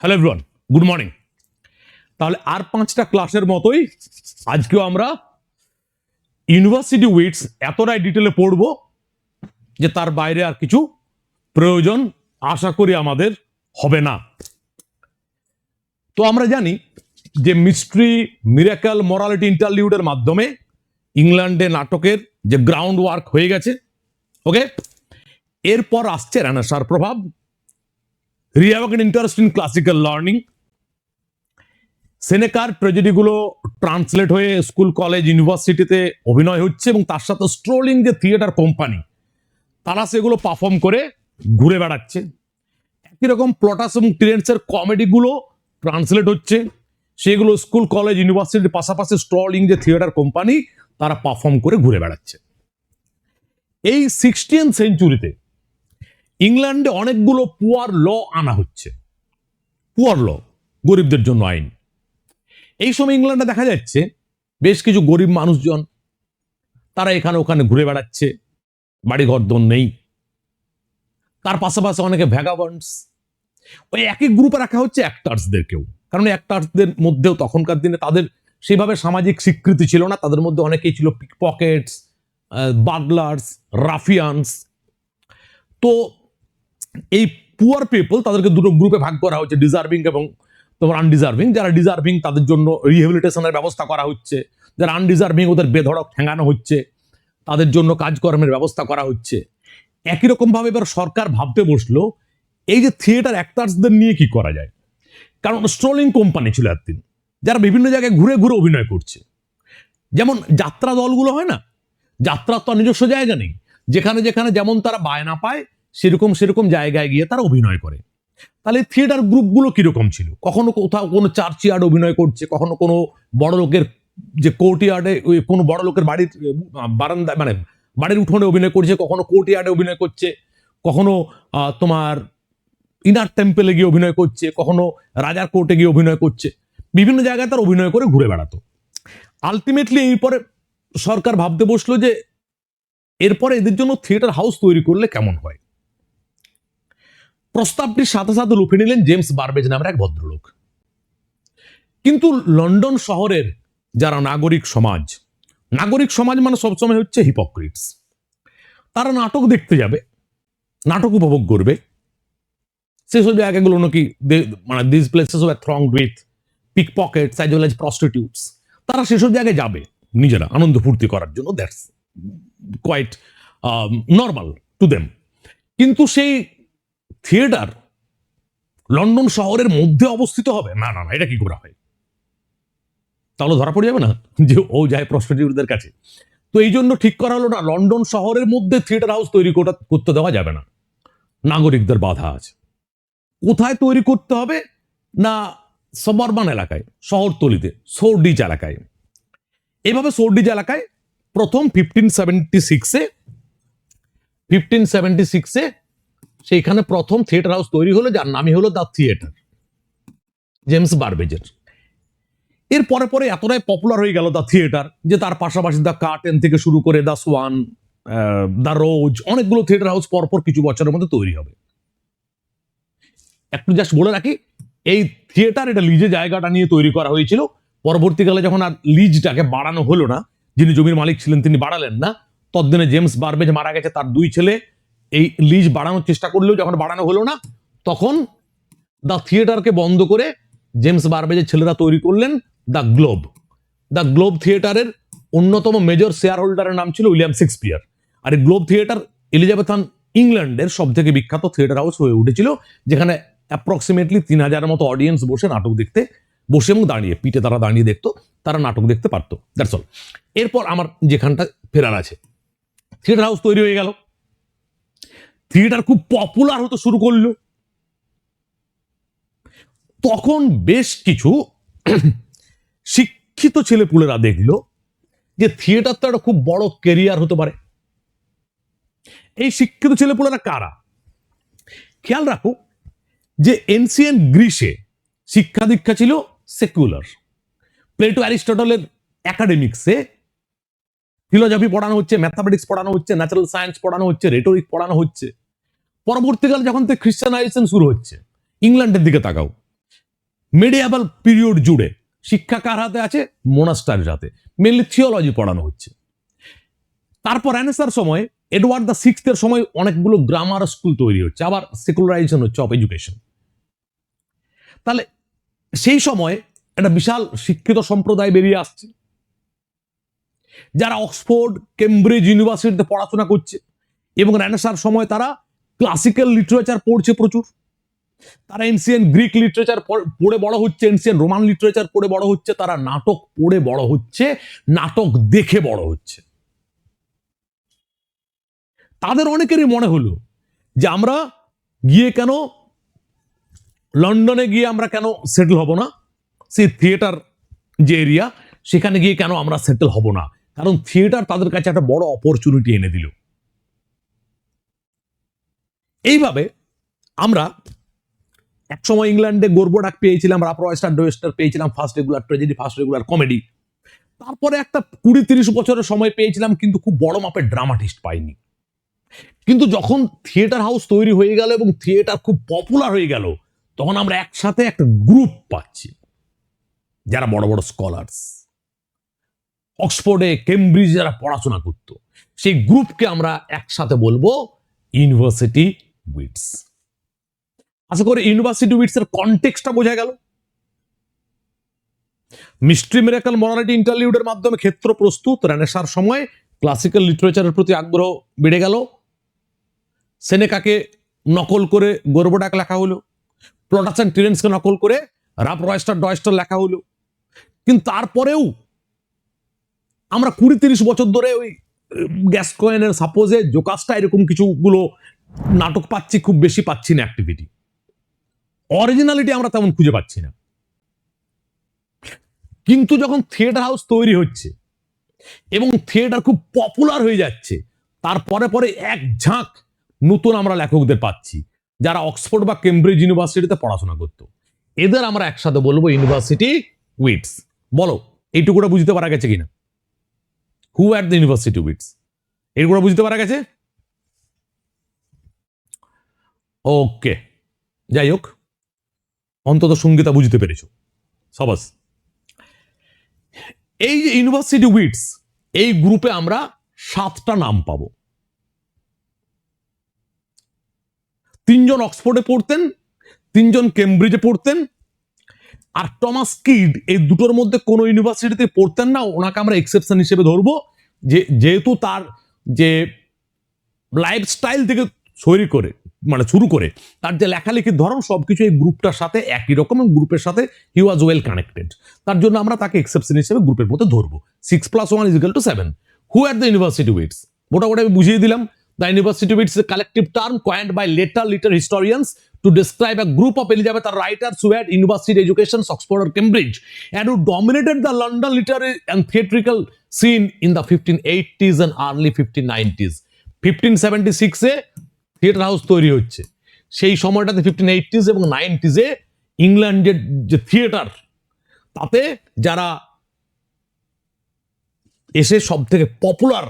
Hello everyone, good morning. তাহলে আর 5টা ক্লাসের মতোই আজকেও আমরা ইউনিভার্সিটি উইটস এতটাই ডিটেলে পড়বো যে তার বাইরে আর কিছু প্রয়োজন আশা করি আমাদের হবে না। তো আমরা জানি যে মিস্ট্রি, মিরাকেল, মরালিটি ইন্টারলিউডের মাধ্যমে ইংল্যান্ডে নাটকের যে গ্রাউন্ড ওয়ার্ক হয়ে গেছে। ওকে, এরপর আসছে রেনেসাঁর প্রভাব, reawaken interest in classical learning, সেনেকার ট্র্যাজেডিগুলো ট্রান্সলেট হয়ে স্কুল, কলেজ, ইউনিভার্সিটিতে অভিনয় হচ্ছে এবং তার সাথে স্ট্রোলিং যে থিয়েটার কোম্পানি তারা সেগুলো পারফর্ম করে ঘুরে বেড়াচ্ছে। একই রকম প্লটাস এবং টিরেন্সের কমেডিগুলো ট্রান্সলেট হচ্ছে, সেগুলো স্কুল, কলেজ, ইউনিভার্সিটির পাশাপাশি স্ট্রলিং যে থিয়েটার কোম্পানি তারা পারফর্ম করে ঘুরে বেড়াচ্ছে। এই 16th সেঞ্চুরিতে ইংল্যান্ডে অনেকগুলো পুয়ার ল আনা হচ্ছে। পুয়ার ল, গরিবদের জন্য আইন। এই সময় ইংল্যান্ডে দেখা যাচ্ছে বেশ কিছু গরিব মানুষজন তারা এখানে ওখানে ঘুরে বেড়াচ্ছে, বাড়িঘর দোন নেই। তার পাশাপাশি অনেকে ভ্যাগাবন্ডস। ওই একই গ্রুপে রাখা হচ্ছে অ্যাক্টার্সদেরকেও, কারণ অ্যাক্টার্সদের মধ্যেও তখনকার দিনে তাদের সেইভাবে সামাজিক স্বীকৃতি ছিল না। তাদের মধ্যে অনেকেই ছিল পিকপকেটস, বাগলার্স, রাফিয়ানস। তো এই পুয়ার পিপল তাদেরকে দুটো গ্রুপে ভাগ করা হচ্ছে, ডিজার্ভিং এবং তোমার আনডিজার্ভিং। যারা ডিজার্ভিং তাদের জন্য রিহেবিলিটেশনের ব্যবস্থা করা হচ্ছে, যারা আনডিজার্ভিং ওদের বেধড়ক ঠেঙানো হচ্ছে, তাদের জন্য কাজকর্মের ব্যবস্থা করা হচ্ছে। একই রকম ভাবে এবার সরকার ভাবতে বসলো এই যে থিয়েটার অ্যাক্টার্সদের নিয়ে কি করা যায়, কারণ স্ট্রলিং কোম্পানি ছিল একদিন যারা বিভিন্ন জায়গায় ঘুরে ঘুরে অভিনয় করছে। যেমন যাত্রা দলগুলো হয় না, যাত্রার তো নিজস্ব জায়গা নেই, যেখানে যেখানে যেমন তারা বায়না পায় সেরকম সেরকম জায়গায় গিয়ে তারা অভিনয় করে। তাহলে থিয়েটার গ্রুপগুলো কিরকম ছিল? কখনো কোথাও কোনো চার্চইয়ার্ড অভিনয় করছে, কখনো কোনো বড় লোকের যে কোর্টইয়ার্ডে কোনো বড় লোকের বাড়ির বারান্দা মানে বাড়ির উঠোনে অভিনয় করছে, কখনো কোর্টইয়ার্ডে অভিনয় করছে, কখনো তোমার ইনার টেম্পেলে গিয়ে অভিনয় করছে, কখনো রাজার কোর্টে গিয়ে অভিনয় করছে। বিভিন্ন জায়গায় তার অভিনয় করে ঘুরে বেড়াতো। আলটিমেটলি এরপরে সরকার ভাবতে বসলো যে এরপরে এদের জন্য থিয়েটার হাউস তৈরি করলে কেমন হয়। প্রস্তাবটির সাথে সাথে লুফে নিলেন জেমস বারবেজ নামের এক ভদ্রলোক। কিন্তু লন্ডন শহরের যারা নাগরিক সমাজ মানে সবসময় হচ্ছে হিপোক্রিটস। তারা নাটক দেখতে যাবে, নাটক উপভোগ করবে, সেসব জায়গাগুলো নাকি মানে this places were thronged with pickpockets as well as prostitutes. তারা সেসব জায়গায় যাবে নিজেরা আনন্দ ফুর্তি করার জন্য, that's quite normal to them. কিন্তু সেই থিয়েটার লন্ডন শহরের মধ্যে অবস্থিত হবে না, না না, এটা কি করে হয়? তাহলে ধরা পড়ে যাবে না যে ও যায় প্রস্টিটিউটদের কাছে। তো এই জন্য ঠিক করা হলো না, লন্ডন শহরের মধ্যে থিয়েটার হাউস তৈরি করতে দেওয়া যাবে না, নাগরিকদের বাধা আছে। কোথায় তৈরি করতে হবে না, সবারবান এলাকায়, শহরতলিতে, সোর্ডিজ এলাকায়। এইভাবে সোর্ডিজ এলাকায় প্রথম 1576-এ সেইখানে প্রথম থিয়েটার হাউস তৈরি হলো, যার নামই হলো দ্য থিয়েটার, জেমস বারবেজের। এর পরে পরে এতটাই পপুলার হয়ে গেল দ্য থিয়েটার যে তার পাশাপাশি দ্য কার্টেন থেকে শুরু করে দ্য সোয়ান, দ্য রোজ, অনেকগুলো থিয়েটার হাউস পরপর কিছু বছরের মধ্যে তৈরি হবে। একটু জাস্ট বলে রাখি, এই থিয়েটার এটা লিজে জায়গাটা নিয়ে তৈরি করা হয়েছিল। পরবর্তীকালে যখন আর লিজটাকে বাড়ানো হলো না, যিনি জমির মালিক ছিলেন তিনি বাড়ালেন না, ততদিনে জেমস বারবেজ মারা গেছে, তার দুই ছেলে এই লিজ বাড়ানোর চেষ্টা করলেও যখন বাড়ানো হলো না, তখন দ্য থিয়েটারকে বন্ধ করে জেমস বারবেজের ছেলেরা তৈরি করলেন দ্য গ্লোব। দ্য গ্লোব থিয়েটারের অন্যতম মেজর শেয়ার হোল্ডারের নাম ছিল উইলিয়াম শেক্সপিয়ার। আর এই গ্লোব থিয়েটার এলিজাবেথান ইংল্যান্ডের সব থেকে বিখ্যাত থিয়েটার হাউস হয়ে উঠেছিল, যেখানে অ্যাপ্রক্সিমেটলি 3000 মতো অডিয়েন্স বসে নাটক দেখতে, বসে এবং দাঁড়িয়ে, পিঠে তারা দাঁড়িয়ে দেখতো, তারা নাটক দেখতে পারতো। That's all. এরপর আমার যেখানটা ফেরার আছে, থিয়েটার হাউস তৈরি হয়ে গেল, থিয়েটার খুব পপুলার হতে শুরু করলো। তখন বেশ কিছু শিক্ষিত ছেলেপুলেরা দেখলো যে থিয়েটার তো একটা খুব বড় কেরিয়ার হতে পারে। এই শিক্ষিত ছেলেপুলেরা কারা? খেয়াল রাখো যে এনসিয়েন্ট গ্রিসে শিক্ষা দীক্ষা ছিল সেকুলার। প্লেটো অ্যারিস্টটলের একাডেমিক্সে ফিলোসফি পড়ানো হচ্ছে, ম্যাথামেটিক্স পড়ানো হচ্ছে, ন্যাচারাল সায়েন্স পড়ানো হচ্ছে, রেটোরিক পড়ানো হচ্ছে। পরবর্তীকালে যখন থেকে খ্রিস্টানাইজেশন শুরু হচ্ছে, ইংল্যান্ডের দিকে তাকাও, মিডিয়াবল পিরিয়ড জুড়ে শিক্ষা কার হাতে আছে? মোনাস্টারির হাতে। মেনলি থিওলজি পড়ানো হচ্ছে। তারপর রেনেসাঁর সময় এডওয়ার্ড দ্য সিক্সথের সময় অনেকগুলো গ্রামার স্কুল তৈরি হচ্ছে, আবার সেকুলারাইজেশন হচ্ছে অফ এডুকেশন। তাহলে সেই সময় একটা বিশাল শিক্ষিত সম্প্রদায় বেরিয়ে আসছে, যারা অক্সফোর্ড কেমব্রিজ ইউনিভার্সিটিতে পড়াশোনা করছে, এবং রেনেসাঁর সময় তারা ক্লাসিক্যাল লিটারেচার পড়ছে প্রচুর। তারা এনসিয়েন্ট গ্রিক লিটারেচার পড়ে বড় হচ্ছে, এনসিয়েন্ট রোমান লিটারেচার পড়ে বড় হচ্ছে, তারা নাটক পড়ে বড় হচ্ছে, নাটক দেখে বড় হচ্ছে। তাদের অনেকেরই মনে হলো যে আমরা গিয়ে কেন লন্ডনে গিয়ে আমরা কেন সেটেল হব না, সেই থিয়েটার যে এরিয়া সেখানে গিয়ে কেন আমরা সেটেল হব না, কারণ থিয়েটার তাদের কাছে একটা বড় অপরচুনিটি এনে দিল। এইভাবে আমরা একসময় ইংল্যান্ডে গর্ব ডাক পেয়েছিলাম, রাপ রয়েস্টার ডোয়েস্টার পেয়েছিলাম, first regular tragedy, first regular comedy. তারপরে একটা 20-30 বছরের সময় পেয়েছিলাম, কিন্তু খুব বড় মাপের ড্রামাটিস্ট পাইনি। কিন্তু যখন থিয়েটার হাউস তৈরি হয়ে গেল এবং থিয়েটার খুব পপুলার হয়ে গেল, তখন আমরা একসাথে একটা গ্রুপ পাচ্ছি যারা বড় বড় স্কলার্স, অক্সফোর্ডে কেমব্রিজ যারা পড়াশোনা করত, সেই গ্রুপকে আমরা একসাথে বলবো ইউনিভার্সিটি উইটস। আশা করি ইউনিভার্সিটি উইটস এর কনটেক্সটটা বোঝা গেল। মিস্ট্রি মিরাকল মরালিটি ইন্টারলিউডের মাধ্যমে ক্ষেত্র প্রস্তুত, রেনেসাঁর সময় ক্লাসিক্যাল লিটারেচারের প্রতি আগ্রহ বেড়ে গেল, সেনেকাকে নকল করে গর্বডাক লেখা হলো, প্লটাস অ্যান্ড টিরেন্সকে নকল করে রাপ রয়েস্টার ডয়েস্টার লেখা হলো। কিন্তু তারপরেও আমরা 20-30 বছর ধরে ওই গ্যাসকয়েনের সাপোজে জোকাসটা এরকম কিছুগুলো নাটক পাচ্ছি, খুব বেশি পাচ্ছি না অ্যাক্টিভিটি। অরিজিনালিটি আমরা তেমন খুঁজে পাচ্ছি না। কিন্তু যখন থিয়েটার হাউস তৈরি হচ্ছে এবং থিয়েটার খুব পপুলার হয়ে যাচ্ছে, তারপরে পরে এক ঝাঁক নতুন আমরা লেখকদের পাচ্ছি যারা অক্সফোর্ড বা কেমব্রিজ ইউনিভার্সিটিতে পড়াশোনা করত। এদের আমরা একসাথে বলবো ইউনিভার্সিটি উইটস। বলো এইটুকুটা বুঝতে পারা গেছে কিনা? হু আর দ্য ইউনিভার্সিটি উইটস, এইটুকুটা বুঝতে পারা গেছে? ওকে, যাই হোক, অন্তত সঙ্গীতা বুঝতে পেরেছো, সবাস। এই যে ইউনিভার্সিটি উইটস, এই গ্রুপে আমরা 7টা নাম পাবো। 3 জন অক্সফোর্ডে পড়তেন, 3 জন কেমব্রিজে পড়তেন, আর টমাস কিড এই দুটোর মধ্যে কোন ইউনিভার্সিটিতে পড়তেন না। ওনাকে আমরা এক্সেপশন হিসেবে ধরবো, যেহেতু তার যে লাইফস্টাইল থেকে শুরু করে তার যে লেখালেখির ধরন সবকিছু এই গ্রুপটার সাথে একই রকম, গ্রুপের সাথে হি ওয়াজ ওয়েল কানেক্টেড। তার জন্য আমরা তাকে এক্সেপশন হিসেবে গ্রুপের মধ্যে ধরবো। 6 + 1 = 7। হু আর দ্য ইউনিভার্সিটি উইটস? মোটামুটি আমি বুঝিয়ে দিলাম। The university wits is a collective term coined by later historians to describe a group of Elizabethan writers who had university educations, Oxford or Cambridge, and who dominated the London literary and theatrical scene in the 1580s and early 1590s. 1576-এ theatre house তৈরি হচ্ছে। সেই সময়টাতে 1580s এবং 90s-এ ইংল্যান্ডের যে theatre, তাতে যারা এসে সব থেকে পপুলার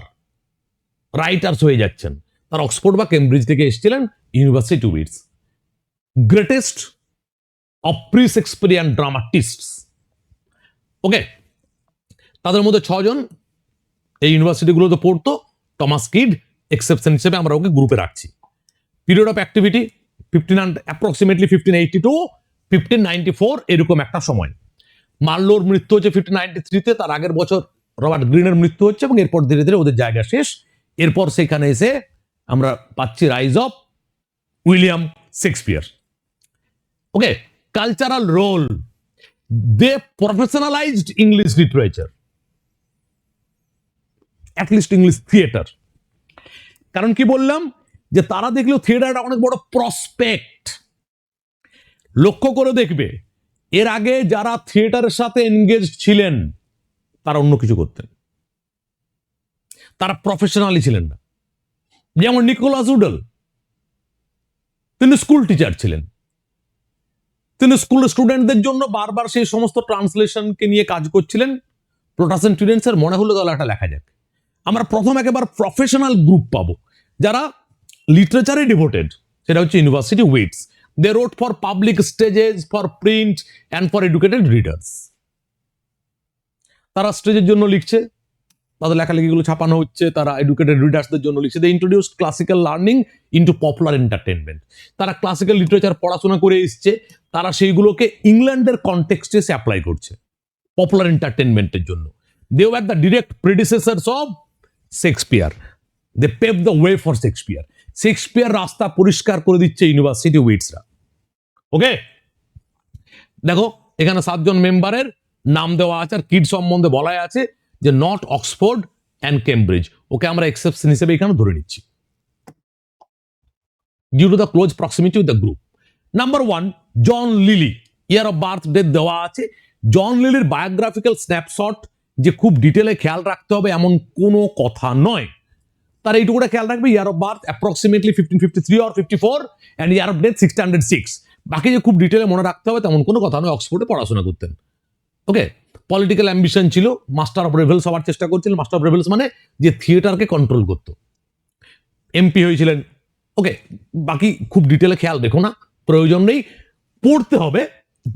রাইটার্স হয়ে যাচ্ছেন, তারা অক্সফোর্ড বা কেমব্রিজ থেকে এসেছিলেন university wits. Greatest of pre Shakespearean dramatists. Okay, তাদের মধ্যে 6 জন এই ইউনিভার্সিটিগুলোতে পড়তো। টমাস কিড এক্সেপশন হিসেবে আমরা ওকে গ্রুপে রাখছি। Period of activity approximately 1580 to 1594 এরকম একটা সময়। মার্লোর মৃত্যু হচ্ছে 1593-তে, তার আগের বছর রবার্ট গ্রিনের মৃত্যু হচ্ছে, এবং এরপর ধীরে ধীরে ওদের জায়গা শেষ। এরপর সেখানে এসে আমরা পাচ্ছি rise of William Shakespeare. Okay, cultural role, they professionalized English literature, at least English theatre. কারণ কি বললাম, যে তারা দেখলো থিয়েটারটা অনেক বড় প্রসপেক্ট। লক্ষ্য করে দেখবে, এর আগে যারা থিয়েটারের সাথে এনগেজ ছিলেন তারা অন্য কিছু করতেন, তারা প্রফেশনালি ছিলেন না। যেমন নিকোলাস উডল, তিনি স্কুল টিচার ছিলেন। তিনি স্কুল স্টুডেন্টদের জন্য বারবার সেই সমস্ত ট্রান্সলেশনকে নিয়ে কাজ করছিলেন। প্লটাস অ্যান্ড টিরেন্সের মনে হলো তাহলে একটা লেখা যাক। আমরা প্রথম একেবারে প্রফেশনাল গ্রুপ পাবো যারা লিটারেচারে ডিভোটেড, সেটা হচ্ছে university wits. They wrote for public stages, for print, and for educated readers. তারা স্টেজের জন্য লিখছে, তাদের লেখালেখিগুলো ছাপানো হচ্ছে, তারা এডুকেটেড রিডার্সদের জন্য লিখছে। They introduced classical learning into popular entertainment. তারা ক্লাসিক্যাল লিটারেচার পড়াশোনা করে এসছে, তারা সেইগুলোকে ইংল্যান্ডের কনটেক্সটে এসে অ্যাপ্লাই করছে পপুলার এন্টারটেনমেন্টের জন্য। They were the direct predecessors of Shakespeare. They pave the way for Shakespeare. Shakespeare রাস্তা পরিষ্কার করে দিচ্ছে ইউনিভার্সিটি উইটসরা। ওকে, দেখো এখানে 7 জন মেম্বারের নাম দেওয়া আছে, আর কিড সম্বন্ধে বলাই আছে যে not Oxford and Cambridge. Okay আমরা এক্সেপশন হিসেবে এখানে ধরে নিচ্ছি due to the close proximity with the group. Number 1, John Lily. Year of birth date দেওয়া আছে। জন লিলির বায়োগ্রাফিক্যাল স্ন্যাপশট যে খুব ডিটেলে খেয়াল রাখতে হবে এমন কোনো কথা নয়, তার এইটুকুটা খেয়াল রাখবে। ইয়ার of birth approximately 1553 or 54 and year of death 1606। বাকি যে খুব ডিটেলে মনে রাখতে হবে তেমন কোনো কথা নয়। অক্সফোর্ডে পড়াশোনা করতেন। ওকে, পলিটিক্যাল অ্যাম্বিশন ছিল, মাস্টার অফ রেভেলস হওয়ার চেষ্টা করছিলেন। মাস্টার অফ রেভেলস মানে যে থিয়েটারকে কন্ট্রোল করতো। এমপি হয়েছিলেন। ওকে, বাকি খুব ডিটেলে খেয়াল রেখো না, প্রয়োজন নেই। পড়তে হবে,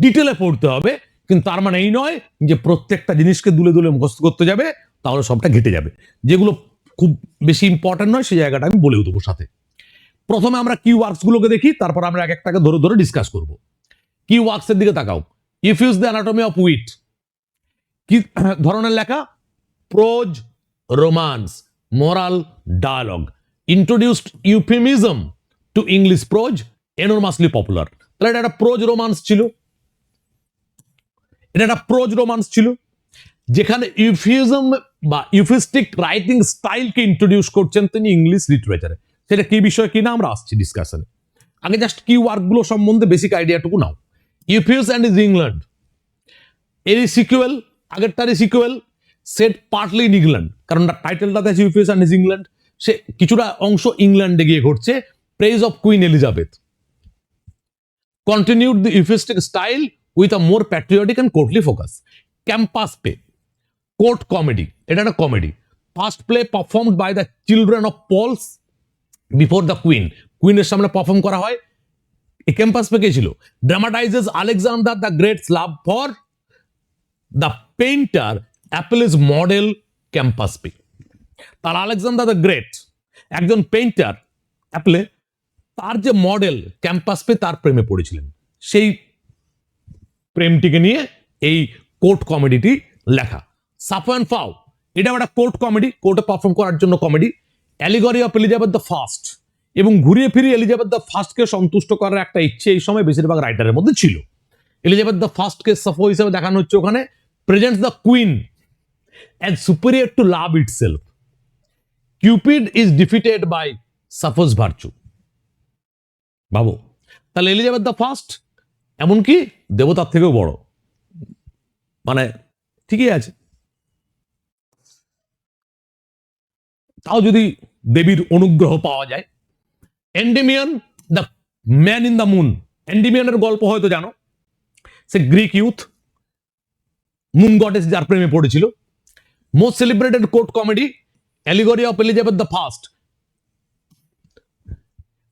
ডিটেলে পড়তে হবে, কিন্তু তার মানে এই নয় যে প্রত্যেকটা জিনিসকে দুলে দুলে মুখস্থ করতে যাবে, তাহলে সবটা ঘেটে যাবে। যেগুলো খুব বেশি ইম্পর্টেন্ট নয় সেই জায়গাটা আমি বলেও দেবো সাথে। প্রথমে আমরা কি ওয়ার্কস গুলোকে দেখি, তারপর আমরা এক একটাকে ধরে ধরে ডিসকাস করব। কি ওয়ার্কস এর দিকে তাকাও। Euphues the anatomy of wit. কি ধরনের লেখা? Prose, romance, moral, dialogue. Introduced euphemism to English prose, enormously popular. তাহলে এটা একটা প্রোজ রোমান্স ছিল, এটা একটা প্রোজ রোমান্স ছিল যেখানে ইউফিজম বা ইউফিস্টিক রাইটিং স্টাইলকে ইন্ট্রোডিউস করছেন তিনি ইংলিশ লিটারেচারে। সেটা কি বিষয় কিনা আমরা আসছি ডিসকাশনে। আগে জাস্ট কি ওয়ার্কগুলো সম্বন্ধে বেসিক আইডিয়াটুকু নাও। ইউফিউস অ্যান্ড ইজ ইংল্যান্ড, এরই সিকুয়েল, আগেরটারই sequel, set partly in England, কারণ টাইটেলটাতে আছে ইউফিউস অ্যান্ড ইজ ইংল্যান্ড। সে কিছুটা অংশ ইংল্যান্ডে গিয়ে ঘটছে। Praise of Queen Elizabeth. Continued the euphuistic style with a more patriotic and courtly focus. Campaspe, court comedy, এটা একটা comedy. First play performed by the children of Paul's before the queen. কুইনের সামনে perform করা হয়। এই Campaspe কে ছিল? Dramatizes Alexander the Great's love for the painter Apelles model Campaspe. তার আলেকজান্ডার দ্য গ্রেট একজন পেইন্টার, অ্যাপলে তার যে মডেল ক্যাম্পাস পে তার প্রেমে পড়েছিলেন। সেই প্রেমটিকে নিয়ে এই কোর্ট কমেডিটি লেখা। সাফো অ্যান্ড ফাও, এটা একটা কোর্ট কমেডি, কোর্টে পারফর্ম করার জন্য comedy. Allegory of Elizabeth the first, এবং ঘুরিয়ে ফিরিয়ে এলিজাবেথ দ্য ফার্স্টকে সন্তুষ্ট করার একটা ইচ্ছে এই সময় বেশিরভাগ রাইটারের মধ্যে ছিল। এলিজাবেথ দ্য ফার্স্টকে সাফো হিসেবে দেখানো হচ্ছে ওখানে। Presents the queen as superior to love itself. Cupid is defeated by Sappho's virtue. ভাবো তাহলে এলিজাবেথ দ্য ফার্স্ট এমনকি দেবতার থেকেও বড়, মানে ঠিকই আছে। তাও যদি দেবীর অনুগ্রহ পাওয়া যায়। Endymion the man in the moon. এন্ডিমিয়ানের গল্প হয়তো জানো, সে গ্রিক ইউথ, মুন গডেস যার প্রেমে পড়েছিল। Most celebrated court comedy allegory of Elizabeth the First.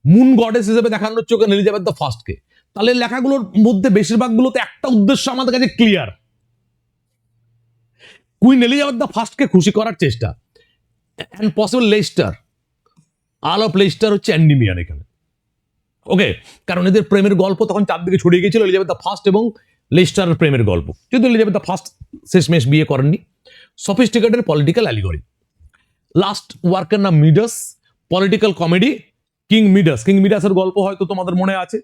Moon goddess হিসেবে দেখানো হচ্ছে ওখানে এলিজাবেথ দ্য ফার্স্টকে। তাহলে লেখাগুলোর মধ্যে বেশিরভাগগুলোতে একটা উদ্দেশ্য আমাদের কাছে ক্লিয়ার, কুইন এলিজাবেথ দ্য ফার্স্টকে খুশি করার চেষ্টা। And possible Leicester, Al of Leicester হচ্ছে অ্যান্ডিমিয়ান এখানে। ওকে, কারণ এদের প্রেমের গল্প তখন চারদিকে ছড়িয়ে গিয়েছিল, এলিজাবেথ দ্য ফার্স্ট এবং লেস্টারের প্রেমের গল্প, যদি এলিজাবেথ দ্য ফার্স্ট শেষমেশ বিয়ে করেননি। Sophisticated political allegory. লাস্ট ওয়ার্কের নাম Midas, political comedy. King Midas, king মিডাসের গল্প হয়তো তোমাদের মনে আছে।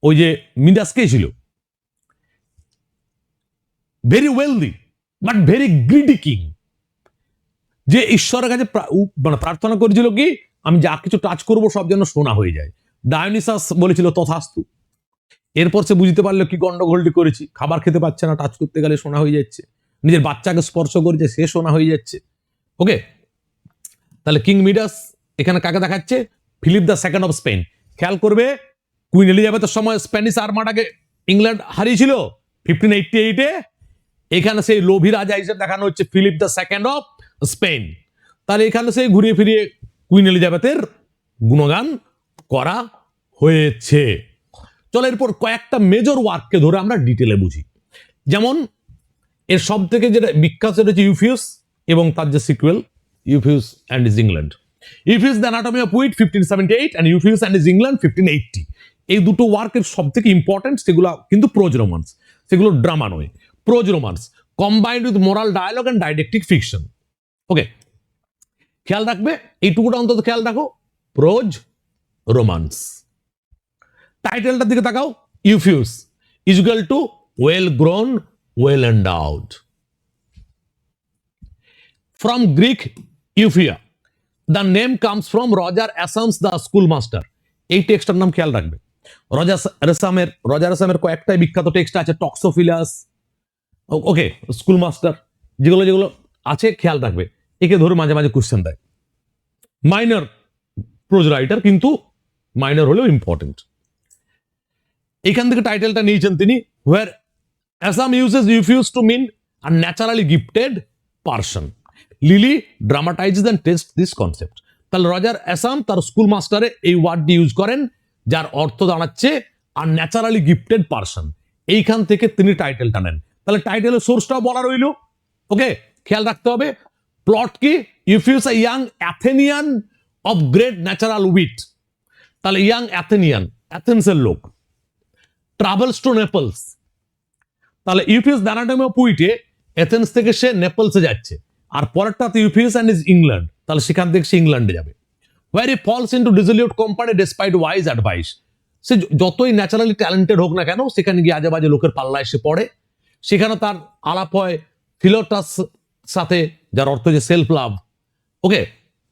ওই যে মিডাস কে ছিল? Very wealthy but very greedy king, যে ঈশ্বরের কাছে মানে প্রার্থনা করেছিল কি আমি যা কিছু টাচ করব সব যেন সোনা হয়ে যায়। ডায়োনিসাস বলেছিল তথাস্তু। এরপর সে বুঝতে পারলো কি গন্ডগোলটি করেছি, খাবার খেতে পাচ্ছে না, টাচ করতে গেলে সোনা হয়ে যাচ্ছে, নিজের বাচ্চাকে স্পর্শ করেছে সে সোনা হয়ে যাচ্ছে। ওকে, তাহলে কিং মিডাস এখানে কাকে দেখাচ্ছে? Philip the second of Spain. খেয়াল করবে কুইন এলিজাবেথের সময় স্প্যানিশ আর্মাটাকে ইংল্যান্ড হারিয়েছিল 1588-এ। এখানে সেই লোভী রাজা হিসেবে দেখানো হচ্ছে Philip the second of Spain. তাহলে এখানে সেই ঘুরিয়ে ফিরিয়ে কুইন এলিজাবেথের গুণগান করা হয়েছে। চলো এরপর কয়েকটা মেজর ওয়ার্ককে ধরে আমরা ডিটেলে বুঝি। যেমন এর সব থেকে যেটা বিখ্যাত সেটা হচ্ছে ইউফিউস এবং তার যে sequel Euphues and his England. Euphues the anatomy of wit 1578 and Euphues and his England 1580। এই দুটো ওয়ার্কের সব থেকে ইম্পর্টেন্ট, সেগুলো কিন্তু প্রোজ রোমান্স, সেগুলো ড্রামা নয়, prose romance combined with moral dialogue and didactic fiction. Okay, খেয়াল রাখবে এইটুকুটা অন্তত খেয়াল রাখো, প্রোজ রোমান্স। টাইটেলটার দিকে তাকাও, Euphues is equal to well grown, well endowed. From Greek ইউফিয়া, the name comes from Roger Ascham's the school master. এই টেক্সটার নাম খেয়াল রাখবে। রজার রেসামের কয়েকটাই বিখ্যাত টেক্সট আছে, টক্সোফিলাস, ওকে, স্কুল মাস্টার, যেগুলো যেগুলো আছে খেয়াল রাখবে। একে ধরে মাঝে মাঝে কোশ্চেন দেয়। মাইনর প্রোজ রাইটার, কিন্তু মাইনর হলেও ইম্পর্টেন্ট। এখান থেকে টাইটেলটা নিয়েছেন তিনি, where Ascham uses Euphues to mean a naturally gifted person. Lyly dramatizes and test this concept. তাহলে রজার অ্যাসাম তার স্কুল মাস্টারে এই ওয়ার্ডটি ইউজ করেন, যার অর্থ দাঁড়াচ্ছে আর ন্যাচারালি গিফটেড পারসন। এইখান থেকে তিনি টাইটেলটা নেন। তাহলে টাইটেলের সোর্সটাও বলা রইল। ওকে, খেয়াল রাখতে হবে প্লট কি, Euphues a young Athenian of great natural wit. তাহলে ইয়াং অ্যাথেনিয়ান, অ্যাথেন্সের লোক, ট্রাভেলস টু নেপলস। তাহলে ইউফিউস দ্য অ্যানাটমি অফ উইটে এথেন্স থেকে সে নেপলসে যাচ্ছে, আর পরেরটাতে ইউফিউস অ্যান্ড ইজ ইংল্যান্ড, তাহলে সেখান থেকে সে ইংল্যান্ডে যাবে। Where he falls into dissolute company despite wise advice. সে যতই ন্যাচারালি ট্যালেন্টেড হোক না কেন, সেখানে গিয়ে আজে বাজে লোকের পাল্লায় এসে পড়ে। সেখানে তার আলাপ হয় ফিলোটাস সাথে, যার অর্থ যে সেলফ লাভ, ওকে,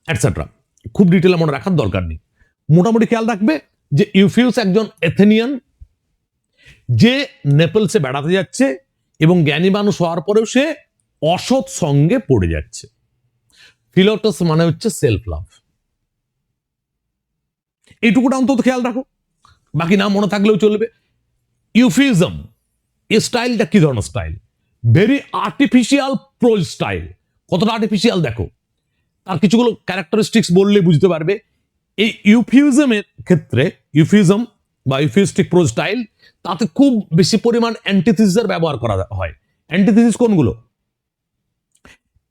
এটসেট্রা। খুব ডিটেলে মনে রাখার দরকার নেই, মোটামুটি খেয়াল রাখবে যে ইউফিউস একজন এথেনিয়ান, যে নেপলসে বেড়াতে যাচ্ছে এবং জ্ঞানী মানুষ হওয়ার পরেও সে অসৎ সঙ্গে পড়ে যাচ্ছে। ফিলোটাস মানে হচ্ছে সেলফ লাভ। এইটুকুটা অন্তত খেয়াল রাখো, বাকি না মনে থাকলেও চলবে। ইউফিজম এই স্টাইলটা কি ধরনের style? Very artificial prose style. কতটা আর্টিফিশিয়াল দেখো, তার কিছুগুলো ক্যারেক্টারিস্টিক্স বললে বুঝতে পারবে। এই ইউফিউজমের ক্ষেত্রে, ইউফিউজম বা ইউফিউস্টিক প্রোজ স্টাইল, তাতে খুব বেশি পরিমাণ অ্যান্টিথিসিসের ব্যবহার করা হয়। অ্যান্টিথিসিস কোনগুলো?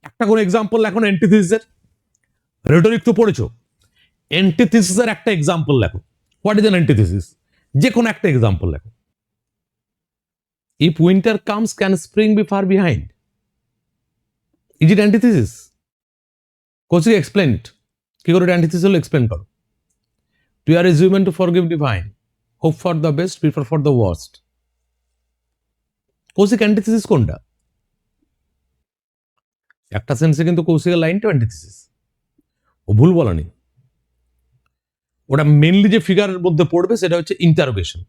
একটা করে এক্সাম্পল লেখো অ্যান্টিথিসিসের। রেটরিক তো পড়েছো, অ্যান্টিথিসিসের একটা এক্সাম্পল লেখো। What is an antithesis? যে কোনো একটা এক্সাম্পল লেখো। If winter comes can spring be far behind. Is it antithesis? Coaching explain it. কি করে অ্যান্টিথিসিস হলো এক্সপ্লেন করো। To err is human to forgive divine, hope for the best, prefer for the worst. Kaushik antithesis কোনটা? একটা সেন্সে কিন্তু কৌশিকের লাইনটা antithesis, ও ভুল বলেনি। ওটা মেনলি যে ফিগারের মধ্যে পড়বে সেটা হচ্ছে ইন্টারোগেশন।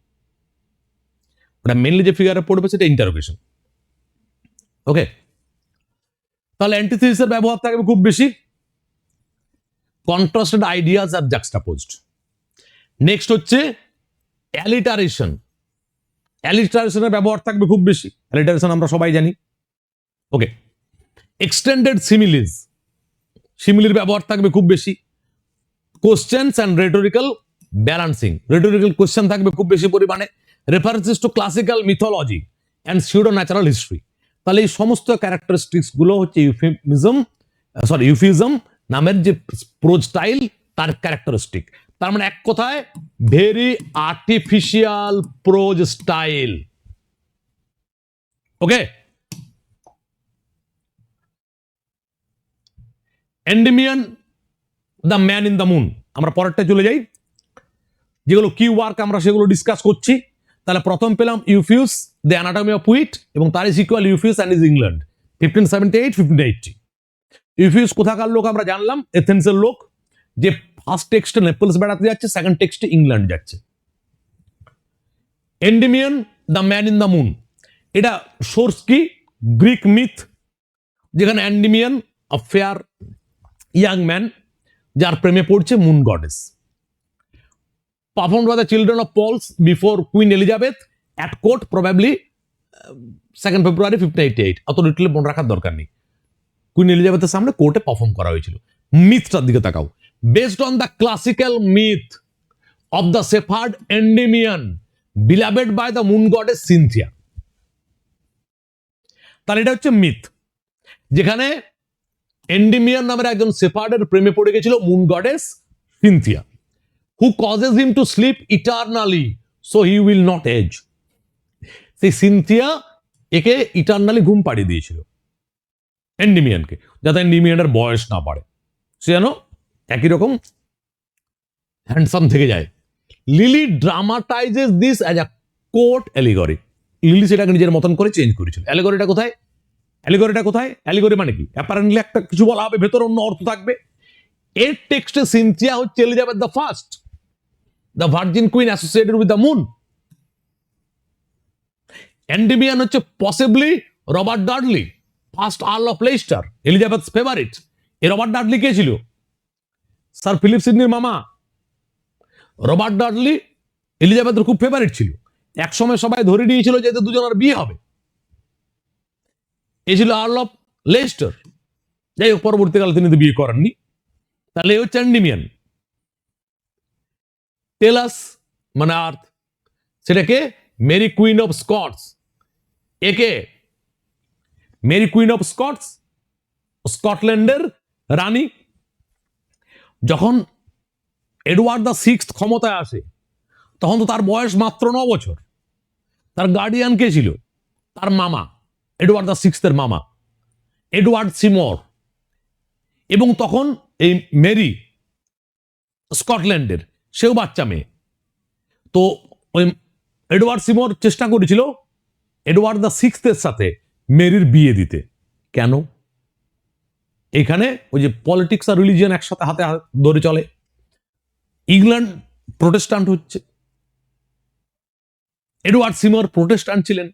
ওটা মেনলি যে ফিগারে পড়বে সেটা ইন্টারোগেশন। ওকে, তাহলে অ্যান্টিথিসিসের ব্যবহার থাকবে খুব বেশি। কন্ট্রাস্টেড আইডিয়াস আর জাক্সটাপোজড। নেক্সট হচ্ছে অ্যালিটারেশন। অ্যালিটারেশনের ব্যবহার থাকবে খুব বেশি। অ্যালিটারেশন আমরা সবাই জানি। ওকে, এক্সটেন্ডেড সিমিলিজ, সিমিলির ব্যবহার থাকবে খুব বেশি। Questions and rhetorical balancing, rhetorical question থাকবে খুব বেশি পরিমাণে। References to classical mythology and pseudo natural history. তাহলে এই সমস্ত ক্যারেক্টারিস্টিক্স গুলো হচ্ছে ইউফিজম নামের যে প্রোজ স্টাইল তার ক্যারেক্টারিস্টিক। তার মানে এক কথায় very artificial prose style. Okay, Endymion the man in the moon. আমরা পরেরটা চলে যাই, যেগুলো কি ওয়ার্ক আমরা সেগুলো ডিসকাস করছি। তাহলে প্রথম পেলাম ইউফিউস দ্য অ্যানাটমি অফ উইট এবং তার ইকুয়াল ইউফিউস অ্যান্ড ইজ ইংল্যান্ড 1578 1580। ইউফিউস কোথাকার লোক আমরা জানলাম, এথেন্সের লোক, যে ফার্স্ট টেক্সটে নেপলস বেড়াতে যাচ্ছে, সেকেন্ড টেক্সটে ইংল্যান্ড যাচ্ছে। Endymion the man in the moon, এটা সোর্স কি? গ্রিক মিথ, যেখানে Endymion a fair young man, যার প্রেমে পড়ছে moon goddess. Performed by the children of Paul's before Queen Elizabeth at court, probably 2 February 1588। অত ডিটেলে মনে রাখার দরকার নেই। কুইন এলিজাবেথের সামনে কোর্টে পারফর্ম করা হয়েছিল। মিথটার দিকে তাকাও। Based on the classical myth of the shepherd Endymion, beloved by the moon goddess Cynthia. তাহলে এটা হচ্ছে মিথ, যেখানে এন্ডিমিয়ান নামের একজন সেফার্ডের প্রেমে পড়ে গেছিল moon goddess Cynthia, who causes him to sleep eternally so he will not age। সেই সিনথিয়া একে ইটারনালি ঘুম পাড়িয়ে দিয়েছিল এন্ডিমিয়ানকে, যাতে এন্ডিমিয়ানের বয়স না বাড়ে, সে যেন একই রকম হ্যান্ডসাম থেকে যায়। Lyly dramatizes this as a court allegory. Lyly সেটাকে নিজের মতন করে চেঞ্জ করেছিল। অ্যালিগরিটা কোথায়? অ্যালিগরিটা কোথায়? অ্যালিগরি মানে কি? অ্যাপারেন্টলি একটা কিছু বলা হবে, ভেতরে অন্য অর্থ থাকবে। এর টেক্সটে সিনথিয়া হচ্ছে Elizabeth the First, the virgin queen associated with the moon. Endymion হচ্ছে possibly Robert Dudley, first Earl of Leicester, Elizabeth's favourite. এই রবার্ট ডাডলি কে ছিল? স্যার ফিলিপ সিডনির মামা। রবার্ট ডাডলি এলিজাবেথের খুব ফেভারিট ছিল। একসময় সবাই ধরে নিয়েছিল যে এদের দুজনের বিয়ে হবে। এ ছিল আর্ল অফ লেস্টার। যাই হোক, পরবর্তীকালে তিনি তো বিয়ে করেননি। তাহলে এই হচ্ছে এন্ডিমিয়ান। টেলাস মানে আর্থ, সেটাকে মেরি কুইন অফ স্কটস। একে মেরি কুইন অফ স্কটস, স্কটল্যান্ডের রানী। যখন এডওয়ার্ড দ্য সিক্সথ ক্ষমতায় আসে, তখন তো তার বয়স মাত্র 9 বছর। তার গার্ডিয়ান কে ছিল? তার মামা, এডওয়ার্ড দ্য সিক্সথের মামা, এডওয়ার্ড সিমর। এবং তখন এই মেরি স্কটল্যান্ডের, সেও বাচ্চা মেয়ে। তো ওই এডওয়ার্ড সিমর চেষ্টা করেছিল এডওয়ার্ড দ্য সিক্সথের সাথে মেরির বিয়ে দিতে। কেন? এখানে ওই যে পলিটিক্স আর রিলিজিয়ন একসাথে হাতে হাত ধরে চলে। ইংল্যান্ড প্রোটেস্ট্যান্ট হচ্ছে, এডওয়ার্ড সিমর প্রোটেস্ট্যান্ট ছিলেন,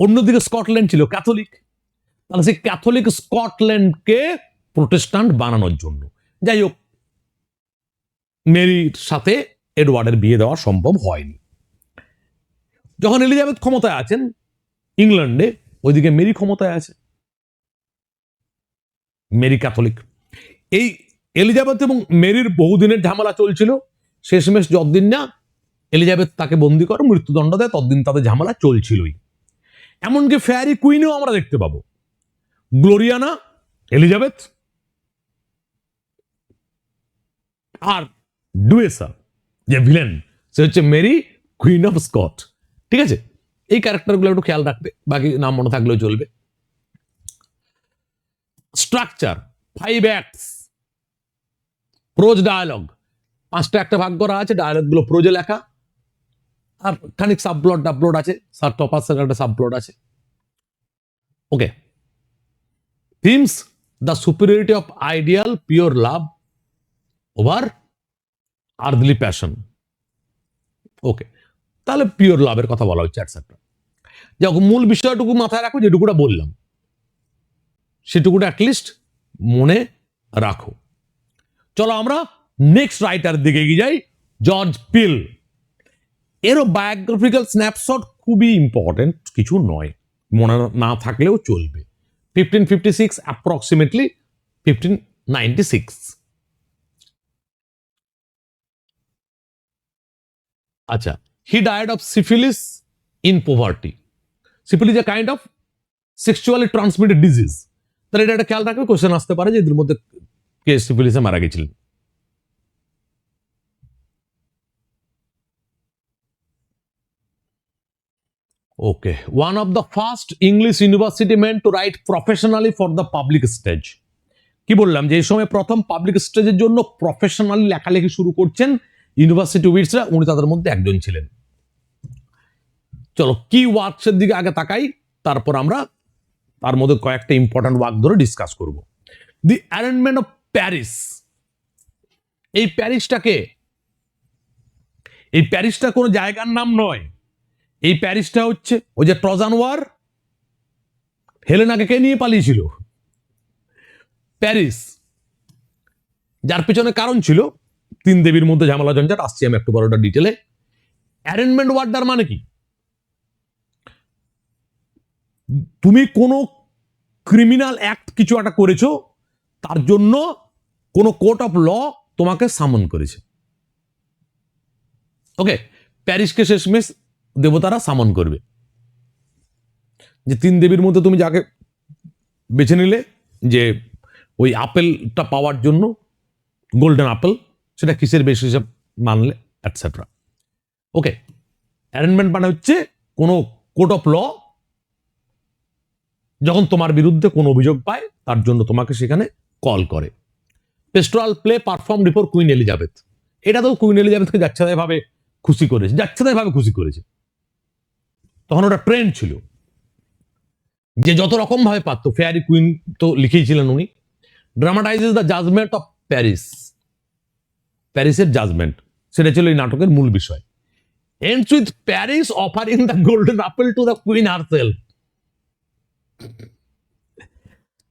অন্যদিকে স্কটল্যান্ড ছিল ক্যাথলিক। তাহলে সেই ক্যাথলিক স্কটল্যান্ডকে প্রোটেস্ট্যান্ট বানানোর জন্য, যাই হোক, মেরির সাথে এডওয়ার্ডের বিয়ে দেওয়া সম্ভব হয়নি। যখন এলিজাবেথ ক্ষমতায় আছেন ইংল্যান্ডে, ওইদিকে মেরি ক্ষমতায় আছে, মেরি ক্যাথলিক। এই এলিজাবেথ এবং মেরির বহুদিনের ঝামেলা চলছিল। শেষমেশ যতদিন না এলিজাবেথ তাকে বন্দি করে মৃত্যুদণ্ড দেয়, ততদিন তাদের ঝামেলা চলছিলই। এমনকি ফেয়ারি কুইনেও আমরা দেখতে পাবো, গ্লোরিয়ানা, এলিজাবেথ আর ডুয়েসা যে ভিলেন, সে হচ্ছে মেরি কুইন অফ স্কট। ঠিক আছে, এই ক্যারেক্টারগুলো একটু খেয়াল রাখবে, বাকি নাম মনে থাকলেও চলবে। স্ট্রাকচার 5 অ্যাক্টস, প্রোজ ডায়ালগ, 5টা একটা ভাগ করা আছে, ডায়ালগ গুলো প্রোজে লেখা, আর খানিক সাবপ্লট ডাবপ্লট আছে, সার টপাসের একটা সাবপ্লট আছে। Okay, themes the superiority of ideal pure love over earthly passion. Okay, তাহলে পিওর লাভের কথা বলা হচ্ছে এটসেট্রা। যখন মূল বিষয়টুকু মাথায় রাখো, যেটুকুটা বললাম সেটুকুটা অ্যাটলিস্ট মনে রাখো। চলো আমরা নেক্সট রাইটার দিকে এগিয়ে যাই, জর্জ পিল। এরও বায়োগ্রাফিক্যাল স্ন্যাপশট খুবই ইম্পর্টেন্ট, কিছু নয়, মনে না থাকলেও চলবে। 1556 অ্যাপ্রক্সিমেটলি 1596। আচ্ছা, he died of syphilis in poverty. Syphilis A kind of sexually transmitted disease. তাহলে এটা একটা খেয়াল রাখবে, কোশ্চেন আসতে পারে যে এদের মধ্যে কে সিফিলিসে মারা গেছিলেন। Okay, one of the first English university men to write professionally for the public stage. কি বললাম যে এই সময় প্রথম পাবলিক স্টেজের জন্য প্রফেশনালি লেখালেখি শুরু করছেন ইউনিভার্সিটি উইটসরা, উনি তাদের মধ্যে একজন ছিলেন। চলো কি ওয়ার্কসের দিকে আগে তাকাই, তারপর আমরা তার মধ্যে কয়েকটা ইম্পর্টেন্ট ওয়ার্ক ধরে ডিসকাস করব। দি অ্যারেঞ্জমেন্ট অফ প্যারিস। এই প্যারিসটা কোনো জায়গার নাম নয়। এই প্যারিসটা হচ্ছে ওই যে ট্রজান ওয়ার, হেলেনাকে কে নিয়ে পালিয়েছিল? প্যারিস, যার পিছনে কারণ ছিল 3 দেবীর মধ্যে ঝামেলা ঝঞ্ঝাট, আসছি আমি একটু বড়টা ডিটেলে। অ্যারেঞ্জমেন্ট ওয়ার্ডটার মানে কি? তুমি কোনো ক্রিমিনাল অ্যাক্ট কিছু একটা করেছো, তার জন্য কোনো কোর্ট অফ ল তোমাকে সামন করেছে। ওকে, প্যারিসকে শেষমেশ দেবতারা সামন করবে, যে 3 দেবীর মধ্যে তুমি যাকে বেছে নিলে যে ওই আপেলটা পাওয়ার জন্য, গোল্ডেন আপেল, সেটা কিসের বেশ হিসাব মানলে, অ্যাটসেট্রা। ওকে, অ্যারেঞ্জমেন্ট মানে হচ্ছে কোনো কোর্ট অফ ল যখন তোমার বিরুদ্ধে কোনো অভিযোগ পায় তার জন্য তোমাকে সেখানে কল করে। Pastoral play perform before Queen Elizabeth, এটা তো কুইন এলিজাবেথকে যাচ্ছেতাই ভাবে খুশি করেছে। তখন ওটা ট্রেন্ড ছিল, যে যত রকম ভাবে পারত। ফেয়ারি কুইন তো লিখেছিলেন উনি। ড্রামাটাইজেস দ্য জাজমেন্ট অফ প্যারিস, প্যারিসের জাজমেন্ট, সেটা ছিল এই নাটকের মূল বিষয়। Ends with Paris offering the golden apple to the queen herself.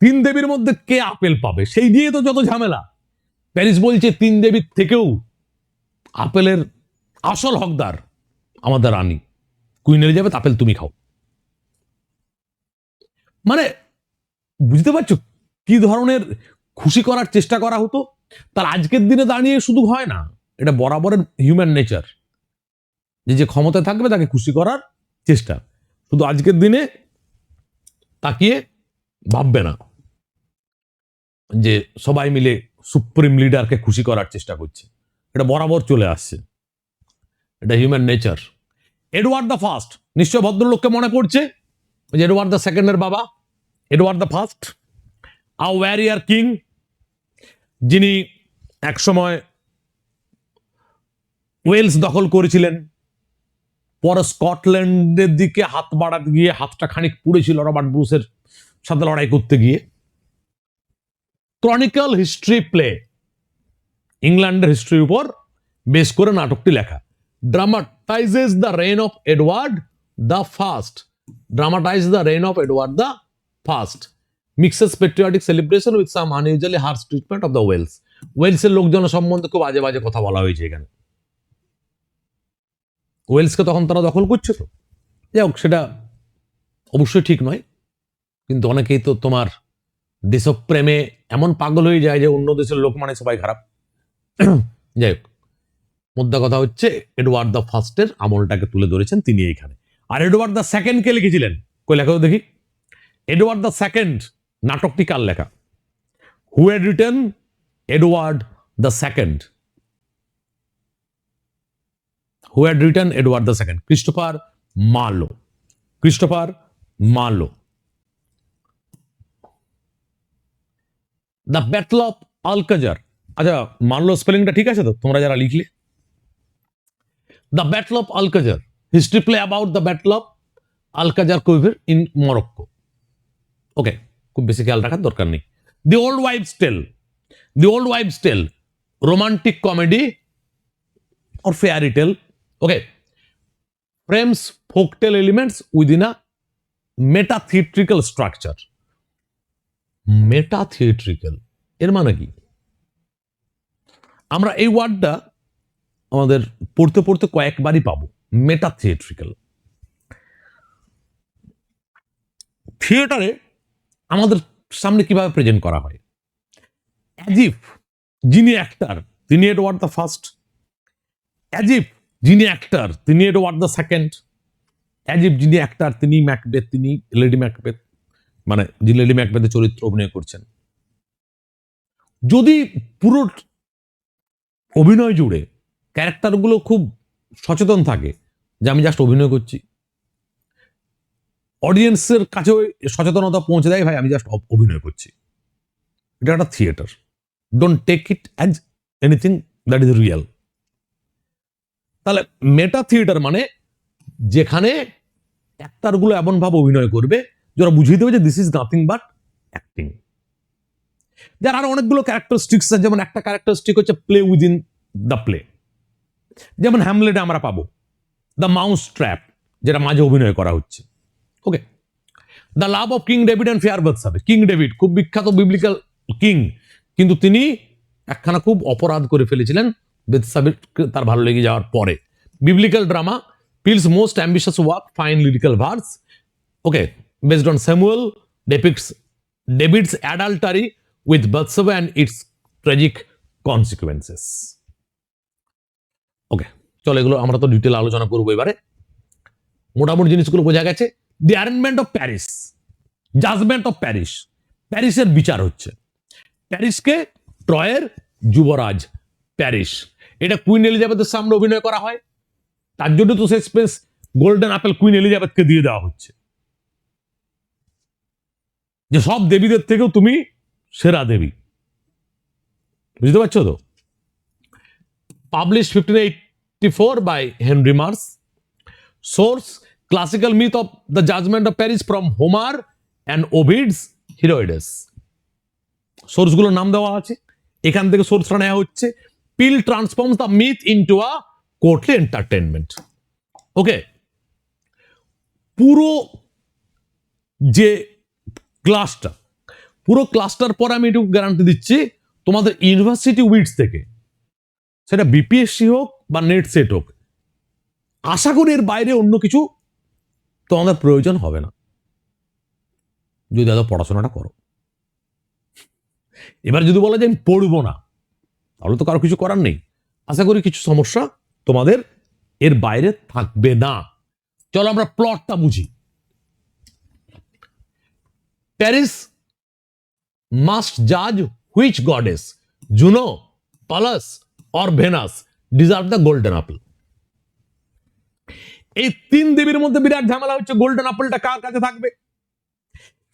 3 দেবীর মধ্যে কে আপেল পাবে সেই নিয়ে তো যত ঝামেলা। প্যারিস বলছে 3 দেবীর থেকেও আপেলের আসল হকদার আমাদের রানী কুইন এলিজাবেথ, আপেল তুমি খাও। মানে বুঝতে পারছো কি ধরনের খুশি করার চেষ্টা করা হতো। তার আজকের দিনে দাঁড়িয়ে শুধু হয় না, এটা বরাবরের হিউম্যান নেচার, যে ক্ষমতায় থাকবে তাকে খুশি করার চেষ্টা। শুধু আজকের দিনে তাকিয়ে ভাববে না যে সবাই মিলে সুপ্রিম লিডারকে খুশি করার চেষ্টা করছে, এটা বরাবর চলে আসছে, এটা human nature. Edward the first, নিশ্চয় ভদ্রলোককে মনে পড়ছে, যে এডওয়ার্ড দ্য সেকেন্ডের বাবা Edward the first, a warrior king, যিনি একসময় ওয়েলস দখল করেছিলেন, পরে স্কটল্যান্ডের দিকে হাত বাড়াতে গিয়ে হাতটা খানিক পুড়েছিল রবার্ট ব্রুসের সাথে লড়াই করতে গিয়ে। ক্রনিক্যাল হিস্ট্রি প্লে, ইংল্যান্ডের হিস্ট্রির উপর বেস করে নাটকটি লেখা। Dramatizes the reign of Edward the First, dramatize the reign of Edward the First, mixes patriotic celebration with some unusually harsh treatment of the Welsh. ওয়েলসের লোকজন সম্বন্ধে খুব বাজে বাজে কথা বলা হয়েছে এখানে। ওয়েলসকে তখন তারা দখল করছে, তো যাই হোক, সেটা অবশ্যই ঠিক নয়, কিন্তু অনেকেই তো তোমার দেশপ্রেমে এমন পাগল হয়ে যায় যে অন্য দেশের লোক মানে সবাই খারাপ। যাই হোক, মুদ্রা কথা হচ্ছে এডওয়ার্ড দ্য ফার্স্টের আমলটাকে তুলে ধরেছেন তিনি এইখানে। আর এডওয়ার্ড দ্য সেকেন্ড কে লিখেছিলেন, কই লেখা দেখি। এডওয়ার্ড দ্য সেকেন্ড নাটকটি কার লেখা? Who had written Edward the Second? Who had written Edward the Second? Christopher Marlowe. Christopher Marlowe. The Battle of Alcazar, আচ্ছা মার্লো স্পেলিংটা ঠিক আছে তো তোমরা যারা লিখলে? The Battle of Alcazar, history play about the Battle of Alcazar Quivir in Morocco. Okay, খুব বেশি খেয়াল রাখার দরকার নেই। The old wife's tale, the old wife's tale, romantic comedy or fairy tale, okay, frames folktale elements within a meta theatrical structure. Meta theatrical এর মানে কি? আমরা এই ওয়ার্ডটা আমাদের পড়তে পড়তে কয়েকবারই পাবো, মেটা থিয়েট্রিক্যাল। থিয়েটারে আমাদের সামনে কিভাবে প্রেজেন্ট করা হয়, অ্যাজ ইফ যিনি অ্যাক্টর তিনি Edward the first, as if যিনি অ্যাক্টর তিনি Edward the second, as if যিনি অ্যাক্টর তিনি ম্যাকবেথ, তিনি লেডি ম্যাকবেথ, মানে যিনি লেডি ম্যাকবেথের চরিত্র অভিনয় করছেন। যদি পুরো অভিনয় জুড়ে ক্যারেক্টারগুলো খুব সচেতন থাকে যে আমি জাস্ট অভিনয় করছি, অডিয়েন্সের কাছেও সচেতনতা পৌঁছে দেয়, ভাই আমি জাস্ট অভিনয় করছি, এটা একটা theatre, don't take it as anything that is real. তাহলে মেটা থিয়েটার মানে যেখানে অ্যাক্টারগুলো এমনভাবে অভিনয় করবে যারা বুঝিয়ে দেবে যে this is nothing but acting. যার আরো অনেকগুলো ক্যারেক্টারিস্টিক্স আছে, যেমন একটা ক্যারেক্টারিস্টিক হচ্ছে প্লে উইদিন দ্য প্লে, যেমন হ্যামলেটে আমরা পাবো দ্য মাউস ট্র্যাপ, যেটা মাঝে অভিনয় করা হচ্ছে। Okay, the love of King David and fair Bethsabe, King David খুব বিখ্যাত বিবলিক্যাল কিং, কিন্তু তিনি একখানা খুব অপরাধ করে ফেলেছিলেন বেথসাবে তার ভালো লেগে যাওয়ার পরে। Biblical drama Peele's most ambitious work, fine lyrical verse, okay, based on Samuel, depicts David's adultery with Bathsheba and its tragic consequences. Okay, চলো এগুলো আমরা তো ডিটেল আলোচনা করবো এবারে। মোটামুটি জিনিসগুলো বোঝা গেছে। The arrangement of Paris, judgment of Paris, প্যারিসের বিচার হচ্ছে। প্যারিসকে ট্রয়ের যুবরাজ প্যারিস, এটা কুইন এলিজাবেথের সামনে অভিনয় করা হয়। তার জন্য তো শেষমেশ গোল্ডেন আপেল কুইন এলিজাবেথকে দিয়ে দেওয়া হচ্ছে, যে সব দেবীদের থেকেও তুমি সেরা দেবী। বুঝতে পারছো তো? Publish 1584 by Henry Mars. Source: classical myth of the judgment of Paris from Homer and Ovid's Heroides. Source গুলোর নাম দেওয়া আছে, এখান থেকে সোর্সটা নেওয়া হচ্ছে। Peele transforms the myth into a courtly entertainment. Okay, পুরো যে ক্লাসটা, পুরো ক্লাসটার পর আমি একটু গ্যারান্টি দিচ্ছি, তোমাদের ইউনিভার্সিটি উইটস থেকে, সেটা বিপিএসসি হোক বা নেট সেট হোক, আশা করি এর বাইরে অন্য কিছু তোমাদের প্রয়োজন হবে না, যদি এত পড়াশোনাটা করো। এবার যদি বলা যায় আমি পড়বো না, তাহলে তো কারো কিছু করার নেই। আশা করি কিছু সমস্যা তোমাদের এর বাইরে থাকবে না। চলো আমরা প্লটটা বুঝি। প্যারিস মাস্ট জাজ which goddess, Juno, Pallas or Venus deserve the golden apple. এই তিন দেবীর মধ্যে বিরাট ঝামেলা হচ্ছে, গোল্ডেন আপেলটা কার কাছে থাকবে।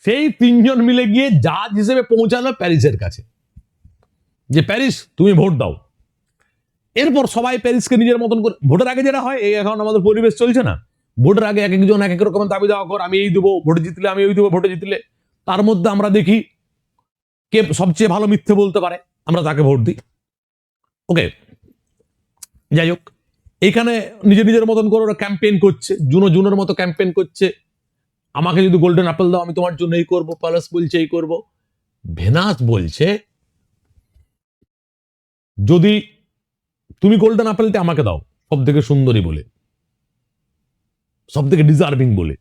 সেই তিনজন মিলে গিয়ে জাজ হিসেবে পৌঁছালো প্যারিসের কাছে, যে প্যারিস তুমি ভোট দাও। এরপর সবাই প্যারিসকে নিজের মতন করে, ভোটের আগে যেটা হয়, এই এখন আমাদের পরিবেশ চলছে না, ভোটের আগে এক একজন এক এক রকমের দাবি দেওয়া কর, আমি এই দেবো, ভোটে জিতলে আমি ওই দেবো, ভোটে জিতলে। তার মধ্যে আমরা দেখি কে সবচেয়ে ভালো মিথ্যে বলতে পারে, আমরা তাকে ভোট দিই। ওকে, যাই হোক, এখানে নিজের নিজের মতন করে ওরা ক্যাম্পেইন করছে, জুনোর মতো ক্যাম্পেইন করছে, আমাকে যদি গোল্ডেন আপেল দাও আমি তোমার জন্য এই করবো। পালাস বলছে এই করবো। ভেনাস বলছে যদি তুমি গোল্ডেন আপেলটা আমাকে দাও, সব থেকে সুন্দরী বলে, সব থেকে ডিজার্ভিং বলে,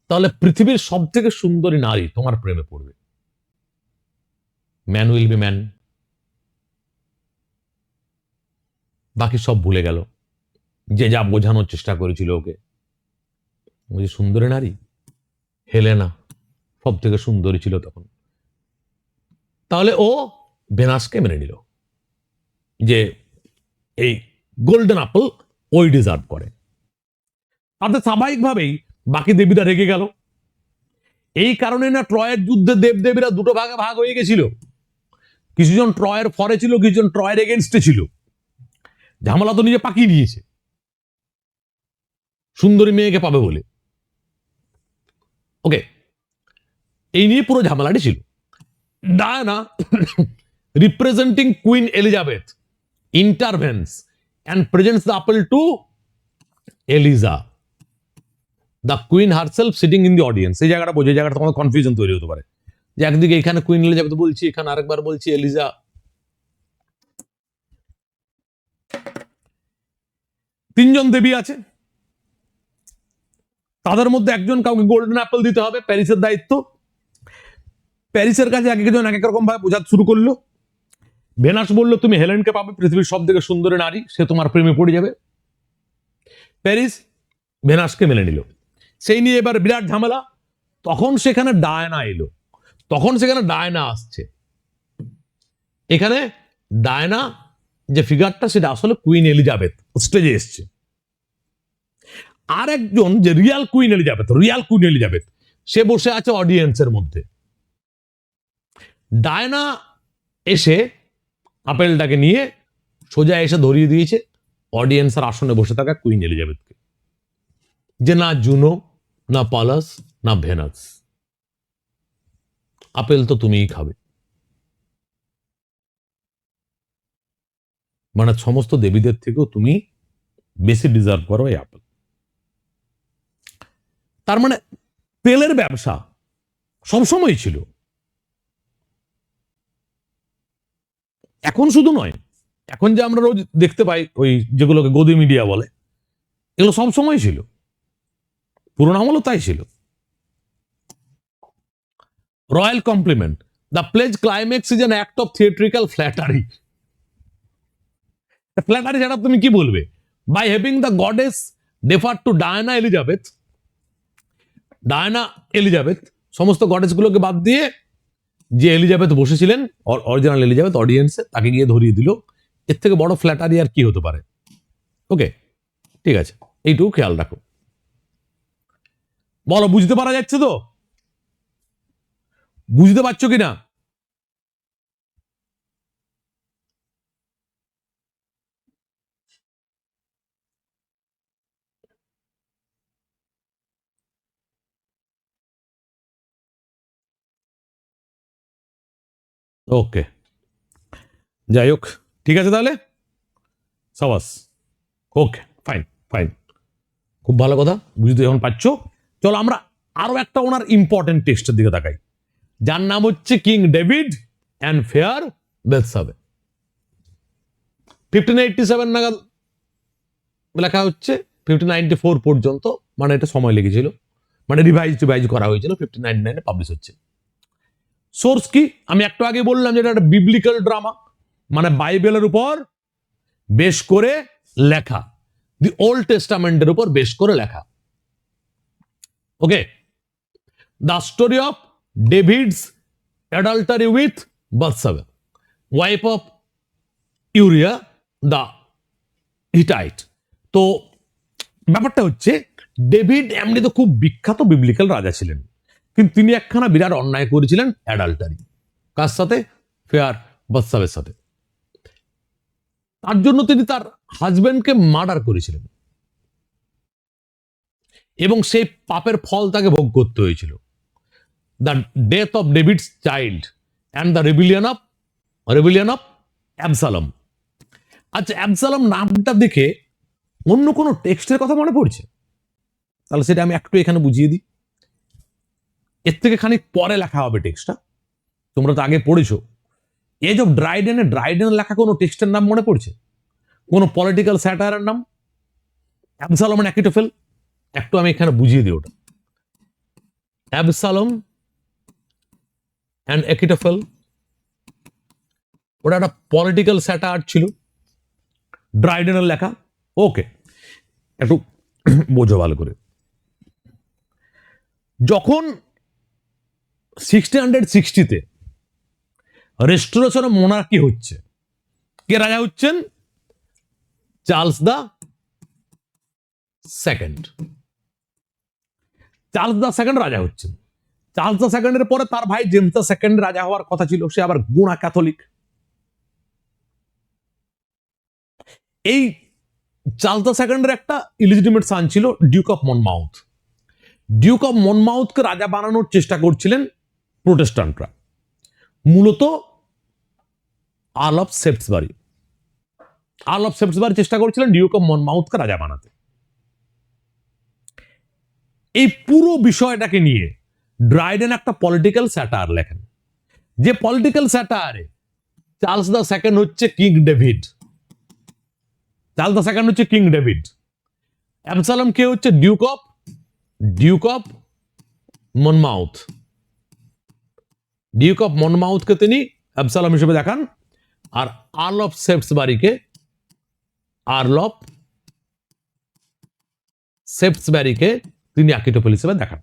তাহলে পৃথিবীর সব থেকে সুন্দরী নারী তোমার প্রেমে পড়বে। Man will be man. বাকি সব ভুলে গেল, যে যা বোঝানোর চেষ্টা করেছিল ওকে। ওই সুন্দরী নারী হেলেনা সব থেকে সুন্দরী ছিল তখন। তাহলে ও ভেনাসকে মেনে নিল যে এই গোল্ডেন আপেল ওই ডিজার্ভ করে। তাতে স্বাভাবিকভাবেই বাকি দেবীরা রেগে গেল। এই কারণে না ট্রয়ের যুদ্ধে দেবদেবীরা দুটো ভাগে ভাগ হয়ে গেছিল। কিছুজন ট্রয়ের ফরে ছিল, কিছুজন ট্রয়ের এগেনস্টে ছিল। ঝামেলা তো নিজে পাকিয়ে নিয়েছে সুন্দরী মেয়েকে পাবে বলে। ওকে, এই নিয়ে পুরো ঝামেলাটি ছিল। Diana representing Queen Elizabeth intervenes and presents the apple to Eliza, the queen herself sitting in the audience. এই জায়গাটা বোঝে, জায়গাটা তোমাদের কনফিউশন তৈরি হতে পারে, যে একদিকে এখানে কুইন এলিজাবেথ বলছি, এখানে আরেকবার বলছি এলিজা। তিনজন দেবী আছে, তাদের মধ্যে একজন কাউকে গোল্ডেন অ্যাপেল দিতে হবে, প্যারিসের দায়িত্ব। প্যারিসের কাছে এক একজন এক এক রকম ভাবে বোঝাতে শুরু করলো। ভেনাস বললো তুমি হেলেনকে পাবে, পৃথিবীর সব থেকে সুন্দরী নারী, সে তোমার প্রেমে পড়ে যাবে। প্যারিস ভেনাসকে মেনে নিল। সেই নিয়ে এবার বিরাট ঝামেলা। তখন সেখানে ডায়না এলো, তখন সেখানে ডায়না আসছে। এখানে ডায়না যে ফিগারটা, সেটা আসলে কুইন এলিজাবেথ স্টেজে এসছে। আর একজন যে রিয়াল কুইন এলিজাবেথ, সে বসে আছে অডিয়েন্সের মধ্যে। ডায়না এসে আপেলটাকে নিয়ে সোজা এসে ধরিয়ে দিয়েছে অডিয়েন্সের আসনে বসে থাকা কুইন এলিজাবেথকে, যে না জুনো, না পালাস, না ভেনাস, আপেল তো তুমিই খাবে। মানে সমস্ত দেবীদের থেকেও তুমি বেশি ডিজার্ভ করো এই আপেল। তার মানে তেলের ব্যবসা সবসময় ছিল, এখন শুধু নয়। এখন যে আমরা রোজ দেখতে পাই ওই যেগুলোকে গদি মিডিয়া বলে, এগুলো সবসময় ছিল, পুরোনো আমলও তাই ছিল। Royal compliment, the play's climax is an act of theatrical flattery. Flattery ছাড়া তুমি কি বলবে? By having the goddess defer to Diana Elizabeth সমস্ত গডেসগুলোকে বাদ দিয়ে যে এলিজাবেথ বসেছিলেন অরিজিনাল এলিজাবেথ অডিয়েন্সে, তাকে গিয়ে ধরিয়ে দিল। এর থেকে বড় ফ্ল্যাটারি আর কি হতে পারে? ওকে, ঠিক আছে, এইটুকু খেয়াল রাখো। বলো, বুঝতে পারা যাচ্ছে তো? বুঝতে পারছো কিনা? ওকে, যাই হোক, ঠিক আছে তাহলে, সাবাস। ওকে, ফাইন ফাইন, খুব ভালো কথা, বুঝতে যখন পাচ্ছ। চলো আমরা আরো একটা ওনার ইম্পর্টেন্ট টেক্সটের দিকে তাকাই, যার নাম হচ্ছে কিং ডেভিড অ্যান্ড ফেয়ার বেথসাবে। 1587 নাগাদ লেখা হচ্ছে, 1594 পর্যন্ত, মানে এটা সময় লেগেছিল, মানে রিভাইজ করা হয়েছিল, 1599 পাবলিশ হচ্ছে। সোর্স কি? আমি একটু আগে বললাম যে এটা একটা বিবলিক্যাল ড্রামা, মানে বাইবেলের উপর বেশ করে লেখা, দি ওল্ড টেস্টামেন্টের উপর বেশ করে লেখা। Okay, the story of David's adultery with Bethsabe, wife of Uriah the Hittite. তো ব্যাপারটা হচ্ছে, ডেভিড এমনি তো খুব বিখ্যাত বিবলিক্যাল রাজা ছিলেন, কিন্তু তিনি একখানা বিরাট অন্যায় করেছিলেন, অ্যাডাল্টারি। কার সাথে? ফেয়ার বাথসাবের সাথে। তার জন্য তিনি তার হাজবেন্ডকে মার্ডার করেছিলেন, এবং সেই পাপের ফল তাকে ভোগ করতে হয়েছিল। The death of David's child and the rebellion of Absalom. আচ্ছা, অ্যাবসালম নামটা দেখে অন্য কোনো টেক্সটের কথা মনে পড়ছে? তাহলে সেটা আমি একটু এখানে বুঝিয়ে দিই। এর থেকে খানিক পরে লেখা হবে টেক্সটটা, তোমরা তো আগে পড়েছো। এজ অফ ড্রাইডেনে লেখা কোনো টেক্সটের নাম মনে পড়ছে? কোনো পলিটিক্যাল স্যাটায়ারের নাম? অ্যাবসালম অ্যান্ড অ্যাকিটোফেল, একটু আমি এখানে বুঝিয়ে দিই ওটা। অ্যাবসালম অ্যান্ড অ্যাকিটোফেল, ওটা একটা পলিটিক্যাল স্যাটায়ার ছিল, ড্রাইডেনের লেখা। ওকে, একটু বোঝো ভালো করে। যখন 1660-তে রেস্টোরেশন অফ মোনার্কি হচ্ছে, কে রাজা হচ্ছেন? Charles the second. Charles the second রাজা হচ্ছেন। চার্লস দ্য সেকেন্ডের পরে তার ভাই জেমস দ্য সেকেন্ড রাজা হওয়ার কথা ছিল, সে আবার গুণা ক্যাথলিক। এই চার্লস দ্য সেকেন্ডের একটা ইলিজিটিমেট সান ছিল Duke of Monmouth. Duke of মনমাউথকে রাজা বানানোর চেষ্টা করছিলেন প্রোটেস্ট্যান্টরা, মূলত আর্ল অফ সেপ্টসবারি চেষ্টা করছিলেন ডিউক অফ মনমাউথকে রাজা বানাতে। এই পুরো বিষয়টাকে নিয়ে ড্রাইডেন একটা পলিটিক্যাল স্যাটায়ার লেখেন, যে পলিটিক্যাল স্যাটায়ারে চার্লস দ্য সেকেন্ড হচ্ছে কিং ডেভিড, অ্যাবসালম কে হচ্ছে ডিউক অফ মনমাউথকে তিনি অ্যাবসালম হিসেবে দেখান, আর আর্ল অফ সেপ্টসবারিকে তিনি অ্যাকিটোফেল হিসেবে দেখান।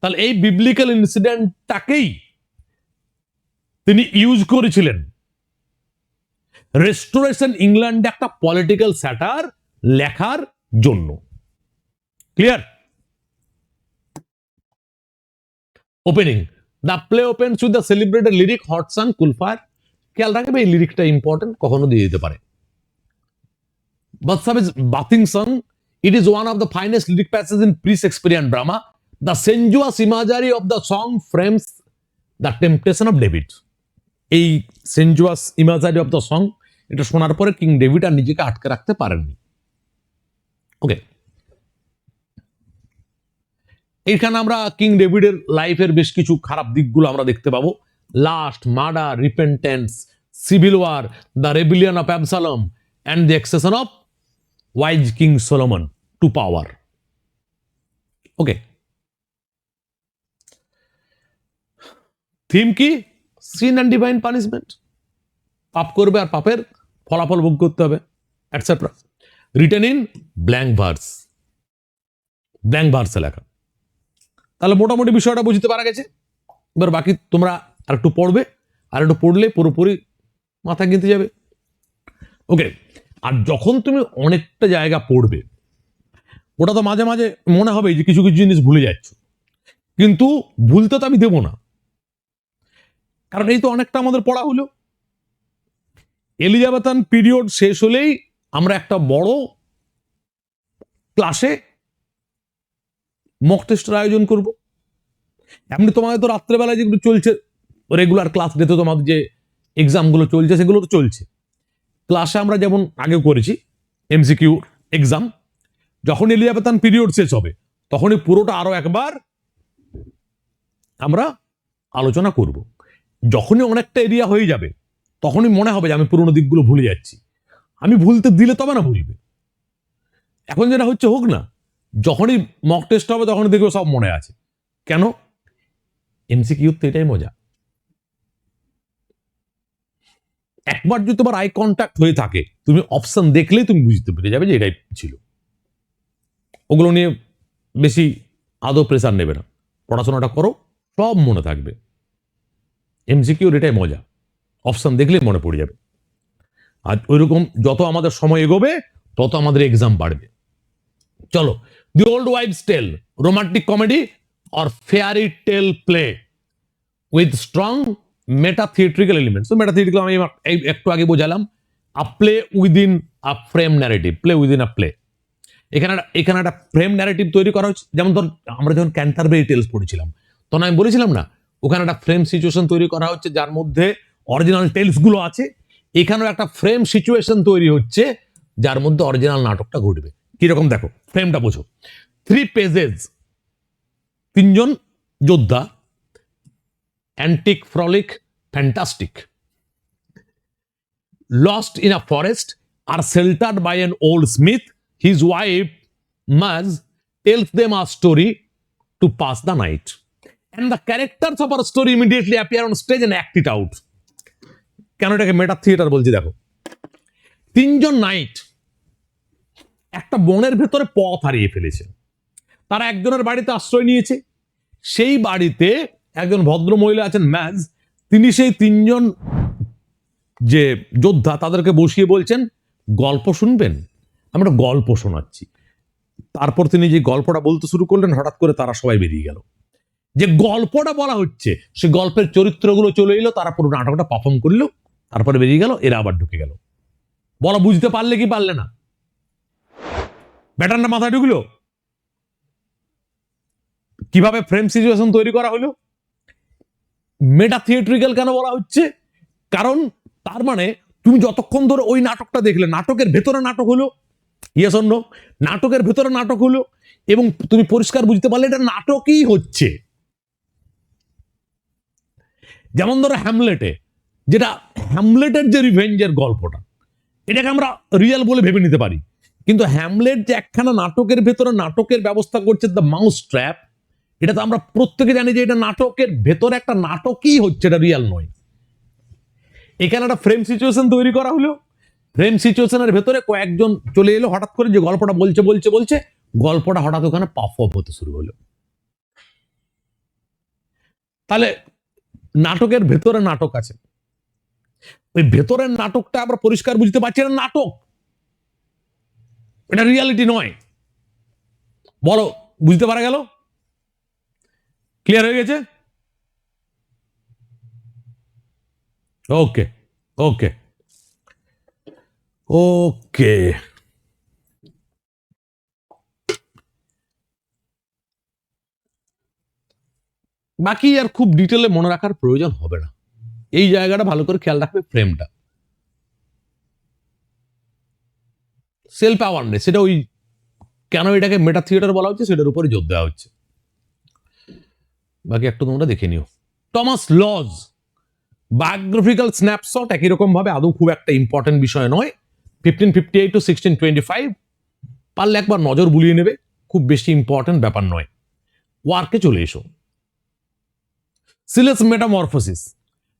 তাহলে এই বিবলিক্যাল ইনসিডেন্টটাকেই তিনি ইউজ করেছিলেন রেস্টোরেশন ইংল্যান্ডে একটা পলিটিক্যাল স্যাটার লেখার জন্য। Clear? Opening, the play opens with the celebrated lyric hot sun cool fire. খেয়াল রাখবে, এই লিরিকটা ইম্পর্টেন্ট, কখনো দিয়ে দিতে পারে। Bathsabe's bathing song, it is one of the finest lyric passages in pre-Shakespearean drama. The sensuous imagery of the song frames the temptation of David. এই sensuous imagery of the song, এটা শোনার পরে king David আর নিজেকে আটকে রাখতে পারেননি। ওকে, এইখানে আমরা কিং ডেভিডের লাইফের বেশ কিছু খারাপ দিকগুলো আমরা দেখতে পাবো। Last, murder, repentance, civil war, the rebellion of Absalom and the accession of wise king Solomon to power. Okay, theme কি? Sin and divine punishment. পাপ করবে আর পাপের ফলাফল ভোগ করতে হবে, এটসেট্রা। রিটেন ইন ব্ল্যাঙ্ক ভার্সে লেখা। তাহলে মোটামুটি বিষয়টা বুঝতে পারা গেছে। এবার বাকি তোমরা আর একটু পড়বে, আর একটু পড়লে পুরোপুরি মাথা গেঁথে যাবে। ওকে, আর যখন তুমি অনেকটা জায়গা পড়বে, ওটা তো মাঝে মাঝে মনে হবে যে কিছু কিছু জিনিস ভুলে যাচ্ছ, কিন্তু ভুলতে তো আমি দেবো না, কারণ এই তো অনেকটা আমাদের পড়া হলো। এলিজাবেথান পিরিয়ড শেষ হলেই আমরা একটা বড় ক্লাসে মক টেস্টের আয়োজন করব। এমনি তোমাদের তো রাত্রেবেলায় যেগুলো চলছে রেগুলার ক্লাস ডেতে তোমাদের যে এক্সামগুলো চলছে সেগুলো তো চলছে। ক্লাসে আমরা যেমন আগেও করেছি এমসিকিউ এক্সাম, যখন এলিজাবেথান পিরিয়ড শেষ হবে তখনই পুরোটা আরো একবার আমরা আলোচনা করব। যখনই অনেকটা এরিয়া হয়ে যাবে তখনই মনে হবে যে আমি পুরোনো দিকগুলো ভুলে যাচ্ছি। আমি ভুলতে দিলে তবে না ভুলবে। এখন যেটা হচ্ছে হোক না, যখনই মক টেস্ট হবে তখনই দেখবে সব মনে আছে। কেন? এমসিকিউ তো এটাই মজা। একবার যদি তোমার আই কন্ট্যাক্ট হয়ে থাকে, তুমি অপশন দেখলেই তুমি বুঝতে পেরে যাবে যে এটাই ছিল। ওগুলো নিয়ে বেশি আদৌ প্রেসার নেবে না, পড়াশোনাটা করো, সব মনে থাকবে। এমসিকিউর এটাই মজা, অপশন দেখলেই মনে পড়ে যাবে। আর ওইরকম যত আমাদের সময় এগোবে তত আমাদের এক্সাম বাড়বে। চলো, the old wife's tale, romantic comedy or fairy tale play with strong meta theatrical elements. তো মেটা থিয়েট্রিক্যাল আমি একটু আগে বোঝালাম। A play within a frame narrative, play within a play. এখানে একটা ফ্রেম ন্যারেটিভ তৈরি করা হচ্ছে। যেমন ধর আমরা যখন ক্যান্টারবেরি টেলস পড়েছিলাম তখন আমি বলেছিলাম না, ওখানে একটা ফ্রেম সিচুয়েশন তৈরি করা হচ্ছে যার মধ্যে অরিজিনাল টেলস গুলো আছে। এখানেও একটা ফ্রেম সিচুয়েশন তৈরি হচ্ছে যার মধ্যে অরিজিনাল নাটকটা ঘটবে। কিরকম দেখো, ফ্রেমটা বোঝো। 3 পেজেস, 3জন যোদ্ধা, antic, frolic, fantastic, lost in a forest, are sheltered by an old smith. His wife, Maz, tells them a story to pass the night. And the characters of our story immediately appear on stage and act it out. কেন এটাকে মেটা theatre বলছি দেখো। 3জন night একটা বনের ভেতরে পথ হারিয়ে ফেলেছে। তারা একজনের বাড়িতে আশ্রয় নিয়েছে। সেই বাড়িতে একজন ভদ্র মহিলা আছেন ম্যাজ, তিনি সেই 3জন যে যোদ্ধা তাদেরকে বসিয়ে বলছেন গল্প শুনবেন, আমরা গল্প শোনাচ্ছি। তারপর তিনি যে গল্পটা বলতে শুরু করলেন, হঠাৎ করে তারা সবাই বেরিয়ে গেল। যে গল্পটা বলা হচ্ছে সে গল্পের চরিত্রগুলো চলে এলো, তারা পুরো নাটকটা পারফর্ম করলো, তারপরে বেরিয়ে গেল, এরা আবার ঢুকে গেল। বলা বুঝতে পারলে কি পারলে না? ব্যাটারটা মাথায় ঢুকলো? কিভাবে ফ্রেম সিচুয়েশন তৈরি করা হলো? মেটা থিয়েট্রিক্যাল কেন বলা হচ্ছে? কারণ তার মানে তুমি যতক্ষণ ধরে ওই নাটকটা দেখলে, নাটকের ভেতরে নাটক হলো, ইয়েস অর নো, নাটকের ভেতরে নাটক হলো, এবং তুমি পরিষ্কার বুঝতে পারলে এটা নাটকই হচ্ছে। যেমন ধরো হ্যামলেটে, যেটা হ্যামলেটের যে রিভেঞ্জের গল্পটা, এটাকে আমরা রিয়েল বলে ভেবে নিতে পারি, কিন্তু হ্যামলেট যে একখানা নাটকের ভেতরে নাটকের ব্যবস্থা করছে, দ্য মাউস ট্র্যাপ, এটা তো আমরা প্রত্যেকে জানি যে এটা নাটকের ভেতরে একটা নাটকই হচ্ছে, এটা রিয়েল নয়। এখানে একটা ফ্রেম সিচুয়েশন তৈরি করা হলো, ফ্রেম সিচুয়েশনের ভেতরে কয়েকজন চলে এলো, হঠাৎ করে যে গল্পটা বলছে বলছে বলছে গল্পটা হঠাৎ ওখানে পারফর্ম হতে শুরু হলো। তাহলে নাটকের ভেতরে নাটক আছে, ওই ভেতরের নাটকটা আমরা পরিষ্কার বুঝতে পারছি, এটা নাটক, এটা রিয়ালিটি নয়। বলো, বুঝতে পারা গেল? ক্লিয়ার হয়ে গেছে? ওকে ওকে ওকে। বাকি আর খুব ডিটেলে মনে রাখার প্রয়োজন হবে না, এই জায়গাটা ভালো করে খেয়াল রাখবে। ফ্রেমটা সেলফ অ্যাওয়ারনেস, সেটা ওই কেন এটাকে মেটা থিয়েটার বলা হচ্ছে সেটার উপরে জোর দেওয়া হচ্ছে। বাকি একটু তোমরা দেখে নিও। টমাস লজ বায়োগ্রাফিক্যাল স্ন্যাপশট একই রকম ভাবে আদৌ খুব একটা ইম্পর্টেন্ট বিষয় নয়। 1558 to 1625 পারলে একবার নজর বুলিয়ে নেবে, খুব বেশি ইম্পর্টেন্ট ব্যাপার নয়। ওয়ার্কে চলে এসো। সিলেস মেটামরফোসিস,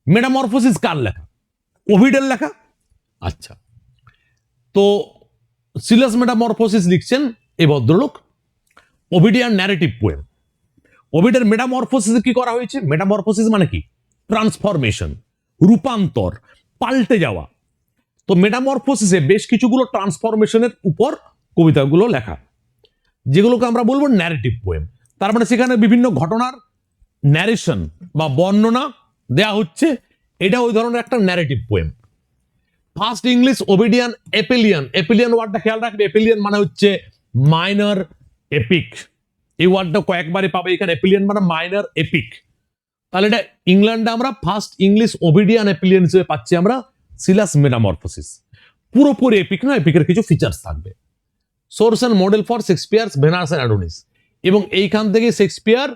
মেটামরফোসিস কার লেখা? ওভিডের লেখা। আচ্ছা, তো সিলাস মেটামরফোসিস লিখছেন এই ভদ্রলোক, ওভিডিয়ান ন্যারেটিভ পোয়েম। ওভিডের মেটামরফোসিস কি করা হয়েছে? মেটামরফোসিস মানে কি? ট্রান্সফরমেশন, রূপান্তর, পাল্টে যাওয়া। তো মেটামরফোসিসে বেশ কিছুগুলো ট্রান্সফরমেশনের উপর কবিতাগুলো লেখা, যেগুলোকে আমরা বলবো ন্যারেটিভ পোয়েম। তার মানে সেখানে বিভিন্ন ঘটনার ন্যারেশন বা বর্ণনা দেয়া হচ্ছে, এটা ওই ধরনের একটা ন্যারেটিভ পোয়েম। ফার্স্ট ইংলিশ ওভিডিয়ান এপিলিয়ান, এপিলিয়ান ওয়ার্ডটা খেয়াল রাখবে, এপিলিয়ান মানে হচ্ছে মাইনর এপিক। এই ওয়ার্ডটা কয়েকবারই পাবে এখানে, এপিলিয়ান মানে মাইনর এপিক। তাহলে এটা ইংল্যান্ডে আমরা ফার্স্ট ইংলিশ ওভিডিয়ান এপিলিয়ান হিসেবে পাচ্ছি আমরা সিলাস মেটামরফোসিস। পুরোপুরি এপিক নয়, এপিকের কিছু ফিচার্স থাকবে। Source and model for Shakespeare's Venus and Adonis, এবং এইখান থেকে শেক্সপিয়ার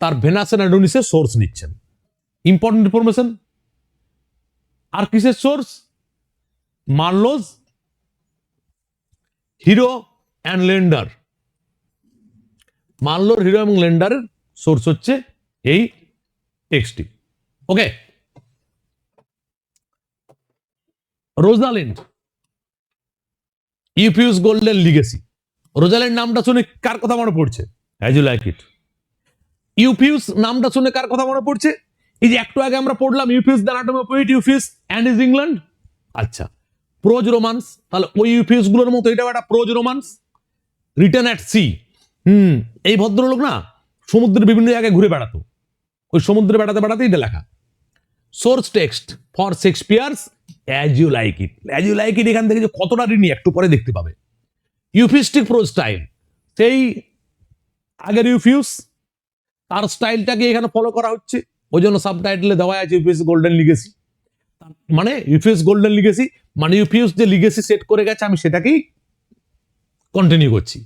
তার ভেনাস অ্যান্ড অ্যাডোনিসের সোর্স নিচ্ছেন। Important information. আর কিসের source? Marlowe's Hero and Leander. মার্লোর হিরো এবং লেন্ডারের সোর্স হচ্ছে এই টেক্সটটি। Okay, Rosalind, Euphues golden legacy. Rosalind নামটা শুনে কার কথা মনে পড়ছে? As you like it. Euphues নামটা শুনে কার কথা মনে পড়ছে? এই যে একটু আগে আমরা পড়লাম Euphues the anatomy of poet, Euphues and his England. আচ্ছা, প্রোজ রোমান্স, তাহলে ওই ইউপিউস গুলোর মতো এটাও একটা prose romance, written at sea. এই ভদ্রলোক না সমুদ্রের বিভিন্ন জায়গায় ঘুরে বেড়াতো, ওই সমুদ্রে বেড়াতে বেড়াতে এটা লেখা। Source text for Shakespeare's As you like It. As you like It এখান থেকে যে কতটা ঋণী একটু পরে দেখতে পাবে। ইউফিস্টিক প্রোজ স্টাইল, সেই আগের ইউফিউস, তার স্টাইলটাকে এখানে ফলো করা হচ্ছে, ওই জন্য সাবটাইটেলে দেওয়া আছে ইউপিউস গোল্ডেন লিগেসি। মানে ইউপিউস গোল্ডেন লিগেসি মানে ইউপিউস যে লিগেসি সেট করে গেছে আমি সেটাকেই কন্টিনিউ করছি।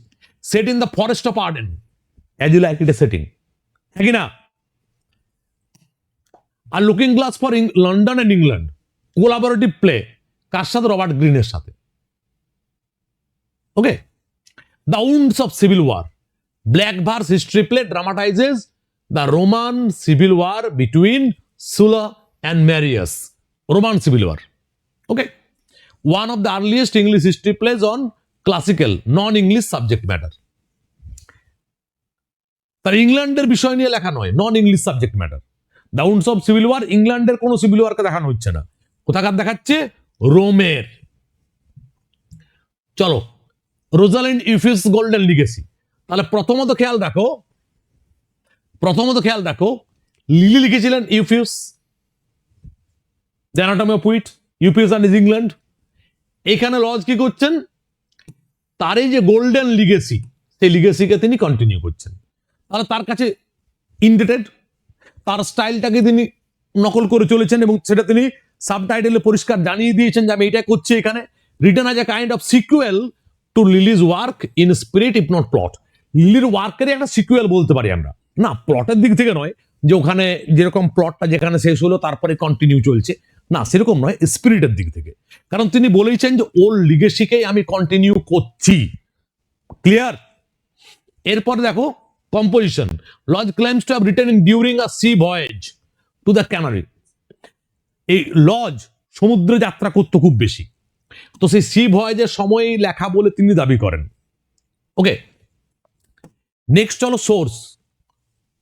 Set in the forest of Arden, as you like it a setting, হ্যাঁ কি না? আর looking glass for London and England, collaborative play, কার সাথে? রবার্ট গ্রিনের সাথে। Okay, the wounds of civil war, black verse history play dramatises the Roman civil war between Sulla and Marius, Roman civil war. Okay, one of the earliest English history plays on classical non English subject matter. তার ইংল্যান্ডের বিষয় নিয়ে লেখা নয়, non English subject matter. The wounds of civil war, ইংল্যান্ডের কোন civil ওয়ারকে দেখানো হচ্ছে না, কোথাকার দেখাচ্ছে? রোমের। চলো, রোজালিন্ড ইউফিউস গোল্ডেন লিগেসি। তাহলে প্রথমত খেয়াল দেখো লিলি লিখেছিলেন Euphues the anatomy of poet, Euphues and his England. এখানে লজ কি করছেন? তার এই যে গোল্ডেন লিগেসি, সেই লিগেসিকে তিনি কন্টিনিউ করছেন। তাহলে তার কাছে ইনডেটেড, তার স্টাইলটাকে তিনি নকল করে চলেছেন এবং সেটা তিনি সাবটাইটেলে পরিষ্কার জানিয়ে দিয়েছেন যে আমি এটা করছি এখানে। Written as a kind of sequel to Lyly's work in spirit if not plot. লিলির ওয়ার্কের একটা সিকুয়েল বলতে পারি আমরা, না প্লটের দিক থেকে নয় যে ওখানে যেরকম প্লটটা যেখানে শেষ হলো তারপরে কন্টিনিউ চলছে, না সেরকম নয়, স্পিরিটের দিক থেকে। কারণ তিনি বলেইছেন যে ওল্ড লিগেসিকেই আমি কন্টিনিউ করছি। ক্লিয়ার? এরপর দেখো composition. Lodge claims to have written in during a sea voyage to the Canary. এই লজ সমুদ্রে যাত্রা করতো খুব বেশি, তো সেই সি ভয়েজের সময় লেখা বলে তিনি দাবি করেন। ওকে, নেক্সট চলো সোর্স।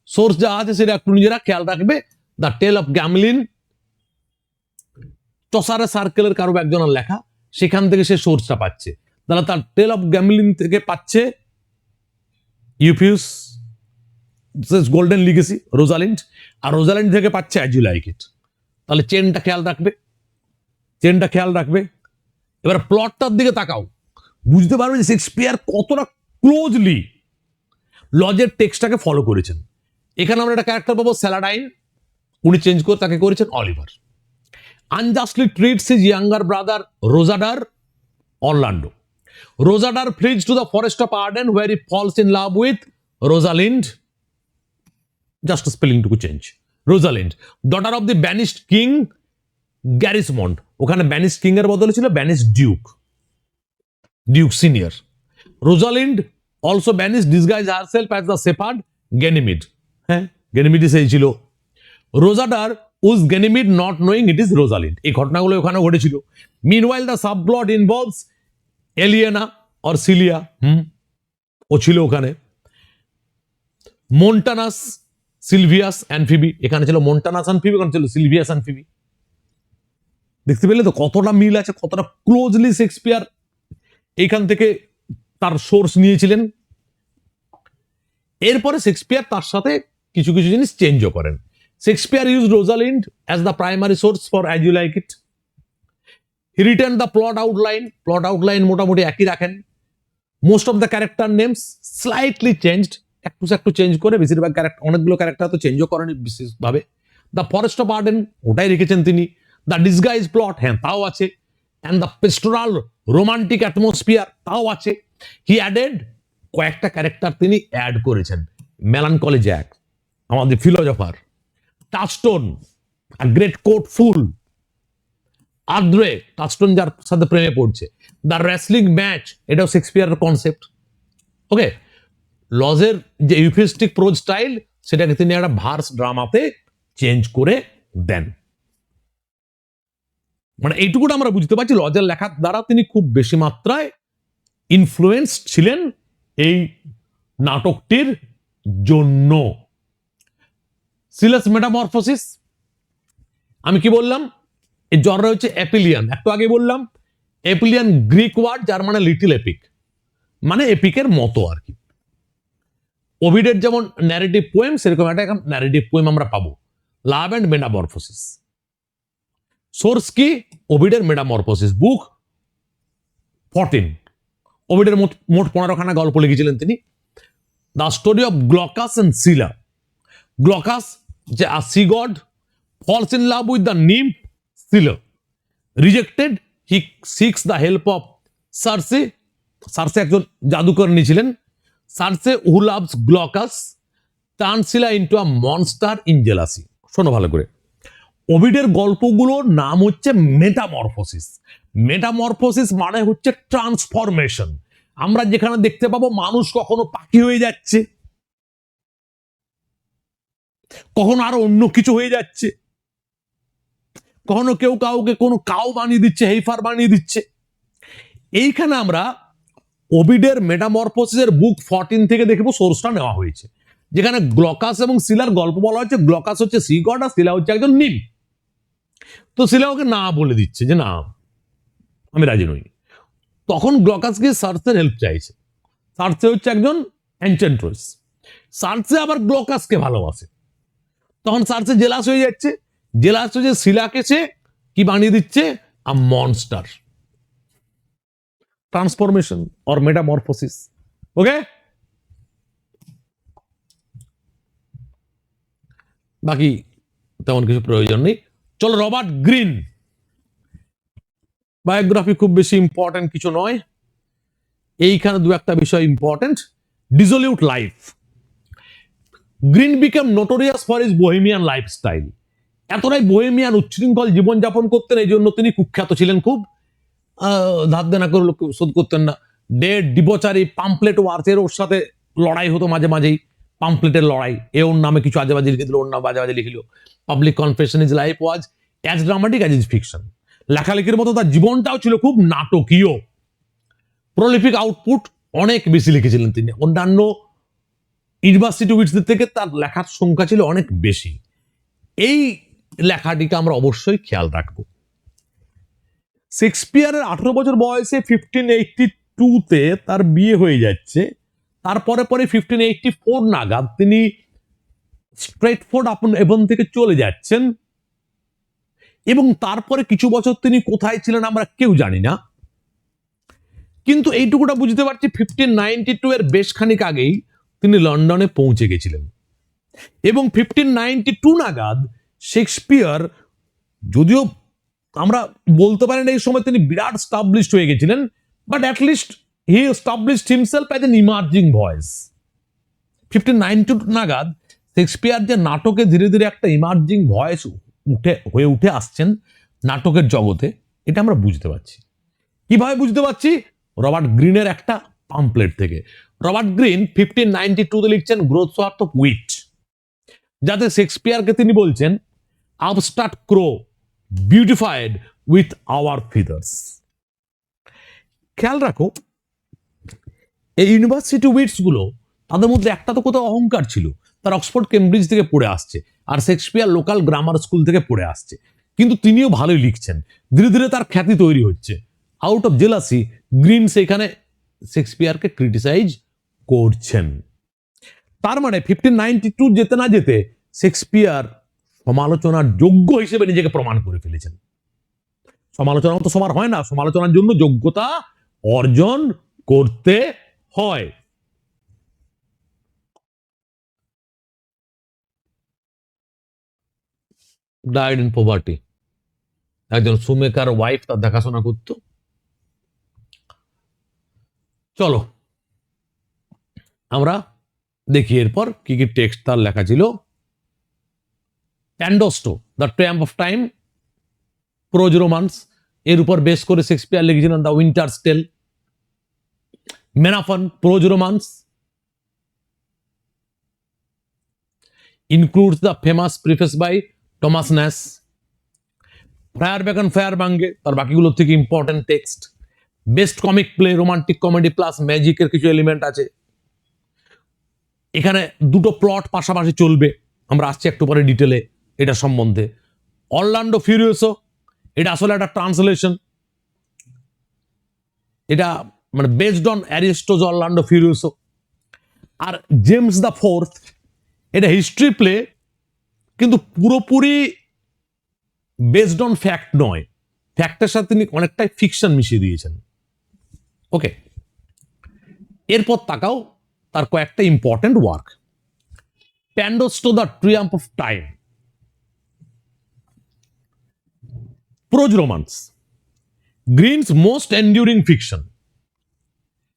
সোর্স যা আছে সেটা একটু নিজেরা খেয়াল রাখবে। দ্য টেল অফ গ্যামলিন, চসারের সার্কেলের কারো একজনের লেখা, সেখান থেকে সে সোর্সটা পাচ্ছে। তাহলে তার টেল অফ গ্যামলিন থেকে পাচ্ছে ইউফিউস গোল্ডেন লিগেসি রোজালিন্ড, আর রোজালিন্ড থেকে পাচ্ছে অ্যাজ ইউ লাইক ইট। তাহলে চেনটা খেয়াল রাখবে। এবার প্লটটার দিকে তাকাও, বুঝতে পারবে যে শেক্সপিয়ার কতটা ক্লোজলি লজের টেক্সটটাকে ফলো করেছেন। এখানে আমরা একটা ক্যারেক্টার পাবো স্যালাডাইন, উনি চেঞ্জ করে তাকে করেছেন Oliver. Unjustly treats his younger brother Rosader Orlando. Rosader flees to the forest of Arden where he falls in love with Rosalind, just স্পেলিংটুকু change. Rosalind, daughter of the banished king Gerismond, ওখানে banished king এর বদলে ছিল banished duke senior. Rosalind also banished disguise herself as the shepherd Ganymede, হ্যাঁ গেনিমিডই সেই ছিল। Rosader woos Ganymede not knowing it is Rosalind, এই ঘটনাগুলো ওখানে ঘটেছিল। মিনওয়াইল দ্য সাবপ্লট ইনভলভস এলিয়েনা और সিলিয়া ও ছিল ওখানে। মন্টানাস সিলভিয়াস অ্যানফিবি, এখানে ছিল মন্টানাস অ্যানফিবি, এখানে ছিল সিলভিয়াস অ্যানফিবি। দেখতে পেলে তো কতটা মিল আছে, কতটা ক্লোজলি শেক্সপিয়ার এইখান থেকে তার সোর্স নিয়েছিলেন। এরপরে শেক্সপিয়ার তার সাথে কিছু কিছু জিনিস চেঞ্জও করেন। Shakespeare use Rosalind as the primary source for As you like It. He written the plot outline মোটামুটি একই রাখেন। Most of the character names slightly changed, একটু চেঞ্জ করে, বেশিরভাগ ক্যারেক্টার, অনেকগুলো ক্যারেক্টার তো চেঞ্জও করেন বিশেষভাবে। দ্য ফরেস্ট অফ আর্ডেন ওটাই রেখেছেন তিনি। দ্য ডিসগাইজ প্লট, হ্যাঁ তাও আছে। অ্যান্ড দ্য পেস্টোরাল রোমান্টিক অ্যাটমসফিয়ার তাও আছে। হি অ্যাডেড, কয়েকটা ক্যারেক্টার তিনি অ্যাড করেছেন। মেলানকলি জ্যাক, আমাদের philosopher. টাচস্টোন, a great coat full. André, টাচস্টোন যার সাথে প্রেমে পড়ছে। দ্য রেসলিং ম্যাচ, এটাও শেক্সপিয়ারের কনসেপ্ট। ওকে, লজের যে ইউফিস্টিক প্রোজ স্টাইল, সেটাকে তিনি একটা ভার্স ড্রামাতে চেঞ্জ করে দেন। মানে এইটুকুটা আমরা বুঝতে পারছি লজের লেখার দ্বারা তিনি খুব বেশি মাত্রায় ইনফ্লুয়েন্স ছিলেন এই নাটকটির জন্য। সিলাস মেটামরফোসিস, আমি কি বললাম, এই জ্বরটা হচ্ছে অ্যাপিলিয়ান, একটু আগে বললাম। অ্যাপিলিয়ান গ্রিক ওয়ার্ড, যার মানে লিটল এপিক, মানে এপিকের মতো আর কি। ওভিডের যেমন ন্যারেটিভ পোয়েম, সেরকম একটা ন্যারেটিভ পোয়েম আমরা পাবো, লাভ অ্যান্ড মেটামরফোসিস। সোর্স কি? ওভিডের মেটামরফোসিস, বুক 14। ওভিডের মোট 15খানা গল্প লিখেছিলেন তিনি। The story of Glaucus and Scylla. Glaucus যে a sea god falls in love with the nymph Scylla. Rejected, he seeks the help of Circe. Circe একজন জাদুকরণী ছিলেন। Circe who loves Glaucus turn Scylla into a monster in jealousy. শোনো ভালো করে, ওভিডের গল্পগুলোর নাম হচ্ছে metamorphosis. Metamorphosis মানে হচ্ছে ট্রান্সফরমেশন। আমরা যেখানে দেখতে পাবো মানুষ কখনো পাখি হয়ে যাচ্ছে, কখনো আরো অন্য কিছু হয়ে যাচ্ছে, কখনো কেউ কাউকে কোনো কাউ বানিয়ে দিচ্ছে, হেইফার বানিয়ে দিচ্ছে। এইখানে আমরা ওভিডের মেটামরফোসিসের বুক 14 থেকে দেখবো সোর্সটা নেওয়া হয়েছে, যেখানে গ্লকাস এবং সিলার গল্প বলা হচ্ছে। গ্লকাস হচ্ছে সি গড আর সিলা হচ্ছে একজন নিম। তো সিলা ওকে না বলে দিচ্ছে যে না, আমি রাজি নই। তখন গ্লকাস গিয়ে সার্সের হেল্প চাইছে। সার্সে হচ্ছে একজন এনচেন্ট্রেস। সার্সে আবার গ্লকাসকে ভালোবাসে। তখন সার্সে জেলাস হয়ে যাচ্ছে। জেলাস হয়ে সিলাকে সে কি বানিয়ে দিচ্ছে? A monster. Transformation or metamorphosis. Okay, বাকি তেমন কিছু প্রয়োজন নেই। চলো, রবার্ট গ্রিন বায়োগ্রাফি খুব বেশি ইম্পর্টেন্ট কিছু নয়। এইখানে দু একটা বিষয় important. Dissolute life. Greene became notorious for his bohemian lifestyle. এতটাই বোহেমিয়ান উচ্ছৃঙ্খল জীবনযাপন করতেন, এই জন্য তিনি কুখ্যাত ছিলেন খুব। ধার দেনা করে লোক শোধ করতেন না। ডেড, ডিবোচারি, পাম্পলেট ওয়ার্স, এর ওর সাথে লড়াই হতো মাঝে মাঝেই। পাম্পলেটের লড়াই, এ ওর নামে কিছু আজে বাজে লিখে দিল, ওর নাম বাজে বাজে লিখিল। Public confession his life was as dramatic as his fiction. লেখালেখির মতো তার জীবনটাও ছিল খুব নাটকীয়। প্রলিফিক আউটপুট অনেক বেশি লিখেছিলেন তিনি। অন্যান্য ইউনিভার্সিটি উইটসদের থেকে তার লেখার সংখ্যা ছিল অনেক বেশি। এই লেখাটিকে আমরা অবশ্যই খেয়াল রাখবো। শেক্সপিয়ারের 18 বছর বয়সে 1582-তে তার বিয়ে হয়ে যাচ্ছে। তারপরে 1584 নাগাদ তিনি স্ট্রেটফোর্ড আপন এভন থেকে চলে যাচ্ছেন, এবং তারপরে কিছু বছর তিনি কোথায় ছিলেন আমরা কেউ জানি না। কিন্তু এইটুকুটা বুঝতে পারছি 1592 এর বেশ খানিক আগেই তিনি লন্ডনে পৌঁছে গেছিলেন। এবং 1592 নাগাদ শেক্সপিয়ার, যদিও আমরা বলতে পারি না এই সময় তিনি বিরাট স্টাবলিশড হয়ে গেছিলেন, but at least he established himself as an emerging voice. 1592 নাগাদ শেক্সপিয়ার যে নাটকে ধীরে ধীরে একটা ইমার্জিং ভয়েস হয়ে উঠে আসছেন নাটকের জগতে, এটা আমরা বুঝতে পারছি। কিভাবে বুঝতে পারছি? রবার্ট গ্রিনের একটা পাম্পলেট থেকে। রবার্ট গ্রিন 1592-তে লিখছেন গ্রোথস অফ উইট, যাতে শেক্সপিয়ারকে তিনি বলছেন upstart crow beautified with our feathers. খেয়াল রাখো, এই ইউনিভার্সিটি উইটস গুলো তাদের মধ্যে একটা তো কোথাও অহংকার ছিল, তার অক্সফোর্ড কেমব্রিজ থেকে পড়ে আসছে, আর শেক্সপিয়ার লোকাল গ্রামার স্কুল থেকে পড়ে আসছে, কিন্তু তিনিও ভালোই লিখছেন, ধীরে ধীরে তার খ্যাতি তৈরি হচ্ছে। আউট অফ জেলাসি গ্রিন সেখানে শেক্সপিয়ারকে ক্রিটিসাইজ করছেন। তার মানে 1592 যেতে না যেতে শেক্সপিয়ার সমালোচনার যোগ্য হিসেবে নিজেকে প্রমাণ করে ফেলেছেন। সমালোচনা তো সবার হয় না, সমালোচনার জন্য যোগ্যতা অর্জন করতে হয়। ডাইড ইন পভার্টি, একজন সুমেকার ওয়াইফ তার দেখাশোনা করত। চলো আমরা দেখি এরপর কি কি টেক্সট তার লেখা ছিল। Pandosto, the triumph of time, prose romance, এর উপর বেস করে শেক্সপিয়ার লিখেছিলেন the winter's tale. Menaphon, prose romance, includes the famous preface by Thomas Nash. Feuerbach Feuerbange তার বাকিগুলোর থেকে important text. Best comic play, romantic comedy plus ম্যাজিকের কিছু element আছে। এখানে দুটো প্লট পাশাপাশি চলবে, আমরা আসছি একটু পরে ডিটেলে এটা সম্বন্ধে। অরল্যান্ডো ফিউরিওসো, এটা আসলে একটা ট্রান্সলেশন, এটা মানে based on Ariosto's Orlando Furioso. আর জেমস দ্য ফোর্থ, এটা হিস্ট্রি প্লে, কিন্তু পুরোপুরি বেসড অন ফ্যাক্ট নয়, ফ্যাক্টের সাথে তিনি অনেকটাই ফিকশন মিশিয়ে দিয়েছেন। ওকে, এরপর তাকাও তার কয়েকটা important work. Pandosto, the triumph of time, prose romance, Greene's most enduring fiction,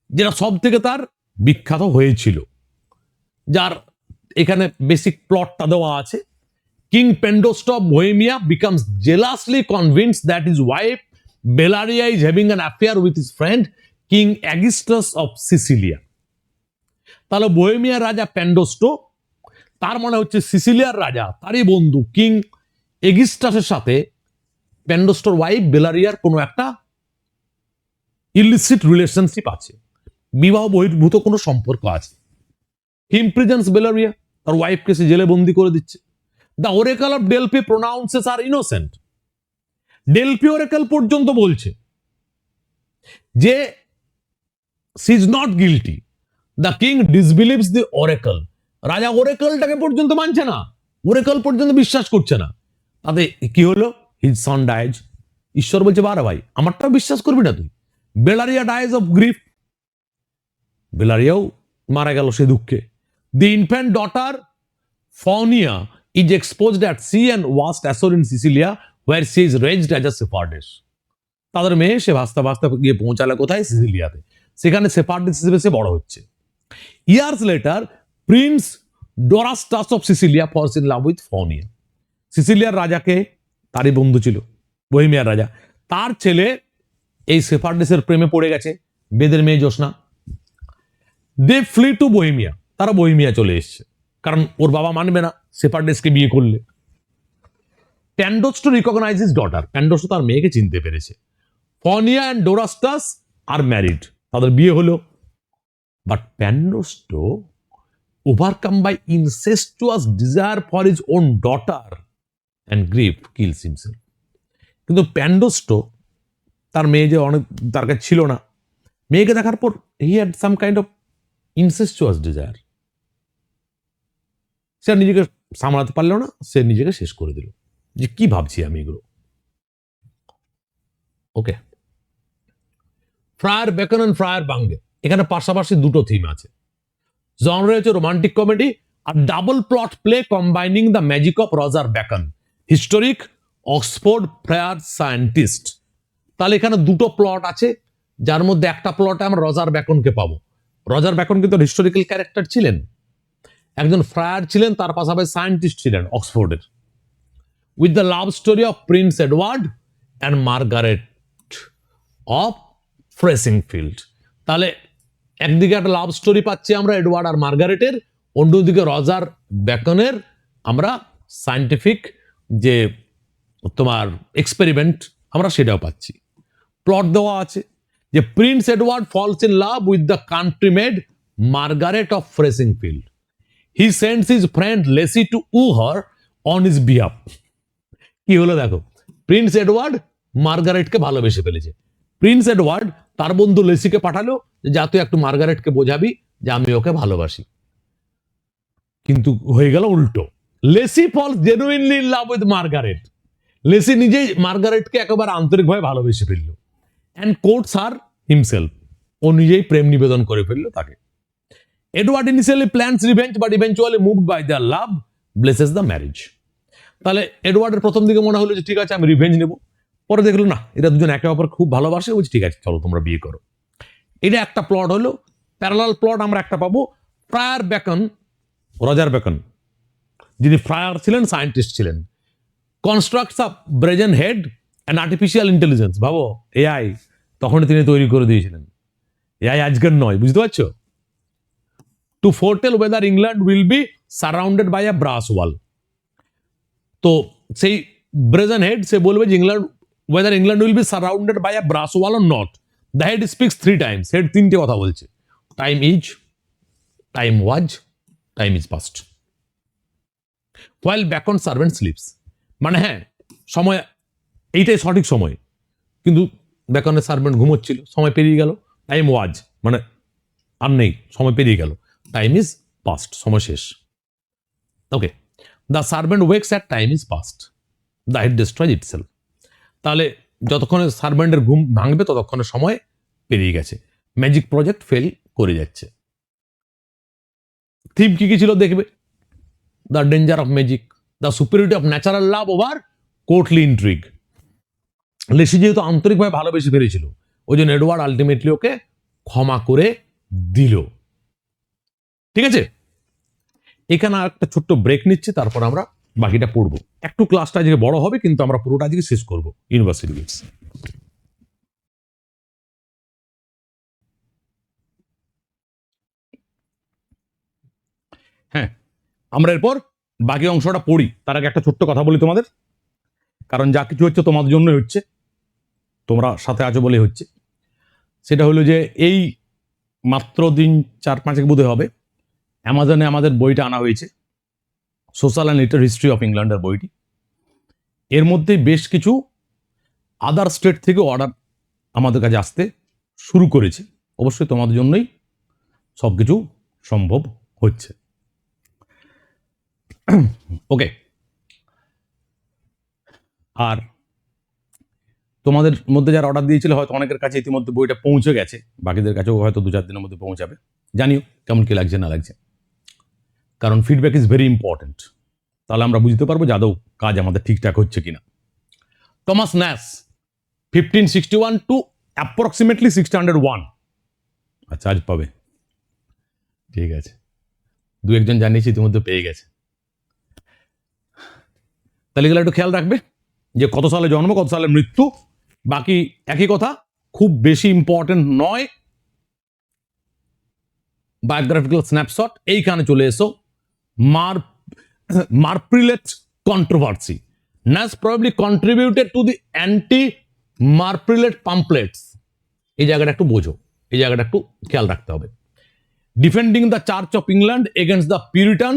যেটা সব থেকে তার বিখ্যাত হয়েছিল, যার এখানে বেসিক প্লটটা দেওয়া আছে। King Pandosto of Bohemia becomes jealously convinced that his wife Bellaria is having an affair with his friend King Aegisthus of Sicilia. তাহলে বোহেমিয়ার রাজা পেন্ডোস্টো, তার মনে হচ্ছে সিসিলিয়ার রাজা তারই বন্ধু কিং এগিস্টাসের সাথে পেন্ডোস্টোর ওয়াইফ বেলারিয়ার কোনো একটা ইলিসিট রিলেশনশিপ আছে, বিবাহ বহির্ভূত কোনো সম্পর্ক আছে। হি ইমপ্রিজন্স বেলারিয়া, তার ওয়াইফকে সে জেলে বন্দি করে দিচ্ছে। The oracle of Delphi pronounces her innocent, Delphi oracle পর্যন্ত বলছে যে she is not guilty. The king disbelieves the oracle, রাজা ওরেকলটাকে পর্যন্ত মানছে না, ওরেকল পর্যন্ত বিশ্বাস করছে না। তাতে কি হলো? হিজ সন ডাইজ, ঈশ্বর বলছে বারে ভাই আমারটাও বিশ্বাস করবি না তুই। বেলারিয়া ডাইজ অফ গ্রিফ, বেলারিয়াও মারা গেল সে দুঃখে। The infant daughter Fawnia is exposed at sea and was ashore in Sicilia where she is raised as a separatist. তাদের মেয়ে সে ভাস্তা ভাস্তা গিয়ে পৌঁছালে কোথায়? সিসিলিয়াতে, সেখানে সেপারেটিস্ট হিসেবে সে বড় হচ্ছে। Years later prince Dorastus of Sicilia falls in love with Fawnia, সিসিলিয়ার রাজাকে তারই বন্ধু ছিল বোহেমিয়ার রাজা, তার ছেলে এই সেপারেটিস্টের প্রেমে পড়ে গেছে, বেদের মেয়ে জ্যোৎস্না। দে ফ্লি টু বোহেমিয়া, তারা বোহেমিয়া চলে এসছে, কারণ ওর বাবা মানবে না সেপারেটিস্টকে বিয়ে করলে। প্যান্ডোস্টো রিকগনাইজ হিজ ডটার, প্যান্ডোস্টো তার মেয়েকে চিনতে পেরেছে। ফনিয়া অ্যান্ড ডোরাস্টাস আর ম্যারিড, তাদের বিয়ে হলো। But Pandosto overcome by incestuous desire for his own daughter and grief kills himself. কিন্তু প্যান্ডোস্টো তার মেয়ে যে অনেক তার কাছে ছিল না, মেয়েকে দেখার পর he had some kind of incestuous desire, সে নিজেকে সামলাতে পারল না, সে নিজেকে শেষ করে দিল, যে কি ভাবছি আমি এগুলো। Okay, Friar Bacon and Friar Bungay, এখানে পাশাপাশি দুটো থিম আছে। জনরে হচ্ছে রোমান্টিক কমেডি আর double plot play combining the magic of Roger Bacon, historic Oxford friar scientist. তাহলে এখানে দুটো প্লট আছে, যার মধ্যে একটা প্লটে আমরা রজার বেকনকে পাবো। রজার বেকন কিন্তু হিস্টোরিক্যাল ক্যারেক্টার ছিলেন, একজন ফ্রায়ার ছিলেন, তার পাশাপাশি সায়েন্টিস্ট ছিলেন অক্সফোর্ডের। With the love story of prince Edward and Margaret of Fressingfield. তাহলে একদিকে একটা লাভ স্টোরি পাচ্ছি আমরা এডওয়ার্ড আর মার্গারেটের, অন্যদিকে রজার বেকনের আমরা সায়েন্টিফিক যে তোমার এক্সপেরিমেন্ট আমরা সেটাও পাচ্ছি। প্লট দেওয়া আছে, যে prince Edward falls in love with the country maid Margaret of Fressingfield. He sends his friend Lacy to woo her on his behalf. কি হলো দেখো, প্রিন্স এডওয়ার্ড মার্গারেটকে ভালোবেসে ফেলেছে। প্রিন্স এডওয়ার্ড তার বন্ধু লেসিকে পাঠালো যে যা তুই একটু মার্গারেটকে বোঝাবি যে আমি ওকে ভালোবাসি। কিন্তু হয়ে গেল উল্টো, Lacy falls genuinely in love with Margaret. Lacy নিজেই মার্গারেটকে একেবারে আন্তরিকভাবে ভালোবেসে ফেললো। অ্যান্ড কোর্টস হার হিমসেলফ, ও নিজেই প্রেম নিবেদন করে ফেললো তাকে। Edward initially plans revenge but eventually moved by the love blesses the marriage. তাহলে এডওয়ার্ডের প্রথম দিকে মনে হলো যে ঠিক আছে আমি রিভেঞ্জ নেব, পরে দেখলো না এরা দুজন একে অপর খুব ভালোবাসে, বলছে ঠিক আছে চলো তোমরা বিয়ে করো। এটা একটা প্লট হলো। প্যারালাল প্লট আমরা একটা পাবো, ফ্রায়ার বেকন, রজার বেকন যিনি ফ্রায়ার ছিলেন, সায়েন্টিস্ট ছিলেন, কনস্ট্রাক্টস আ ব্রেজেন হেড অ্যান্ড আর্টিফিশিয়াল ইন্টেলিজেন্স। ভাবো এআই তখন তিনি তৈরি করে দিয়েছিলেন, এআই আজকের নয়, বুঝতে পারছো? To foretell whether England will be surrounded by a brass wall. তো সেই ব্রেজেন হেড সে বলবে যে England, whether England will be surrounded by a brass wall or not. The head speaks 3 times। Head 3টে কথা বলছে, time is, time was, time is past. While Bacon servant sleeps, মানে হ্যাঁ সময় এইটাই সঠিক সময়, কিন্তু ব্যাকনের সার্ভেন্ট ঘুমোচ্ছিল, সময় পেরিয়ে গেল। টাইম ওয়াজ মানে আর নেই, সময় পেরিয়ে গেল। টাইম ইজ পাস্ট, সময় শেষ। Okay, the servant wakes at time is past, the head destroys itself. তাহলে যতক্ষণে সার্ভেন্টের ঘুম ভাঙবে ততক্ষণে সময় পেরিয়ে গেছে, ম্যাজিক প্রজেক্ট ফেল করে যাচ্ছে। থিম কি কি ছিল দেখবে, the danger of magic, the superiority of natural love over courtly intrigue. Lacy যেহেতু আন্তরিকভাবে ভালোবেসে ফেলেছিল, ওই জন্য এডওয়ার্ড আলটিমেটলি ওকে ক্ষমা করে দিল। ঠিক আছে, এখানে একটা ছোট্ট ব্রেক নিচ্ছে, তারপর আমরা বাকিটা পড়বো। একটু ক্লাসটা আজকে বড় হবে, কিন্তু আমরা পুরোটা আজকে শেষ করবো ইউনিভার্সিটি গেমস। হ্যাঁ, আমরা এরপর বাকি অংশটা পড়ি, তার আগে একটা ছোট্ট কথা বলি তোমাদের, কারণ যা কিছু হচ্ছে তোমাদের জন্যই হচ্ছে, তোমরা সাথে আছো বলে হচ্ছে। সেটা হলো যে এই মাত্র দিন 4-5 বোধহয় হবে, অ্যামাজনে আমাদের বইটা আনা হয়েছে, social and litre history of ইংল্যান্ডের বইটি। এর মধ্যে বেশ কিছু আদার স্টেট থেকে অর্ডার আমাদের কাছে আসতে শুরু করেছে। অবশ্যই তোমাদের জন্যই সব কিছু সম্ভব হচ্ছে। ওকে, আর তোমাদের মধ্যে যারা অর্ডার দিয়েছিল হয়তো অনেকের কাছে ইতিমধ্যে বইটা পৌঁছে গেছে, বাকিদের কাছেও হয়তো 2-4 দিনের মধ্যে পৌঁছাবে। জানিও কেমন কি লাগছে না লাগছে, কারণ ফিডব্যাক ইজ ভেরি ইম্পর্টেন্ট। তাহলে আমরা বুঝতে পারবো যে আদৌ কাজ আমাদের ঠিকঠাক হচ্ছে কিনা। Thomas Nashe 1561 to approximately 1601। আচ্ছা, আজ পাবে, ঠিক আছে, 2-1 জানিয়েছি ইতিমধ্যে পেয়ে গেছে। তাহলে এগুলো একটু খেয়াল রাখবে যে কত সালে জন্ম, কত সালে মৃত্যু। বাকি একই কথা, খুব বেশি ইম্পর্টেন্ট নয়। বায়োগ্রাফিক্যাল স্ন্যাপশট, এইখানে চলে এসো। মারপ্রিলেট controversy, Nash probably contributed to the anti-Marprelate pamphlets। এই জায়গাটা একটু বোঝো, এই জায়গাটা একটু খেয়াল রাখতে হবে। Defending the church of England against the puritan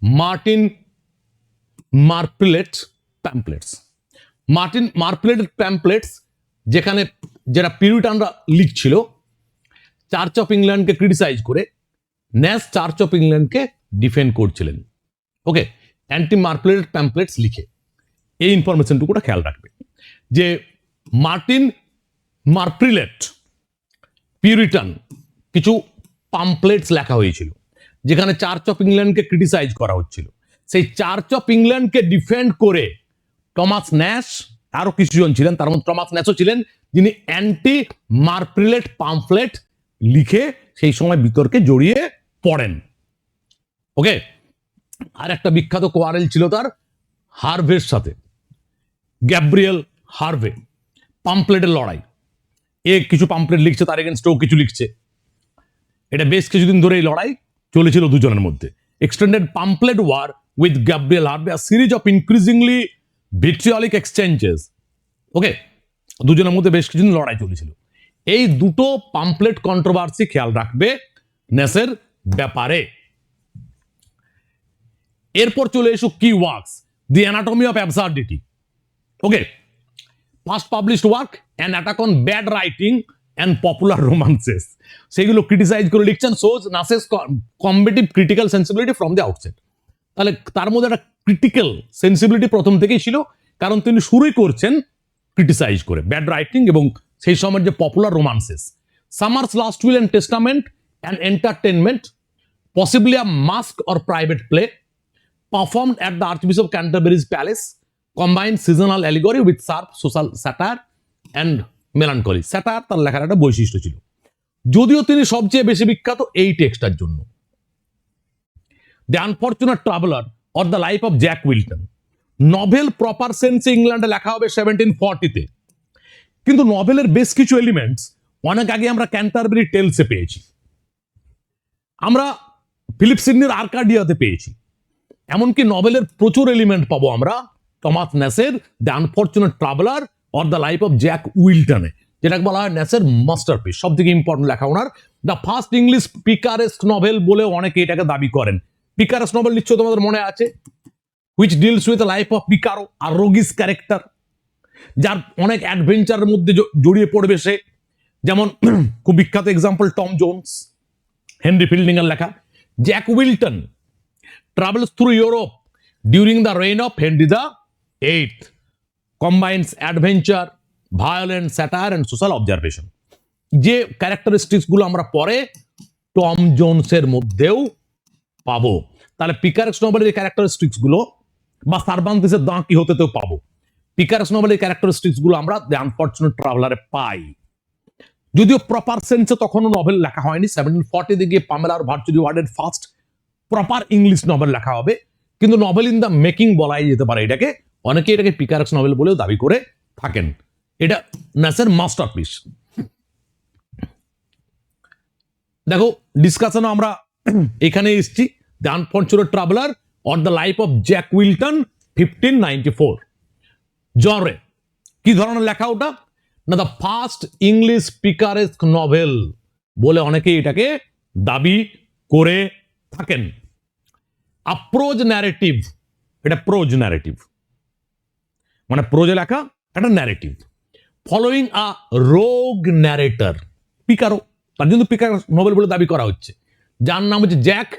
Martin Marprelate pamphlets. Martin Marprelate pamphlets, যেখানে যারা পিউরিটানরা লিখছিল চার্চ অফ ইংল্যান্ডকে ক্রিটিসাইজ করে, ন্যাশ চার্চ অফ ইংল্যান্ডকে ডিফেন্ড করছিলেন। ওকে, অ্যান্টি মারপ্রিলেটেড প্যাম্পলেটস লিখে এই ইনফরমেশনটুকুটা খেয়াল রাখবে যে মার্টিন মারপ্রিলেট পিউরিটান কিছু পাম্পলেটস লেখা হয়েছিল যেখানে চার্চ অফ ইংল্যান্ডকে ক্রিটিসাইজ করা হচ্ছিল। সেই চার্চ অফ ইংল্যান্ডকে ডিফেন্ড করে টমাস ন্যাশ, আরো কিছুজন ছিলেন, তার মধ্যে টমাস ন্যাশও ছিলেন, যিনি অ্যান্টি মারপ্রিলেট পাম্পলেট লিখে সেই সময় বিতর্কে জড়িয়ে পড়েন। ওকে, আর একটা বিখ্যাত কোয়ারেল ছিল তার হার্ভের সাথে, গ্যাব্রিয়েল হার্ভে, পাম্পলেটের লড়াই। এ কিছু পাম্পলেট লিখছে, তার এগেনস্টেও কিছু লিখছে। এটা বেশ কিছুদিন ধরে এই লড়াই চলেছিল দুজনের মধ্যে। Extended pamphlet war with Gabriel Harvey, a series of increasingly vitriolic exchanges. Okay, দুজনের মধ্যে বেশ কিছুদিন লড়াই চলেছিল। এই দুটো পাম্পলেট কন্ট্রোভার্সি খেয়াল রাখবে নেসের ব্যাপারে। এরপর চলে এসো কি works, the anatomy of absurdity. Okay, first published work an attack on bad writing and popular romances, সেগুলো ক্রিটিসাইজ করে লিখছেন shows Nashe's combative critical sensibility from the outset. তাহলে তার মধ্যে একটা ক্রিটিক্যাল সেন্সিবিলিটি প্রথম থেকেই ছিল, কারণ তিনি শুরুই করছেন ক্রিটিসাইজ করে ব্যাড রাইটিং এবং সেই সময়ের যে popular romances. Summer's last will and testament and entertainment, possibly a masque or private play performed at the Archbishop Canterbury's Palace, combined seasonal allegory with sharp social satire and melancholy. Satire তার লেখার একটা বৈশিষ্ট্য ছিল, যদিও তিনি সবচেয়ে বেশি বিখ্যাত এই টেক্সটার জন্য। The unfortunate traveller or the life of Jack Wilton, novel proper সেন্সে ইংল্যান্ডে লেখা হবে 1740-তে, কিন্তু নভেলের বেশ কিছু এলিমেন্টস অনেক আগে আমরা ক্যান্টারবেরি টেলসে পেয়েছি, আমরা ফিলিপ সিডনির আর্কাডিয়াতে পেয়েছি, এমনকি নভেলের প্রচুর এলিমেন্ট পাবো আমরা টমাস নেসের the unfortunate traveller or the life of Jack উইলটনে, যেটাকে বলা হয় নেসের মাস্টারপিস, সব থেকে ইম্পর্টেন্ট লেখা ওনার। The first English picaresque novel বলে অনেকে এটাকে দাবি করেন। পিকারেস্ক নভেল নিশ্চয় তোমাদের মনে আছে, which deals with life of picaro আর রোগিস ক্যারেক্টার, যার অনেক অ্যাডভেঞ্চারের মধ্যে জড়িয়ে পড়বে সে, যেমন খুব বিখ্যাত example Tom Jones, Henry fielding এর লেখা। Jack Wilton travels through Europe during the reign of Henry VIII, combines adventure, violence, satire and social observation. যে ক্যারেক্টারিস্টিক্স গুলো আমরা পরে টম জোনসের মধ্যেও পাবো। তাহলে পিকারেক্স নভেলের এই ক্যারেক্টারিস্টিক্স গুলো বা সার্ভান্তিসের দাঁ কি হতেও পাবো। পিকারেক্স নভেলের ক্যারেক্টারিস্টিক্স গুলো আমরা দ্য আনফরচুনেট ট্রাভেলারে পাই, যদিও প্রপার সেন্সে তখনও নভেল লেখা হয়নি। 1740 গিয়ে পামেলা ভার্চুরি ওয়ার্ডের ফার্স্ট প্রপার ইংলিশ নভেল লেখা হবে, কিন্তু নভেল ইন দ্য মেকিং বলাই যেতে পারে এটাকে। অনেকে এটাকে পিকারেক্স নভেল বলেও দাবি করে থাকেন। এটা নেসের মাস্টারপিস। দেখো ডিসকাশনে আমরা এখানে এসেছি, the unfortunate traveller or the life of Jack Wilton 1594। জনরে কি ধরনের লেখা ওটা না, the first English picaresque novel বলে অনেকে এটাকে দাবি করে থাকেন। আপ্রোজ ন্যারেটিভ, এটা প্রোজ ন্যারেটিভ, মানে প্রোজে লেখা একটা ন্যারেটিভ, ফলোইং আ রোগ ন্যারেটর, পিকারো, তার জন্য পিকার নোবেল বলে দাবি করা হচ্ছে, যার নাম হচ্ছে Jack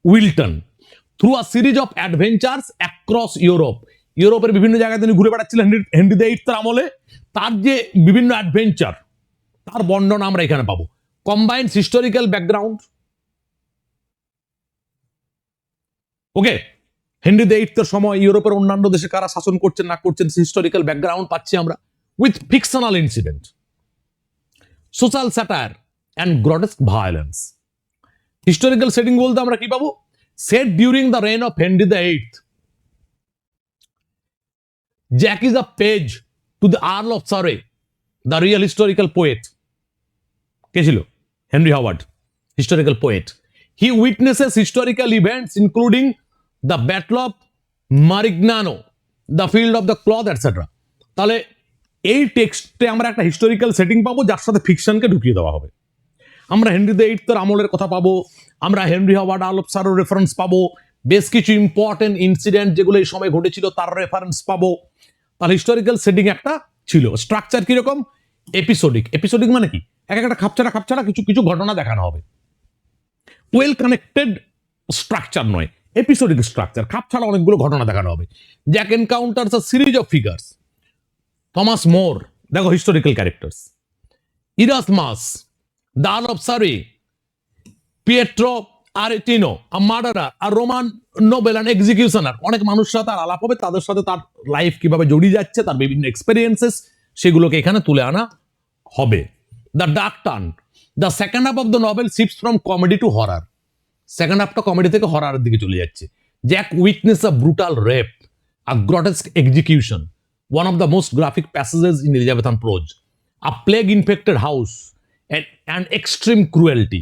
Wilton. Through a series of adventures across Europe, ইউরোপের বিভিন্ন জায়গায় তিনি ঘুরে বেড়াচ্ছিলেন হেনরি দ্য এইথ আমলে, তার যে বিভিন্ন অ্যাডভেঞ্চার তার বর্ণনা আমরা এখানে পাবো। Combined historical background, okay, Henry the এইথের সময় ইউরোপের অন্যান্য দেশে কারা শাসন করছেন না করছেন হিস্টোরিক্যাল ব্যাকগ্রাউন্ড পাচ্ছি আমরা, with fictional incident, social satire and grotesque violence. Historical setting বলতে আমরা কি পাবো, set during the reign of Henry the eighth, Jack is a page to the earl of Surrey, the real historical poet. কে ছিল? Henry Howard, historical poet. He witnesses historical events including the Battle of Marignano, the Field of the Cloth, etc. তাহলে এই টেক্সটে আমরা একটা historical setting পাবো যার সাথে ফিকশনকে ঢুকিয়ে দেওয়া হবে। আমরা হেনরি দ্য এইথের আমলের কথা পাবো, আমরা হেনরি হাওয়ার্ড আর্ল অফ সারের রেফারেন্স পাবো, বেশ কিছু ইম্পর্টেন্ট ইনসিডেন্ট যেগুলো এই সময় ঘটেছিল তার রেফারেন্স পাবো। তাহলে হিস্টোরিক্যাল সেটিং একটা ছিল। স্ট্রাকচার কিরকম? এপিসোডিক। এপিসোডিক মানে কি? এক একটা খাপছাড়া খাপছাড়া কিছু কিছু ঘটনা দেখানো হবে। ওয়েল কানেক্টেড স্ট্রাকচার নয়, এপিসোডিক স্ট্রাকচার, খাপ ছাড়া অনেকগুলো ঘটনা দেখানো হবে। Jack encounters a series of figures, Thomas More, দেখো historical characters, Erasmus, the earl of Surrey, Pietro Aretino, a murderer, আর রোমান নোবেল অ্যান্ড এক্সিকিউশনার। অনেক মানুষের সাথে আলাপ হবে, তাদের সাথে তার লাইফ কিভাবে জড়িয়ে যাচ্ছে, তার বিভিন্ন এক্সপেরিয়েন্সেস, সেগুলোকে এখানে তুলে আনা হবে। The dark turn, the second half of the novel shifts from comedy to horror, second হাফটা কমেডি থেকে হরারের দিকে চলে যাচ্ছে। Jack witness a brutal rape, a grotesque execution, one of the most graphic passages in Elizabethan prose, a plague infected house and extreme cruelty.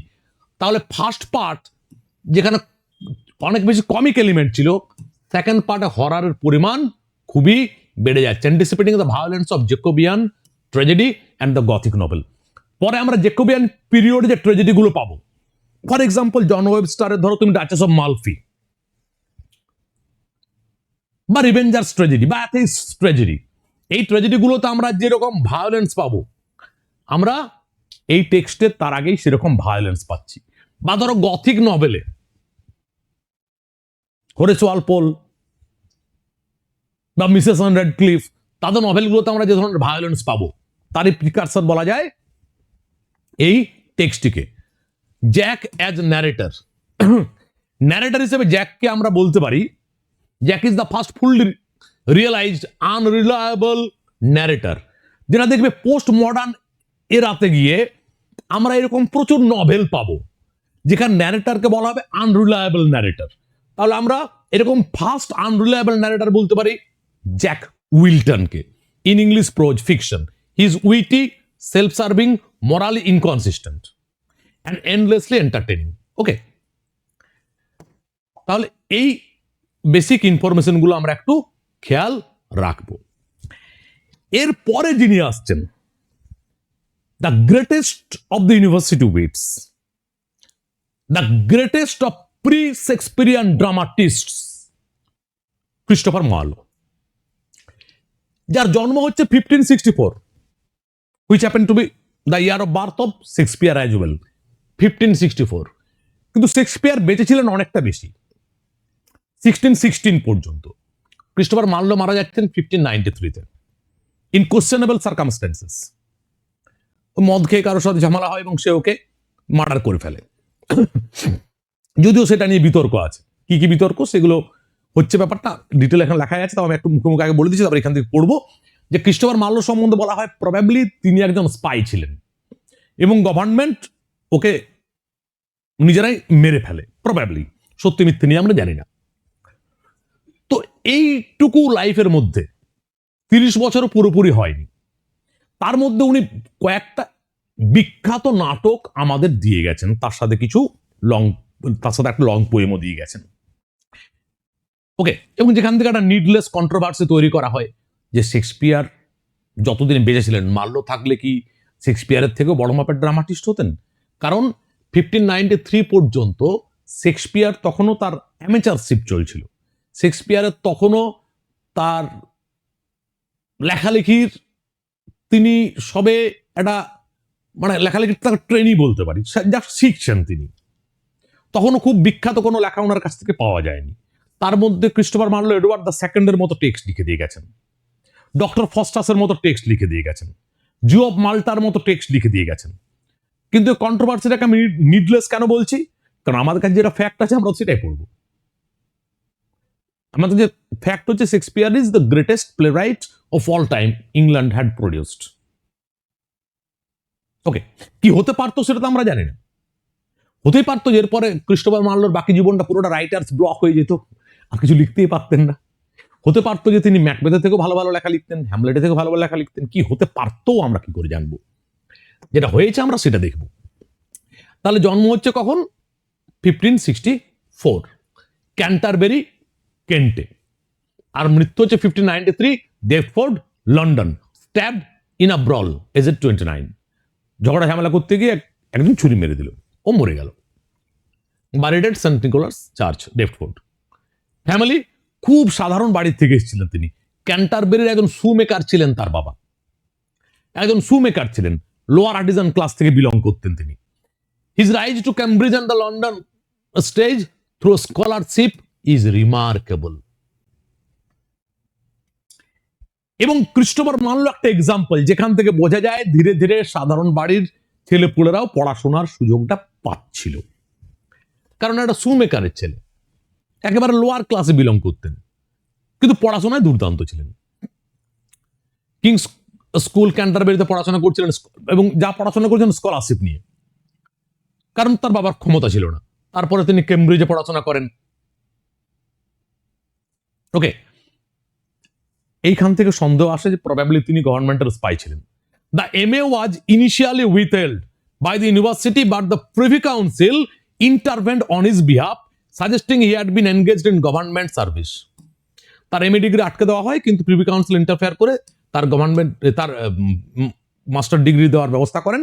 তাহলে first part যেখানে অনেক বেশি কমিক এলিমেন্ট ছিল, সেকেন্ড পার্টে হরারের পরিমাণ খুবই বেড়ে যাচ্ছে। Anticipating the violence of Jacobean tragedy and the Gothic novel. পরে আমরা জেকোবিয়ান পিরিয়ডে যে ট্রেজেডি গুলো পাবো, ফর এক্সাম্পল জন ওয়েবস্টারের ধরো তুমি ডাচেস অফ মালফি, বা রিভেঞ্জার্স ট্রেজেডি বা অ্যাথেইস ট্রেজেডি, এই ট্রেজেডি গুলোতে আমরা যেরকম ভায়োলেন্স পাবো, আমরা এই টেক্সটে তার আগেই সেরকম ভায়োলেন্স পাচ্ছি। বা ধরো গথিক নভেলে হোরেস ওয়ালপোল বা মিসেস অন রেডক্লিফ, তাদের নভেলগুলোতে আমরা যে ধরনের ভায়োলেন্স পাবো, তারই প্রিকারসর বলা যায় এই টেক্সটটিকে। জ্যাক অ্যাজ ন্যারেটর, ন্যারেটর হিসেবে জ্যাককে আমরা বলতে পারি Jack is the first fully realised unreliable narrator. যেটা দেখবে পোস্ট মডার্ন এরাতে গিয়ে আমরা এরকম প্রচুর নভেল পাবো যেখানে ন্যারেটরকে বলা হবে আনরিলায়েবল ন্যারেটর। তাহলে আমরা এরকম ফার্স্ট আনরিলায়েবল ন্যারেটর বলতে পারি জ্যাক উইলটনকে। In English prose fiction he is witty, self serving, morally inconsistent and endlessly entertaining. Okay, তাহলে এই বেসিক ইনফরমেশন গুলো আমরা একটু খেয়াল রাখবো। এর পরে যিনি আসছেন, the greatest of the university wits, the greatest of pre Shakespearean dramatist, Christopher Marlowe, যার জন্ম হচ্ছে 1564, which happened to be the year of birth of Shakespeare as well, 1564। কিন্তু শেক্সপিয়ার বেঁচে ছিলেন অনেকটা বেশি, 1616 পর্যন্ত। ক্রিস্টোফার মার্লো মারা যাচ্ছেন 1593-তে ইন কোশ্চেনেবল সার্কামস্টেন্সেস। মদ খেয়ে কারোর সাথে ঝামেলা হয় এবং সে ওকে মার্ডার করে ফেলে। যদিও সেটা নিয়ে বিতর্ক আছে, কি কি বিতর্ক সেগুলো হচ্ছে ব্যাপারটা ডিটেল এখানে লেখা আছে, তাও আমি একটু মুখে মুখে আগে বলে দিচ্ছি, তারপর এখান থেকে পড়বো। যে ক্রিস্টোফার মার্লো সম্বন্ধে বলা হয় প্রবাবলি তিনি একজন স্পাই ছিলেন এবং গভর্নমেন্ট ওকে নিজেরাই মেরে ফেলে, প্রবাবলি, সত্যি মিথ্যে নিয়ে আমরা জানি না। তো এইটুকু লাইফের মধ্যে 30 বছরও পুরোপুরি হয়নি, তার মধ্যে উনি কয়েকটা বিখ্যাত নাটক আমাদের দিয়ে গেছেন, তার সাথে কিছু তার সাথে একটা লং পোয়েমও দিয়ে গেছেন। ওকে, এবং যেখান থেকে একটা নিডলেস কন্ট্রোভার্সি তৈরি করা হয় যে শেক্সপিয়ার যতদিন বেঁচে ছিলেন, মার্লো থাকলে কি শেক্সপিয়ারের থেকেও বড় মাপের ড্রামাটিস্ট হতেন? কারণ 1593 পর্যন্ত শেক্সপিয়ার তখনও তার অ্যামেচারশিপ চলছিল, শেক্সপিয়ারের তখনও তার লেখালেখির তিনি সবে একটা মানে লেখালেখির তার ট্রেনই বলতে পারি, যা শিখছেন তিনি, তখনও খুব বিখ্যাত কোনো লেখা ওনার কাছ থেকে পাওয়া যায়নি। তার মধ্যে ক্রিস্টোফার মার্লো এডওয়ার্ড দ্য সেকেন্ডের মতো টেক্সট লিখে দিয়ে গেছেন, ডক্টর ফস্টাসের মতো টেক্সট লিখে দিয়ে গেছেন, জিও অফ মাল্টার মতো টেক্সট লিখে দিয়ে গেছেন। কিন্তু কন্ট্রোভার্সিটাকে আমি নিডলেস কেন বলছি? কারণ আমাদের কাছে যেটা ফ্যাক্ট আছে আমরা সেটাই পড়বো। আমাদের যে ফ্যাক্ট হচ্ছে Shakespeare is the greatest playwright of all time England had produced. Okay, কি হতে পারতো সেটা তো আমরা জানি না। হতেই পারতো যে এরপরে ক্রিস্টোফার মার্লোর বাকি জীবনটা পুরোটা রাইটার্স ব্লক হয়ে যেত, আর কিছু লিখতেই পারতেন না। হতে পারতো যে তিনি ম্যাকবেথের থেকেও ভালো ভালো লেখা লিখতেন, হ্যামলেটের থেকেও ভালো ভালো লেখা লিখতেন। কি হতে পারতো আমরা কি করে জানবো? যেটা হয়েছে আমরা সেটা দেখব। তাহলে জন্ম হচ্ছে কখন? 1564, ক্যান্টারবেরি, কেন্টে। আর মৃত্যু হচ্ছে 1593, ডেফোর্ড, লন্ডন, স্ট্যাবড ইন আ ব্রল, এজেড 29। ঝগড়া ঝামেলা করতে গিয়ে একজন ছুরি মেরে দিল, ও মরে গেল। বারিড এট সেন্ট নিকোলাস চার্চ, ডেফোর্ড। ফ্যামিলি খুব সাধারণ বাড়ির থেকে এসেছিলেন তিনি। ক্যান্টারবেরির একজন শুমেকার ছিলেন তার বাবা, একজন শুমেকার ছিলেন, লোয়ার আর্টিজান ক্লাস থেকে বিলং করতেন তিনি। His rise to Cambridge and the London stage through scholarship is remarkable. এবং ক্রিস্টোফার মার্লো একটা এক্সাম্পল, যেখান থেকে বোঝা যায় ধীরে ধীরে সাধারণ বাড়ির ছেলেপুলেরাও পড়াশোনার সুযোগটা পাচ্ছিল। কারণ একটা শুমেকারের ছেলে, একেবারে লোয়ার ক্লাসে বিলং করতেন, কিন্তু পড়াশোনায় দুর্দান্ত ছিলেন। কিংস স্কুল ক্যান্টারবেরিতে পড়াশোনা করছিলেন, এবং যা পড়াশোনা করছেন স্কলারশিপ নিয়ে, কারণ তার বাবার ক্ষমতা ছিল না। তারপরে তিনি কেমব্রিজে পড়াশোনা করেন। ওকে, এইখান থেকে সন্দেহ আসে যে প্রবাবলি তিনি গভর্নমেন্টের স্পাই ছিলেন। The MA was initially withheld by the university, but the privy council intervened on his behalf, suggesting he had been engaged in government service. তার MA ডিগ্রি আটকে দেওয়া হয়, কিন্তু প্রিভি কাউন্সিল ইন্টারফেয়ার করে তার মাস্টার ডিগ্রি দেওয়ার ব্যবস্থা করেন,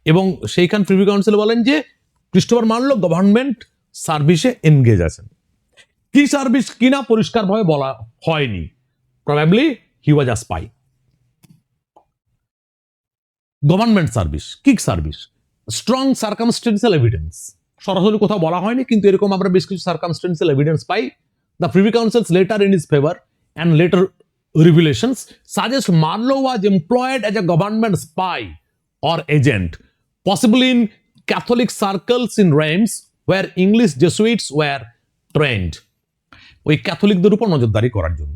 এবং সেইখান প্রিভি কাউন্সিল বলেন যে ক্রিস্টোফার মার্লো গভর্নমেন্ট সার্ভিসে এনগেজ আছেন। কি সার্ভিস কিনা পরিষ্কারভাবে বলা হয়নি, probably he was a spy. Government service, কি সার্ভিস? স্ট্রং সার্কামস্টেন্সিয়াল এভিডেন্স, সরাসরি কোথাও বলা হয়নি, কিন্তু এরকম আমরা বেশ কিছু সার্কামস্টেন্সিয়াল এভিডেন্স পাই। The Privy Council's letter in his favour and later revelations suggest Marlowe was employed as a government spy or agent, possibly in Catholic circles in Reims where English Jesuits were trained. ওই ক্যাথলিকদের উপর নজরদারি করার জন্য,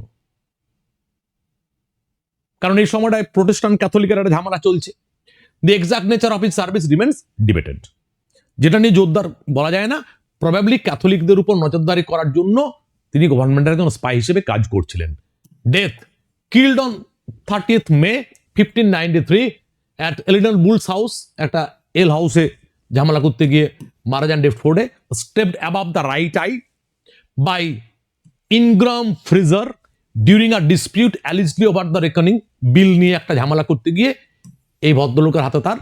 কারণ এই সময়টায় Protestant ক্যাথলিকের একটা ঝামেলা চলছে। The exact nature of his service remains debated, যেটা নিয়ে জোরদার বলা যায় না। প্রবাবলি ক্যাথলিকদের উপর নজরদারি করার জন্য তিনি গভর্নমেন্টের একজন স্পাই হিসেবে কাজ করছিলেন। Death, killed on 30th May 1593 at এলিডন বুলস হাউস, একটা এল হাউসে ঝামেলা করতে গিয়ে মারা যান ডেফোর্ডে। Stabbed above the right eye by Ingram Frizer during a dispute allegedly over the reckoning, bill নিয়ে একটা ঝামেলা করতে গিয়ে এই ভদ্রলোকের হাতে তার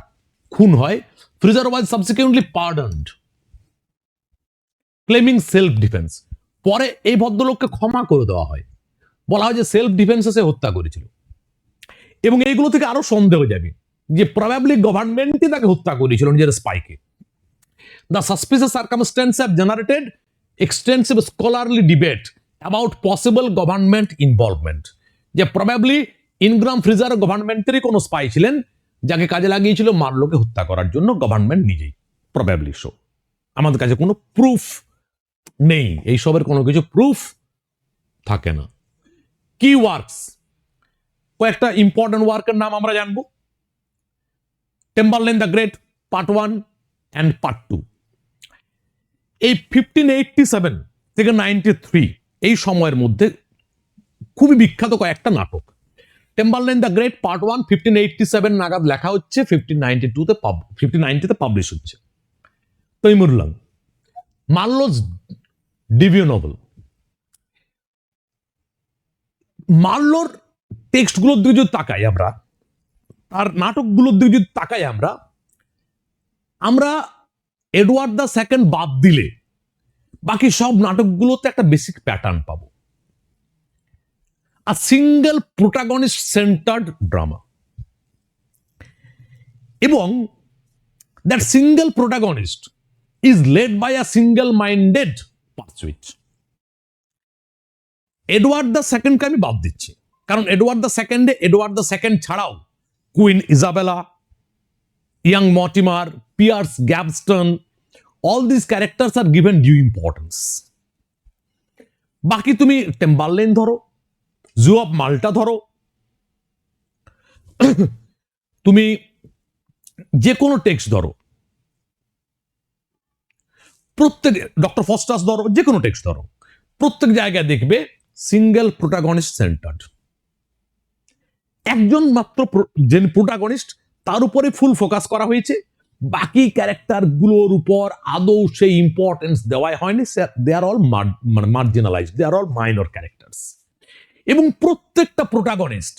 খুন হয়। ফ্রিজার ওয়াজ সাবসিকুয়েন্টলি পার্ডনড ক্লেমিং সেলফ ডিফেন্স। পরে এই ভদ্রলোককে ক্ষমা করে দেওয়া হয়, বলা হয় যে সেলফ ডিফেন্সে সে হত্যা করেছিল। এবং এইগুলো থেকে আরো সন্দেহ যাবে যে প্রবাবলি গভর্নমেন্টই তাকে হত্যা করেছিল, নিজের স্পাইকে। The suspicious circumstances have generated extensive scholarly debate about possible government involvement, যে প্রবাবলি ইনগ্রাম ফ্রিজার গভর্নমেন্টেরই কোনো স্পাই ছিলেন, যাকে কাজে লাগিয়েছিল মার্লোকে হত্যা করার জন্য গভর্নমেন্ট নিজেই। Probably so. আমাদের কাছে কোনো প্রুফ নেই, এইসবের কোনো কিছু প্রুফ থাকে না। কি ওয়ার্কস, কয়েকটা ইম্পর্টেন্ট ওয়ার্কের নাম আমরা জানবো। Tamburlaine the great part 1 and part 2। এই 1587 থেকে 93 এই সময়ের মধ্যে খুবই বিখ্যাত কয়েকটা নাটক। টেম্বারলেন দ্য গ্রেট পার্ট 1 1587 নাগাদ লেখা হচ্ছে, 1590তে পাবলিশ হচ্ছে। তৈমুরলং, মার্লোস ডিভিও নভেল। মার্লোর টেক্সটগুলোর দিকে যদি তাকাই আমরা, তার নাটকগুলোর দিকে যদি তাকাই আমরা এডওয়ার্ড দ্য সেকেন্ড বাদ দিলে বাকি সব নাটকগুলোতে একটা বেসিক প্যাটার্ন পাবো। A single protagonist centred drama, এবং that single protagonist is led by a single minded pursuit. Edward the সেকেন্ডকে আমি বাদ দিচ্ছি, কারণ এডওয়ার্ড দ্য সেকেন্ড ছাড়াও Queen Isabella, young Mortimer, Piers Gaveston, all this characters are given due importance. বাকি তুমি টেম্বারলেন ধরো, জু অফ মাল্টা ধরো, তুমি যে কোনো টেক্সট ধরো, প্রত্যেক ডক্টর ফস্টাস ধরো, যে কোনো টেক্সট ধরো, প্রত্যেক জায়গায় দেখবে সিঙ্গেল প্রোটাগনিস্ট সেন্টার্ড। একজন মাত্র যে প্রোটাগনিস্ট, তার উপরে ফুল ফোকাস করা হয়েছে, বাকি ক্যারেক্টার গুলোর উপর আদৌ সেই ইম্পর্টেন্স দেওয়া হয়নি। দে আর অল মার্জিনালাইজড, দে আর অল মাইনর ক্যারেক্টার্স। এবং প্রত্যেকটা প্রোটাগনিস্ট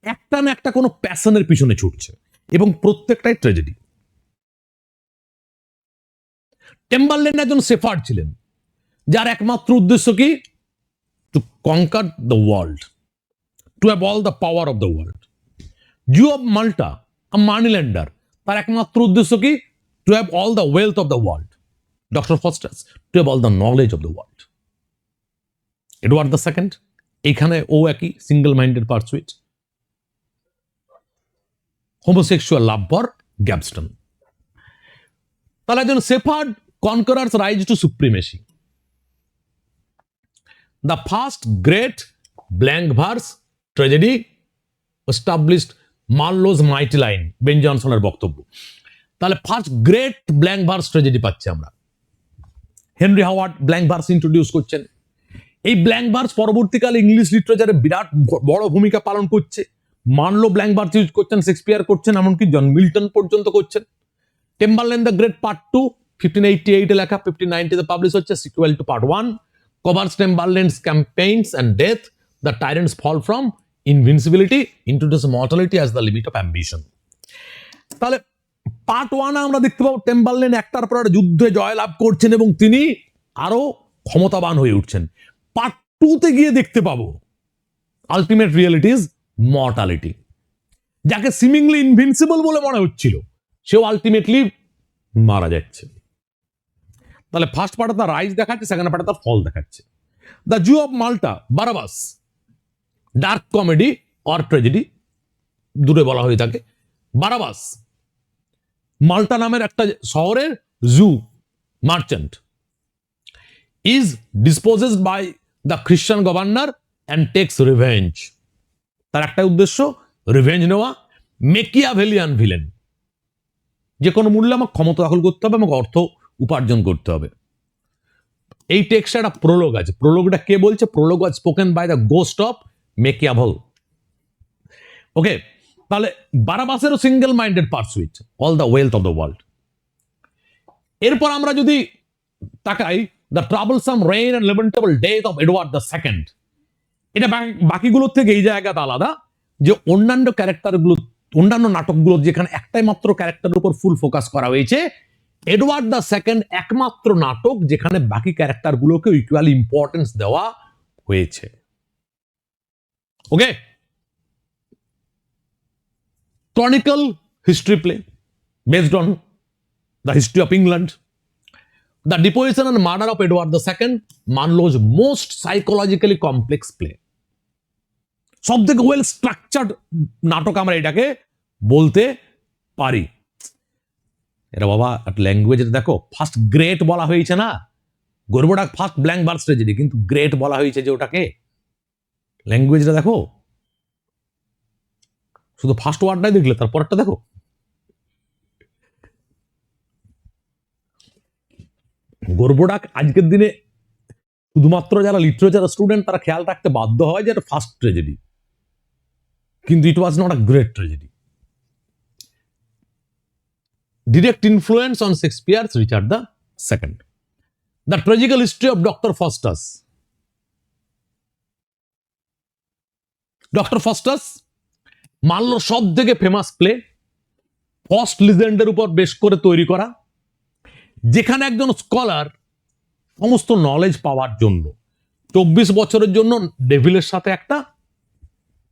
একটা না একটা কোনো প্যাশনের পিছনে ছুটছে, এবং প্রত্যেকটাই ট্র্যাজেডি। টেম্বারলেন একজন সেফার্ড ছিলেন, যার একমাত্র উদ্দেশ্য কি? To conquer the world, to have all the power of the world. Jew of Malta, a money lender, তার একমাত্র উদ্দেশ্য কি? To have all the wealth of the world. Doctor Faustus, to have all the knowledge of the world. Edward the second, এখানে ও একই single minded pursuit. Homosexual লাভবার Gaveston. তাহলে একজন shepherd conqueror's rise to supremacy. The first great blank verse tragedy established Marlowe's mighty line, Ben জনসনের বক্তব্য। তাহলে first great blank verse tragedy পাচ্ছি আমরা। Henry Howard blank verse introduce করছেন। এই ব্ল্যাঙ্ক ভার্স পরবর্তীকালে ইংলিশ লিটারেচারে বিরাট বড় ভূমিকা পালন করছে। মার্লো ব্ল্যাঙ্ক ভার্স ইউজ করছেন, শেক্সপিয়ার করছেন, এমনকি জন মিল্টন পর্যন্ত করছেন। টেম্বারলেন দ্য গ্রেট পার্ট 2 1588 লেখা, 1590 পাবলিশ হচ্ছে, sequel to part 1, covers Tamburlaine's campaigns and death, the tyrant's fall from invincibility, introduce mortality as the limit of ambition. তাহলে part 1 আমরা দেখতে পাবো টেম্বারলেন একটার পর একটা যুদ্ধে জয়লাভ করছেন এবং তিনি আরো ক্ষমতাবান হয়ে উঠছেন। পার্ট 2 গিয়ে দেখতে পাবো আলটিমেট রিয়েলিটি ইজ মর্টালিটি। যাকে সিমিংলি ইনভিনসিবল বলে মনে হচ্ছিল সেও আলটিমেটলি মারা যাচ্ছে। তাহলে ফার্স্ট পার্টে তার রাইজ দেখাচ্ছে, সেকেন্ড পার্টে তার ফল দেখাচ্ছে। The Jew of Malta, Barabas, dark comedy or tragedy দূরে বলা হয়ে থাকে। বারাবাস মাল্টা নামের একটা শহরের Jew merchant is dispossessed by the Christian governor and takes revenge. তার একটা উদ্দেশ্য রিভেঞ্জ নেওয়া। মেকিয়াভেলিয়ান ভিলেন, যে কোনো মূল্যে আমাকে ক্ষমতা দখল করতে হবে, আমাকে অর্থ উপার্জন করতে হবে। এই টেক্সটে একটা প্রোলগ আছে। প্রোলগটা কে বলছে? Prologue was spoken by the ghost of Machiavel. Okay, তাহলে বারাবাসেরও single minded pursuit all the wealth of the world. এরপর আমরা যদি তাকাই the troublesome reign and lamentable death of Edward the second, এটা বাকিগুলোর থেকে এই জায়গাটা আলাদা যে অন্যান্য ক্যারেক্টারগুলো, অন্যান্য নাটকগুলো যেখানে একটাই মাত্র ক্যারেক্টারের উপর ফুল ফোকাস করা হয়েছে, এডওয়ার্ড দ্য সেকেন্ড একমাত্র নাটক যেখানে বাকি ক্যারেক্টারগুলোকে ইকুয়ালি ইম্পর্টেন্স দেওয়া হয়েছে। Okay, chronicle history play based on the history of England. The deposition and murder of Edward the second, Marlowe's most psychologically complex play. সব থেকে ওয়েল স্ট্রাকচার্ড নাটক আমরা এটাকে বলতে পারি। এটা বাবা ল্যাঙ্গুয়েজ দেখো, ফার্স্ট গ্রেট বলা হয়েছে না, গর্বটা ফার্স্ট ব্ল্যাঙ্ক ভার্স ট্র্যাজেডি, কিন্তু গ্রেট বলা হয়েছে যে ওটাকে। ল্যাঙ্গুয়েজটা দেখো, শুধু ফার্স্ট ওয়ার্ডটাই দেখলে তারপরটা দেখো। গর্বডাক আজকের দিনে শুধুমাত্র যারা লিটারেচার স্টুডেন্ট তারা খেয়াল রাখতে বাধ্য হয় যে এটা ফার্স্ট ট্র্যাজেডি, কিন্তু it was not a great tragedy. Direct influence on Shakespeare's Richard II. The tragical history of Dr. Faustus. Dr. Faustus মার্লোর সব থেকে ফেমাস প্লে, ফস্ট লিজেন্ডের উপর বেশ করে তৈরি করা, যেখানে একজন স্কলার সমস্ত নলেজ পাওয়ার জন্য 24 বছরের জন্য ডেভিলের সাথে একটা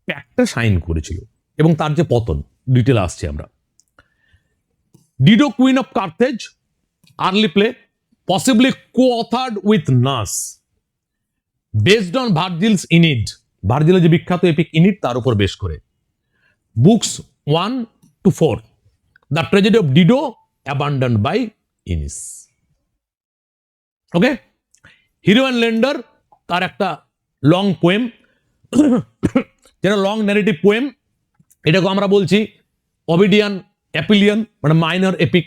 প্যাক্টে সাইন করেছিল এবং তার যে পতন, ডিটেল আসছে আমরা। Dido, Queen of Carthage, early play, possibly co-authored with Nas, based on Virgil's Aeneid, ভার্জিলের যে বিখ্যাত এপিক ইনিড তার উপর বেশ করে। Books 1 to 4, The Tragedy of Dido, abandoned by Aeneas. Okay, hero and lender তার একটা লং পোয়েম, যেটা long narrative poem, এটাকে আমরা বলছি অবিডিয়ান অ্যাপিলিয়ান, মানে minor epic,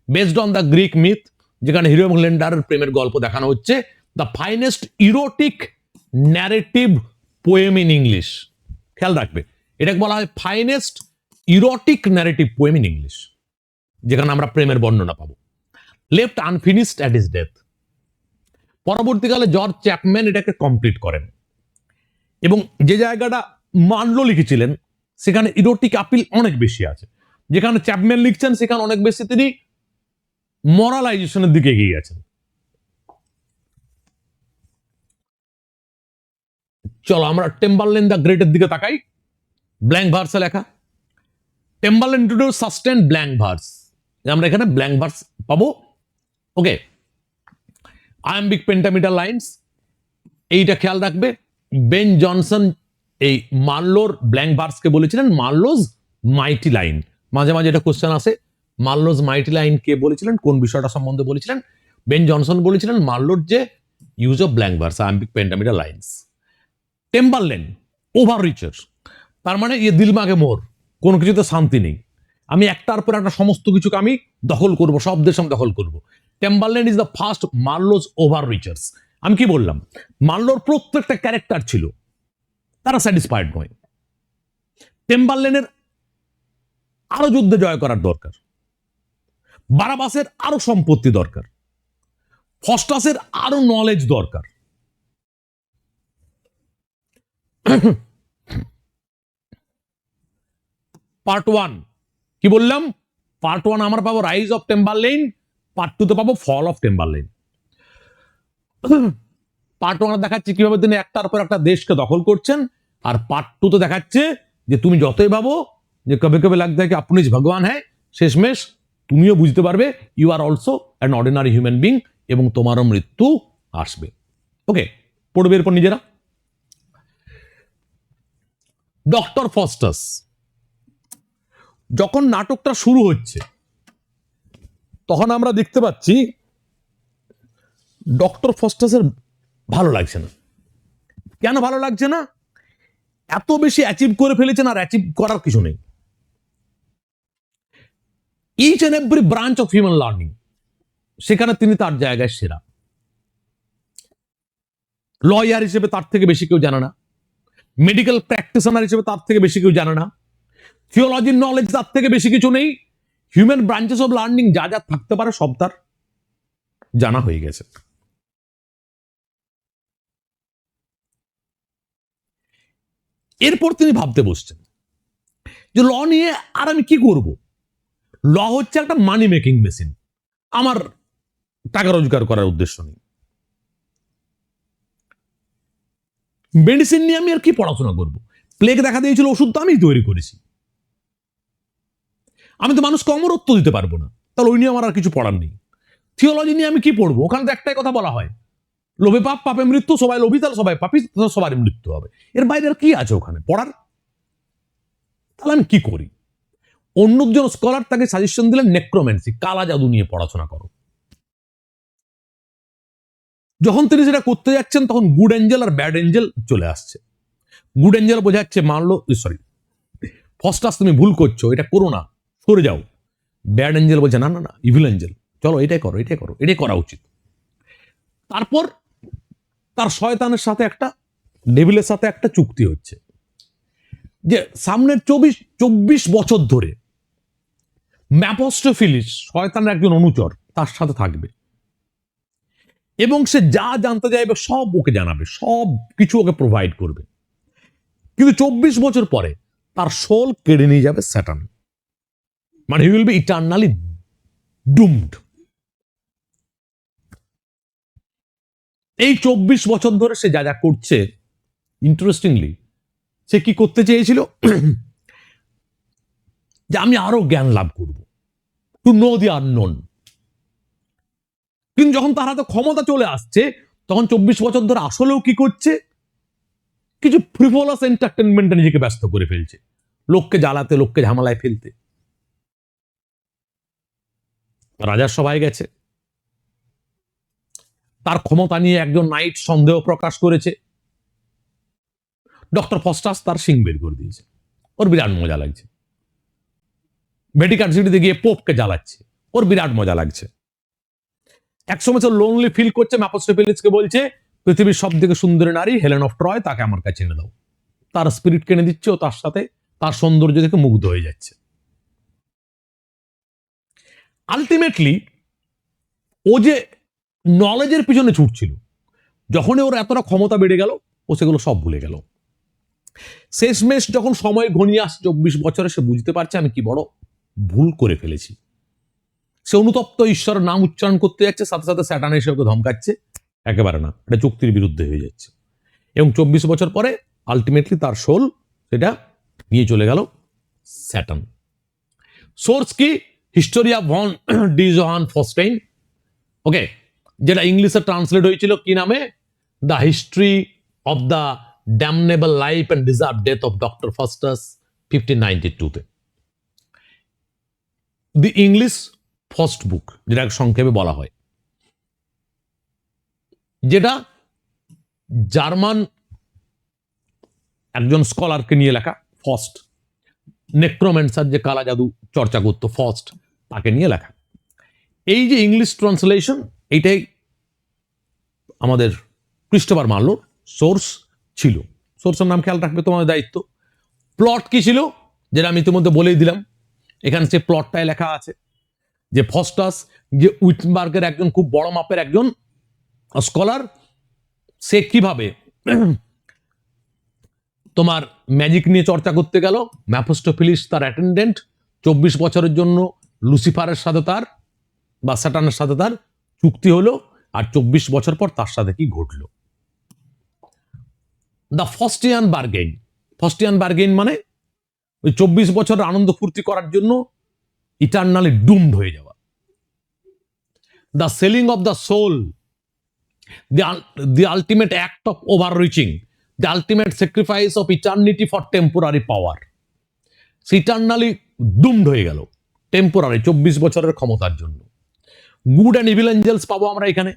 based on the Greek myth, যেখানে হিরো এবং লেন্ডারের প্রেমের গল্প দেখানো হচ্ছে। The finest erotic narrative poem in English, খেয়াল রাখবে এটাকে বলা হয় finest erotic narrative poem in English, যেখানে আমরা প্রেমের বর্ণনা পাবো। Left unfinished at his death, পরবর্তীকালে জর্জ চ্যাপম্যান এটাকে কমপ্লিট করেন এবং যে জায়গাটা মানলো লিখেছিলেন সেখানে ইরোটিক আপিল অনেক বেশি আছে, যেখানে চ্যাপম্যান লিখছেন সেখানে অনেক বেশি তিনি মরালাইজেশনের দিকে এগিয়ে গেছেন। চলো আমরা টেম্বারলেন দ্য গ্রেটের দিকে তাকাই। ব্ল্যাঙ্ক ভার্সে লেখা, টেম্বারলেন ইন্ট্রোডিউস সাস্টেন ব্ল্যাঙ্ক ভার্স, আমরা এখানে ব্ল্যাঙ্ক ভার্স পাবো। ওকে, আয়াম্বিক পেন্টামিটার লাইন্স, এইটা খেয়াল রাখবে। বেন জনসন এই মার্লোর ব্ল্যাঙ্ক ভার্সকে বলেছিলেন মার্লোজ মাইটি লাইন। মাঝে মাঝে এটা কোশ্চেন আসে, মার্লোজ মাইটি লাইন কে বলেছিলেন, কোন বিষয়টা সম্বন্ধে বলেছিলেন? বেন জনসন বলেছিলেন মার্লোর যে use of blank verse, iambic pentameter lines. Tamburlaine overreacher, তার মানে ইয়ে দিল মাগে মোর, কোনো কিছুতে শান্তি নেই, আমি একটার পর একটা সমস্ত কিছুকে আমি দখল করব, সব দেশ আমি দখল করব। Tamburlaine is the first Marlowe's overreachers. আমি কি বললাম, মার্লোর প্রত্যেকটা ক্যারেক্টার ছিল, তারা স্যাটিসফাইড নয়। টেম্বারলেনের আরো যুদ্ধে জয় করার দরকার, বারাবাসের আরো সম্পত্তি দরকার, ফস্টাসের আরো নলেজ দরকার। পার্ট 1 কি বললাম, পার্ট 1 আমরা পাবো রাইজ অফ টেম্বারলেইন, পার্ট 2 তে পাবো ফল অফ টেম্বারলেইন। পার্ট 1 দেখাচ্ছে কিভাবে তিনি একটার পর একটা দেশকে দখল করছেন, আর পার্ট 2 তে দেখাচ্ছে যে তুমি যতই ভাবো যে কবে কবে লাগতে হয় কি আপনি যে ভগবান হ্যাঁ, শেষমেশ তুমিও বুঝতে পারবে you are also an ordinary human being, এবং তোমারও মৃত্যু আসবে। ওকে, পড়বে এরপর নিজেরা। ডক্টর ফস্টাস, যখন নাটকটা শুরু হচ্ছে তখন আমরা দেখতে পাচ্ছি ডক্টর ফস্টাসের ভালো লাগছে না। কেন ভালো লাগছে না? এত বেশি অ্যাচিভ করে ফেলেছেন আর অ্যাচিভ করার কিছু নেই। Each and every branch of human learning সেখানে তিনি তার জায়গায় সেরা। লয়ার হিসেবে তার থেকে বেশি কেউ জানে না, মেডিকেল প্র্যাকটিশনার হিসেবে তার থেকে বেশি কেউ জানে না, থিওলজির নলেজ তার থেকে বেশি কিছু নেই। হিউম্যান ব্রাঞ্চেস অফ লার্নিং যা যা থাকতে পারে সব তার জানা হয়ে গেছে। এরপর তিনি ভাবতে বসছেন যে ল নিয়ে আর আমি কি করব। ল হচ্ছে একটা মানি মেকিং মেশিন, আমার টাকা রোজগার করার উদ্দেশ্য নেই। মেডিসিন নিয়ে আমি আর কি পড়াশোনা করব? প্লেগ দেখা দিয়েছিল, ওষুধ তো আমি তৈরি করেছি, আমি তো মানুষকে অমরত্ব দিতে পারবো না, তাহলে ওই নিয়ে আমার আর কিছু পড়ার নেই। থিওলজি নিয়ে আমি কি পড়বো? ওখানে তো একটাই কথা বলা হয়, লোভে পাপ, পাপে মৃত্যু, সবাই লোভী তাহলে সবাই পাপী, সবারই মৃত্যু হবে। এর বাইরে আর কি আছে ওখানে পড়ার? তাহলে আমি কি করি? অন্যজন স্কলার তাকে সাজেশন দিলেন নেক্রোম্যান্সি, কালা জাদু নিয়ে পড়াশোনা করো। যখন তিনি সেটা করতে যাচ্ছেন তখন গুড এঞ্জেল আর ব্যাড এঞ্জেল চলে আসছে। গুড এঞ্জেল বোঝাচ্ছে মানলো, সরি ফস্টাস তুমি ভুল করছো, এটা করো না, সরে যাও। ব্যাড এঞ্জেল বলছে না না না, ইভিল এঞ্জেল, চলো এটাই করো, এটাই করো, এটাই করা উচিত। তারপর তার শয়তানের সাথে একটা, ডেভিলের সাথে একটা চুক্তি হচ্ছে যে সামনের 24 বছর ধরে ম্যাপোস্টোফিলিস শয়তানের একজন অনুচর তার সাথে থাকবে, এবং সে যা জানতে চাইবে সব ওকে জানাবে, সব কিছু ওকে প্রোভাইড করবে। কিন্তু 24 বছর পরে তার সোল কেড়ে নিয়ে যাবে স্যাটান, মানে হি উইল বি ইটারনালি ডুমড। এই 24 বছর ধরে সে যা যা করছে, ইন্টারেস্টিংলি সে কি করতে চেয়েছিল যে আমি আরো জ্ঞান লাভ করব, টু নো দি আননোন। কিন্তু যখন তার হাতে ক্ষমতা চলে আসছে তখন 24 বছর ধরে আসলেও কি করছে? কিছু ফ্রিভোলাস এন্টারটেনমেন্টে নিজেকে ব্যস্ত করে ফেলছে, লোককে জ্বালাতে, লোককে ঝামেলায় ফেলতে। রাজার সভায় গেছে, তার ক্ষমতা নিয়ে একজন নাইট সন্দেহ প্রকাশ করেছে, ডক্টর ফস্টাস তার সিং বের করে দিয়েছে, ওর বিরাট মজা লাগছে। ভ্যাটিকান সিটিতে গিয়ে পোপকে জ্বালাচ্ছে, ওর বিরাট মজা লাগছে। একসময় সে লোনলি ফিল করছে, ম্যাপোস্টোফিলিসকে বলছে পৃথিবীর সব থেকে সুন্দরী নারী হেলেন অফ ট্রয়, তাকে আমার কাছে এনে দাও। তার স্পিরিট কিনে দিচ্ছে ও তার সাথে তার সৌন্দর্য দেখে মুগ্ধ হয়ে যাচ্ছে। আলটিমেটলি ও যে নলেজের পিছনে ছুটছিল, যখনই ওর এতটা ক্ষমতা বেড়ে গেল ও সেগুলো সব ভুলে গেল। শেষমেশ যখন সময় ঘনিয়ে আসছে 24 বছরে, সে বুঝতে পারছে আমি কি বড় ভুল করে ফেলেছি। সে অনুতপ্ত ঈশ্বরের নাম উচ্চারণ করতে যাচ্ছে, সাথে সাথে স্যাটান এসে ওকে ধমকাচ্ছে, একেবারে না, এটা চুক্তির বিরুদ্ধে হয়ে যাচ্ছে। এবং 24 বছর পরে আলটিমেটলি তার সোল সেটা নিয়ে চলে গেল স্যাটান। সোর্স কি? Historia von D Johann Fausten, okay, যেটা ইংলিশে ট্রান্সলেট হয়েছিল কি নামে? The history of the damnable life and deserved death of doctor Faustus 1592-তে। দি ইংলিশ ফার্স্ট বুক, যেটা সংক্ষেপে বলা হয়, যেটা জার্মান একজন স্কলারকে নিয়ে লেখা। ফার্স্ট নেক্রোম্যান্সার, যে কালা জাদু চর্চা করতো, ফার্স্ট তাকে নিয়ে লেখা। এই যে ইংলিশ ট্রান্সলেশন, এইটাই আমাদের ক্রিস্টোফার মার্লোর সোর্স ছিল। সোর্সের নাম খেয়াল রাখবে তোমাদের দায়িত্ব। প্লট কি ছিল, যেটা আমি ইতিমধ্যে বলেই দিলাম, এখানে সে প্লটটাই লেখা আছে যে ফস্টাস যে উইটনবার্গের একজন খুব বড় মাপের একজন স্কলার, সে কিভাবে তোমার ম্যাজিক নিয়ে চর্চা করতে গেল। ম্যাপোস্টোফিলিস তার অ্যাটেন্ডেন্ট, 24 বছরের জন্য লুসিফারের সাথে তার বা স্যাটার্নের সাথে তার চুক্তি হলো, আর 24 বছর পর তার সাথে কি ঘটলো? The Faustian bargain. Faustian bargain মানে ওই 24 বছরের আনন্দ ফুর্তি করার জন্য ইটারনালি ডুমড হয়ে যাওয়া। The selling of the soul, the ultimate act of overreaching, the ultimate sacrifice of eternity for temporary power. Eternally doomed হয়ে গেল টেম্পোরারি 24 বছরের ক্ষমতার জন্য। গুড অ্যান্ড ইভিল এঞ্জেলস পাবো আমরা এখানে।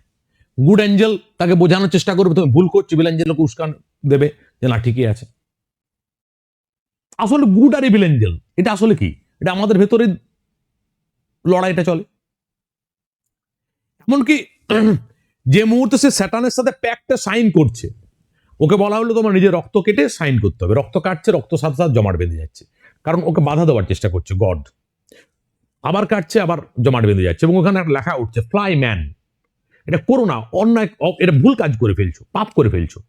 গুড এঞ্জেল তাকে বোঝানোর চেষ্টা করবে তুমি ভুল করছো, ইভিল এঞ্জেলকে উস্কান দেবে যে না ঠিকই আছে। আসলে গুড আর ইভিল এঞ্জেল এটা আসলে কি? এটা আমাদের ভেতরে লড়াইটা চলে। এমনকি যে মুহূর্তে সে স্যাটানের সাথে প্যাক্টে সাইন করছে, ওকে বলা হলো তোমার নিজের রক্ত কেটে সাইন করতে হবে। রক্ত কাটছে, রক্ত সাথে সাথে জমাট বেঁধে যাচ্ছে, কারণ ওকে বাধা দেওয়ার চেষ্টা করছে গড। আবার কাটছে, আবার জমাট বেঁধে যাচ্ছে, এবং ওখানে একটা লেখা উঠছে ফ্লাই ম্যান। এটা করো না, অন্যায়, এটা ভুল কাজ করে ফেলছো, পাপ করে ফেলছো।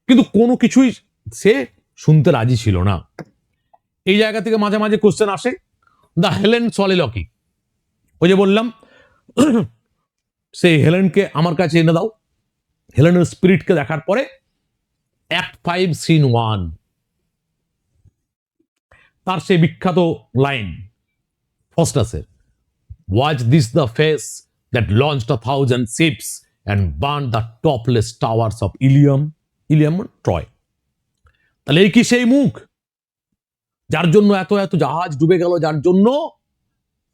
কিন্তু কোনো কিছুই সে শুনতে রাজি ছিল না। এই জায়গা থেকে মাঝে মাঝে কোশ্চেন আসে, দ্য হেলেন সলিলকি। ওই যে বললাম সেই হেলেনকে আমার কাছে এনে দাও। হেলেনের স্পিরিটকে দেখার পরে অ্যাক্ট 5 সিন 1 তার সেই বিখ্যাত লাইন ফস্টাসের, was this the face that launched 1,000 ships and burnt the topless towers of Ilium. Ilium Troy. তাহলে এই কি সেই মুখ যার জন্য এত এত জাহাজ ডুবে গেল, যার জন্য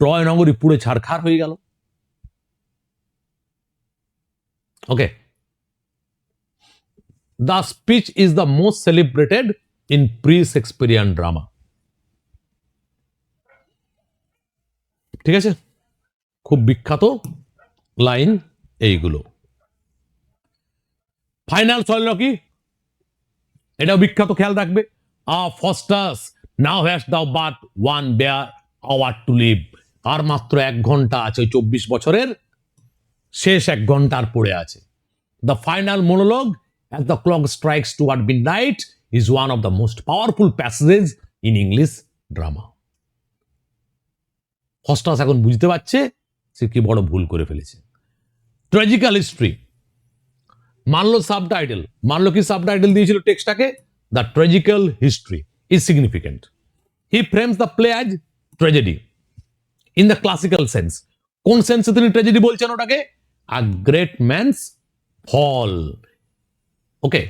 ট্রয় নগরী পুড়ে ছারখার হয়ে গেল? Okay, the speech is the most celebrated in pre Shakespearean drama. ঠিক আছে, খুব বিখ্যাত লাইন এইগুলো। ফাইনাল সলিলকি এটাও বিখ্যাত, খেয়াল রাখবে। Faustus now hast thou but 1 bare hour to live. আর মাত্র 1 ঘন্টা আছে, ওই 24 বছরের শেষ 1 ঘন্টার পড়ে আছে। The final মোনোলগ as the clock strikes toward midnight is one of the most powerful passages in English drama. Faustus এখন বুঝতে পারছে সে কি বড় ভুল করে ফেলেছে। ট্র্যাজিক্যাল হিস্ট্রি মানলো সাবটাইটেল, মানলো কি সাবটাইটেল দিয়েছিল টেক্সটটাকে? The tragical history is significant. He frames the play as tragedy in the classical sense. কোন সেন্সে তিনি ট্র্যাজেডি বলছেন ওটাকে? আ গ্রেট ম্যানস ফল। ওকে,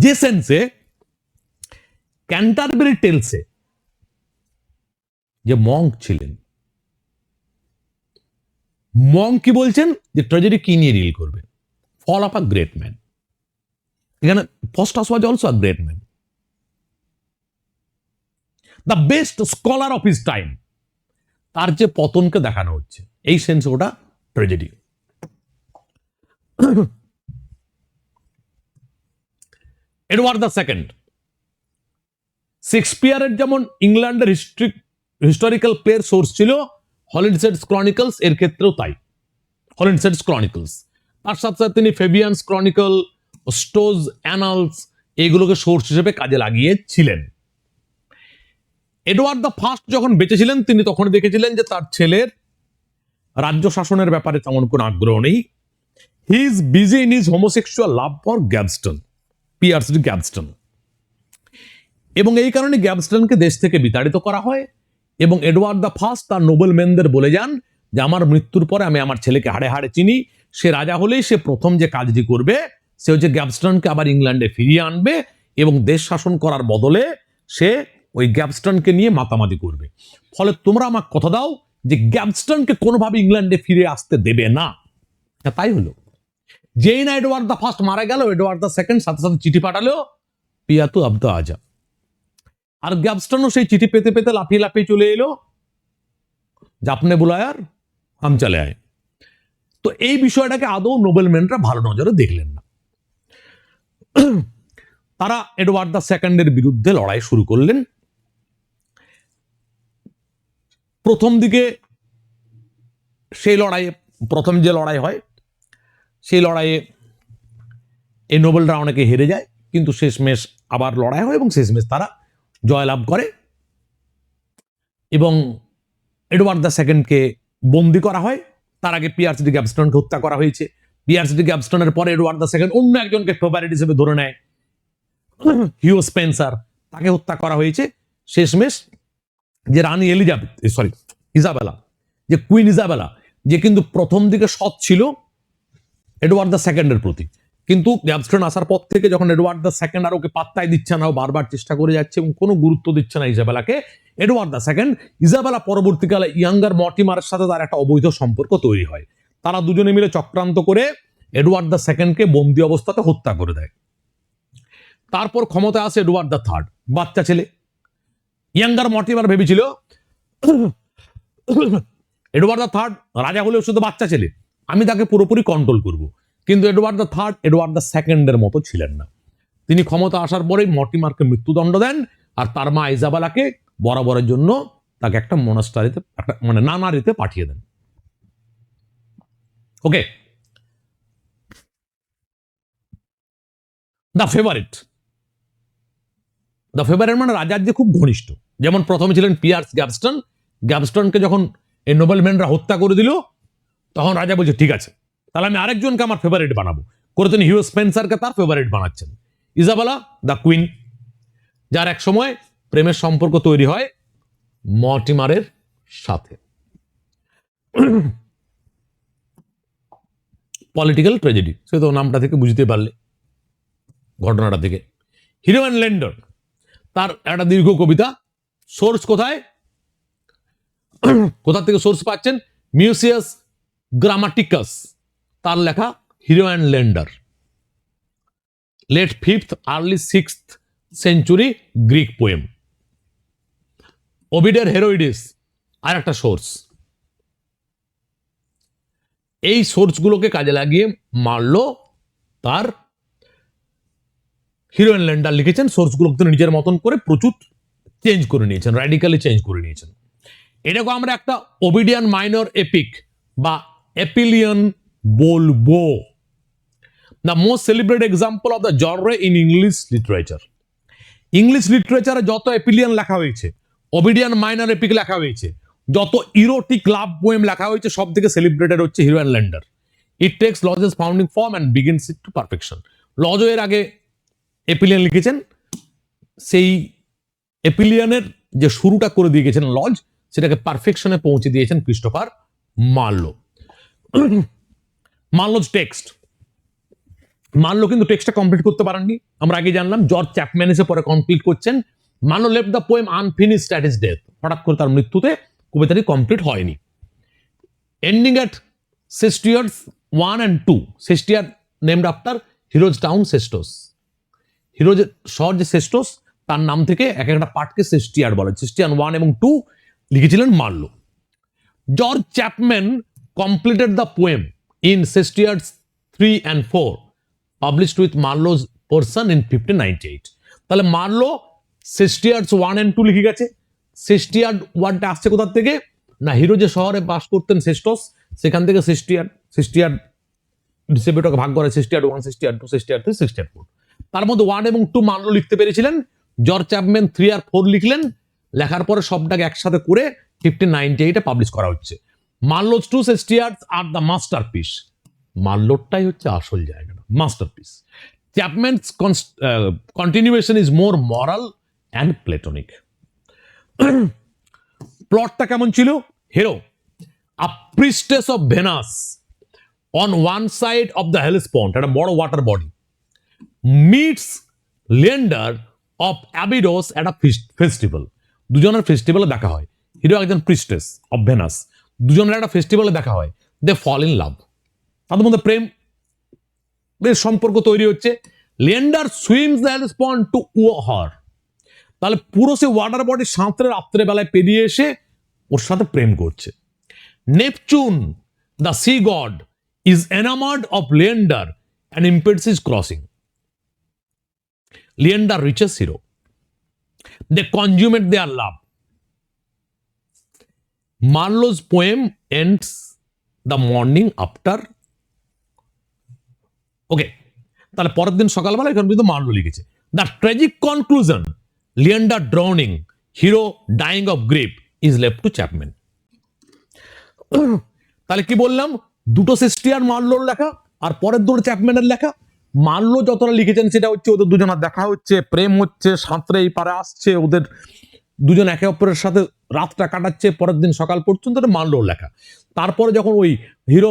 যে সেন্সে ক্যান্টারবেরি টেলসে যে মঙ্ক ছিলেন, মঙ্ক কি বলছেন যে ট্র্যাজেডি কি নিয়ে রিল করবে? Fall of a great man. এখানে Faustus was also a great man, the best scholar of his time. তার যে পতনকে দেখানো হচ্ছে, এই সেন্সে ওটা ট্র্যাজেডি। এডওয়ার্ড দ্য সেকেন্ড, শেক্সপিয়ারের যেমন ইংল্যান্ডের হিস্টোরিক্যাল প্লের সোর্স ছিল, হলিনশেডস ক্রনিকলস এর ক্ষেত্রেও তাই। হলিনশেডস ক্রনিকলস, তার সাথে সাথে তিনি ফেবিয়ানস ক্রনিকল, স্টোজ অ্যানালস এইগুলোকে সোর্স হিসেবে কাজে লাগিয়েছিলেন। এডওয়ার্ড দ্য ফার্স্ট যখন বেঁচে ছিলেন, তিনি তখন দেখেছিলেন যে তার ছেলের রাজ্য শাসনের ব্যাপারে তেমন কোনো আগ্রহ নেই। He is busy in his homosexual love for Gaveston, Piers Gaveston. এবং এই কারণে গ্যাবস্টনকে দেশ থেকে বিতাড়িত করা হয়, এবং এডওয়ার্ড দ্য ফার্স্ট তার নোবেলম্যানদের বলে যান যে আমার মৃত্যুর পরে আমি আমার ছেলেকে হাড়ে হাড়ে চিনি, সে রাজা হলেই সে প্রথম যে কাজটি করবে সে হচ্ছে গ্যাবস্টনকে আবার ইংল্যান্ডে ফিরিয়ে আনবে, এবং দেশ শাসন করার বদলে সে ওই গ্যাবস্টনকে নিয়ে মাতামাতি করবে। ফলে তোমরা আমাকে কথা দাও যে গ্যাবস্টনকে কোনোভাবে ইংল্যান্ডে ফিরে আসতে দেবে না। তাই হলো। যেই না এডওয়ার্ড দ্য ফার্স্ট মারা গেল, এডওয়ার্ড দ্য সেকেন্ড সাথে সাথে চিঠি পাঠালো, পিয়াতু আব্দ আজা। আর গ্যাবস্টনও সেই চিঠি পেতে পেতে লাফিয়ে লাফিয়ে চলে এলো, জাপনে বুলায়ার হাম চলে আয়। তো এই বিষয়টাকে আদৌ নোবেলম্যানরা ভালো নজরে দেখলেন না। তারা এডওয়ার্ড দ্য সেকেন্ডের বিরুদ্ধে লড়াই শুরু করলেন। প্রথম দিকে সেই লড়াইয়ে, প্রথম যে লড়াই হয় সেই লড়াইয়ে এই নোবেলরা অনেকে হেরে যায়, কিন্তু শেষমেশ আবার লড়াই হয় এবং শেষমেশ তারা জয়লাভ করে এবং এডওয়ার্ড দ্য সেকেন্ডকে বন্দি করা হয়। তার আগে পিয়ার্স ডি গ্যাবস্টনকে হত্যা করা হয়েছে। পিয়ার্স ডি গ্যাবস্টনের পরে এডওয়ার্ড দ্য সেকেন্ড অন্য একজনকে ফেভারিট হিসেবে ধরে নেয়, হিউ স্পেন্সার, তাকে হত্যা করা হয়েছে। শেষমেশ যে রানী ইজাবেলা, যে কুইন ইজাবেলা, যে কিন্তু প্রথম দিকে সৎ ছিল এডওয়ার্ড দ্য সেকেন্ডের প্রতি, কিন্তু গ্যাবস্টন আসার পর থেকে যখন এডওয়ার্ড দ্য সেকেন্ড আর ওকে পাত্তাই দিচ্ছে না, ও বারবার চেষ্টা করে যাচ্ছে এবং কোনো গুরুত্ব দিচ্ছে না ইজাবেলাকে, এডওয়ার্ড দ্য সেকেন্ড ইজাবেলা পরবর্তীকালে ইয়াঙ্গার মর্টিমারের সাথে তার একটা অবৈধ সম্পর্ক তৈরি হয়। তারা দুজনে মিলে চক্রান্ত করে এডওয়ার্ড দ্য সেকেন্ডকে বন্দি অবস্থাতে হত্যা করে দেয়। তারপর ক্ষমতায় আসে এডওয়ার্ড দ্য থার্ড, বাচ্চা ছেলে। ইয়াঙ্গার মর্টিমার ভেবেছিল এডওয়ার্ড দ্য থার্ড রাজা হলেও শুধু বাচ্চা ছেলে, আমি তাকে পুরোপুরি কন্ট্রোল করব। কিন্তু Edward the third Edward the সেকেন্ডের মতো ছিলেন না। তিনি ক্ষমতা আসার পরেই মর্টিমারকে মৃত্যুদণ্ড দেন আর তার মা ইজাবেলাকে বরাবরের জন্য তাকে একটা মোনাস্টারিতে, মানে নানারিতে পাঠিয়ে দেন। ওকে, দ্য ফেভারিট মানে রাজার যে খুব ঘনিষ্ঠ। যেমন প্রথমে ছিলেন পিয়ার্স গ্যাবস্টন, গ্যাবস্টনকে যখন এই নোবেলম্যানরা হত্যা করে দিল তখন রাজা বলছে ঠিক আছে, তাহলে আমি আরেকজনকে আমার ফেভারিট বানাবো, করে তিনি হিউ স্পেন্সারকে তার ফেভারিট বানাচ্ছেন। ইজাবেলা দ্য কুইন, যার এক সময় প্রেমের সম্পর্ক তৈরি হয় মর্টিমারের সাথে। পলিটিক্যাল ট্র্যাজেডি, সে তো নামটা থেকে বুঝতে পারলে, ঘটনাটা থেকে। হিরো অ্যান্ড ল্যান্ডার, তার একটা দীর্ঘ কবিতা। সোর্স কোথায়, কোথা থেকে সোর্স পাচ্ছেন? মিউসিয়াস গ্রামাটিকাস, তার লেখা Hero and Leander, late 5th early 6th century Greek poem. ওভিডের হেরোইডিস আর একটা সোর্স। এই সোর্সগুলোকে কাজে লাগিয়ে মার্লো তার হিরো অ্যান্ড ল্যান্ডার লিখেছেন। সোর্সগুলোকে তিনি নিজের মতন করে প্রচুর চেঞ্জ করে নিয়েছেন, র্যাডিক্যালি চেঞ্জ করে নিয়েছেন। এটাকে আমরা একটা ওভিডিয়ান মাইনর এপিক বা এপিলিয়ন বলবো। The most celebrated example of the genre in English literature. English লিটারেচারে যত এপিলিয়ন লেখা হয়েছে, ওভিডিয়ান মাইনর এপিক লেখা হয়েছে, যত ইরোটিক লাভ পোয়েম লেখা হয়েছে, সব থেকে সেলিব্রেটেড হচ্ছে Hero and Leander. It takes Lodge's founding form and brings it to perfection. লজও এর আগে এপিলিয়ন লিখেছেন, সেই এপিলিয়নের যে শুরুটা করে দিয়ে গেছেন লজ, সেটাকে পারফেকশনে পৌঁছে দিয়েছেন ক্রিস্টোফার মার্লো। মার্লোজ টেক্সট, মার্লো কিন্তু টেক্সটটা কমপ্লিট করতে পারেননি, আমরা আগে জানলাম। জর্জ চ্যাপম্যান এসে পরে কমপ্লিট করছেন। Marlowe left the poem unfinished at his death, হঠাৎ করে তার মৃত্যুতে কবিতাটি কমপ্লিট হয়নি। Ending at sestiads 1 and 2, sestiad named after Hero's town Sestos, Hero's শহর যে সেস্টোস তার নাম থেকে এক একটা পার্টকে সেস্টিয়ার বলে। সেস্টিয়ান 1 এবং 2 লিখেছিলেন Marlowe. George Chapman completed the poem in sestiads 3 and 4, published with Marlowe's portion in 1598। তাহলে মার্লো সেস্টিয়ার্স 1 and 2 লিখে গেছে। সেস্টিয়ার্ড ওয়ার্ডটা আসছে কোথা থেকে? না, হিরো যে শহরে বাস করতেন সেস্টোস, সেখান থেকে সেস্টিয়ার্ড হিসেবে ওটাকে ভাগ করে সেস্টিয়ার্ড 1, সেস্টিয়ার্ড 2, সেস্টিয়ার্ড 3, সেস্টিয়ার্ড 4। তার মধ্যে 1 এবং 2 মার্লো লিখতে পেরেছিলেন। জর্জ চ্যাপম্যান 3 আর 4 লিখলেন, লেখার পরে সবটাকে একসাথে করে 1598 পাবলিশ করা হচ্ছে। মার্লোজ 2 সেস্টিয়ার্ডস আর দ্য মাস্টারপিস, মার্লোরটাই হচ্ছে আসল জায়গাটা, masterpiece. Chapman's continuation is more moral and Platonic. প্লটটা কেমন ছিল? Hero, a priestess of Venus on one side of the Hellespont, একটা বড় water body, meets Leander of Abydos at a festival. দুজনের ফেস্টিভ্যালে দেখা হয়। হিরো একজন প্রিস্টেস অফ ভেনাস, দুজনের একটা ফেস্টিভ্যালে দেখা হয়। দে ফল ইন লাভ, তাদের মধ্যে প্রেম সম্পর্ক তৈরি হচ্ছে। লেন্ডার সুইমস দ্য হেলেসপন্ট টু ও হার, তাহলে পুরো সে ওয়াটার বডি সাঁতরে রাত্রে বেলায় পেরিয়ে এসে ওর সাথে প্রেম করছে। Neptune the sea god is enamoured of Leander and impedes his crossing. Leander reaches Hero, they consummate their love. Marlowe's poem ends the morning after. Okay, তাহলে পরের দিন সকালবেলা এখানে কিন্তু মার্লো লিখেছে। The tragic conclusion Leander drowning, Hero dying of grief is left to Chapman. তাহলে কি বললাম, দুটো শেক্সপিয়ার মার্লোর লেখা আর পরের দুটো চ্যাপম্যানের লেখা। মার্লো যতটা লিখেছেন সেটা হচ্ছে ওদের দুজনের দেখা হচ্ছে, প্রেম হচ্ছে, সাঁতরে এই পারে আসছে, ওদের দুজন একে অপরের সাথে রাতটা কাটাচ্ছে, পরের দিন সকাল পর্যন্ত, এটা মার্লোর লেখা। তারপরে যখন ওই হিরো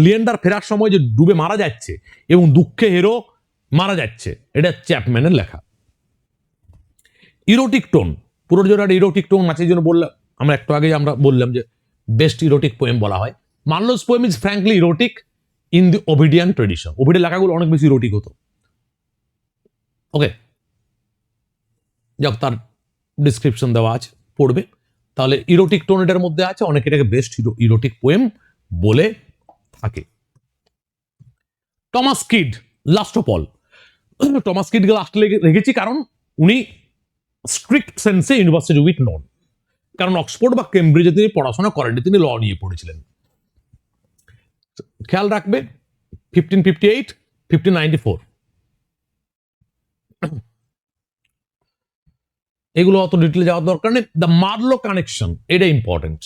লিয়েন্ডার ফেরার সময় যে ডুবে মারা যাচ্ছে এবং দুঃখে হিরো মারা যাচ্ছে, এটা চ্যাপম্যানের লেখা। ইরোটিক টোন, পুরো জোর ইরোটিক টোন আছে, এই জন্য বললাম, আমরা একটু আগে আমরা বললাম যে বেস্ট ইরোটিক পোয়েম বলা হয়। Marlowe's poem is frankly erotic in the Ovidian tradition. ওভিডের লেখাগুলো অনেক বেশি ইরোটিক হতো। ওকে, যাক, তার ডিসক্রিপশন দেওয়া আছে, পড়বে। তাহলে ইরোটিক টোন এটার মধ্যে আছে, অনেকে এটাকে বেস্ট ইরোটিক পোয়েম বলে থাকে। Thomas Kyd, last of all. Thomas কিডকে লাস্টে রেখেছি কারণ উনি স্ট্রিক্ট সেন্সে ইউনিভার্সিটি উইথ নন, কারণ অক্সফোর্ড বা কেমব্রিজে তিনি পড়াশোনা করেননি, তিনি ল নিয়ে পড়েছিলেন। খেয়াল রাখবে 1558, 1594, এগুলো অত ডিটেলে যাওয়ার দরকার নেই। দ্য মার্লো কানেকশন, এটা ইম্পর্টেন্ট।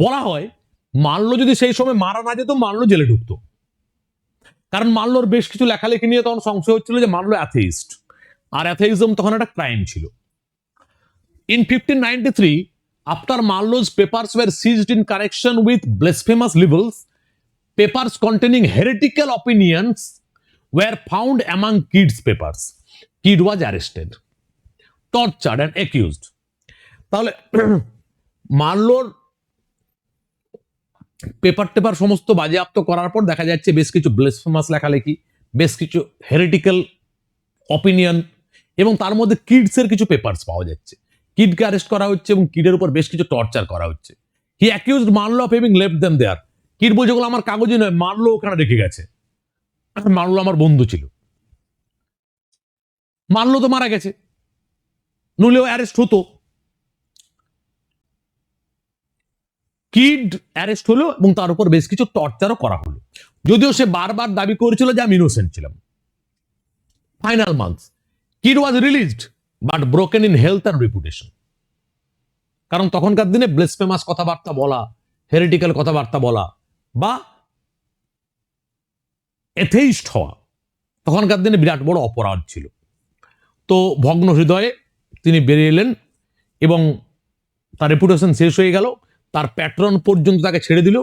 বলা হয় মার্লো যদি সেই সময় মারা না যেত, মার্লো জেলে ঢুকতো, কারণ মার্লোর বেশ কিছু লেখালেখি নিয়ে তখন সংশয় হচ্ছিল যে মার্লো অ্যাথেইস্ট, আর অ্যাথেইজম তখন একটা ক্রাইম ছিল। In 1593, after Marlowe's papers were seized in connection with blasphemous libels, papers containing heretical opinions were found among Kidd's papers. Kidd was arrested, tortured and accused. তাহলে মার্লোর পেপার সমস্ত বাজেয়াপ্ত করার পর দেখা যাচ্ছে বেশ কিছু ব্লেসফেমাস লেখালেখি, বেশ কিছু হেরিটিক্যাল অপিনিয়ন, এবং তার মধ্যে কিডসের কিছু পেপারস পাওয়া যাচ্ছে। কিডকে অ্যারেস্ট করা হচ্ছে এবং কিডের উপর বেশ কিছু টর্চার করা হচ্ছে। He accused Marlowe of having left them there. Kyd বলছে ওগুলো আমার কাগজে নয়, মার্লো ওখানে রেখে গেছে, মার্লো আমার বন্ধু ছিল। মার্লো তো মারা গেছে, নইলেও অ্যারেস্ট হতো। কিড অ্যারেস্ট হলো এবং তার উপর বেশ কিছু টর্চারও করা হলো, যদিও সে বারবার দাবি করেছিল যে আমি ইনোসেন্ট ছিলাম। Final month, Kyd was released but broken in health and reputation. কারণ তখনকার দিনে ব্লেসফেমাস কথাবার্তা বলা, হেরিটিক্যাল কথাবার্তা বলা বা এথেইস্ট হওয়া তখনকার দিনে বিরাট বড় অপরাধ ছিল। তো ভগ্ন হৃদয়ে তিনি বেরিয়ে এলেন এবং তার রেপুটেশন শেষ হয়ে গেল। তার প্যাট্রন পর্যন্ত তাকে ছেড়ে দিল।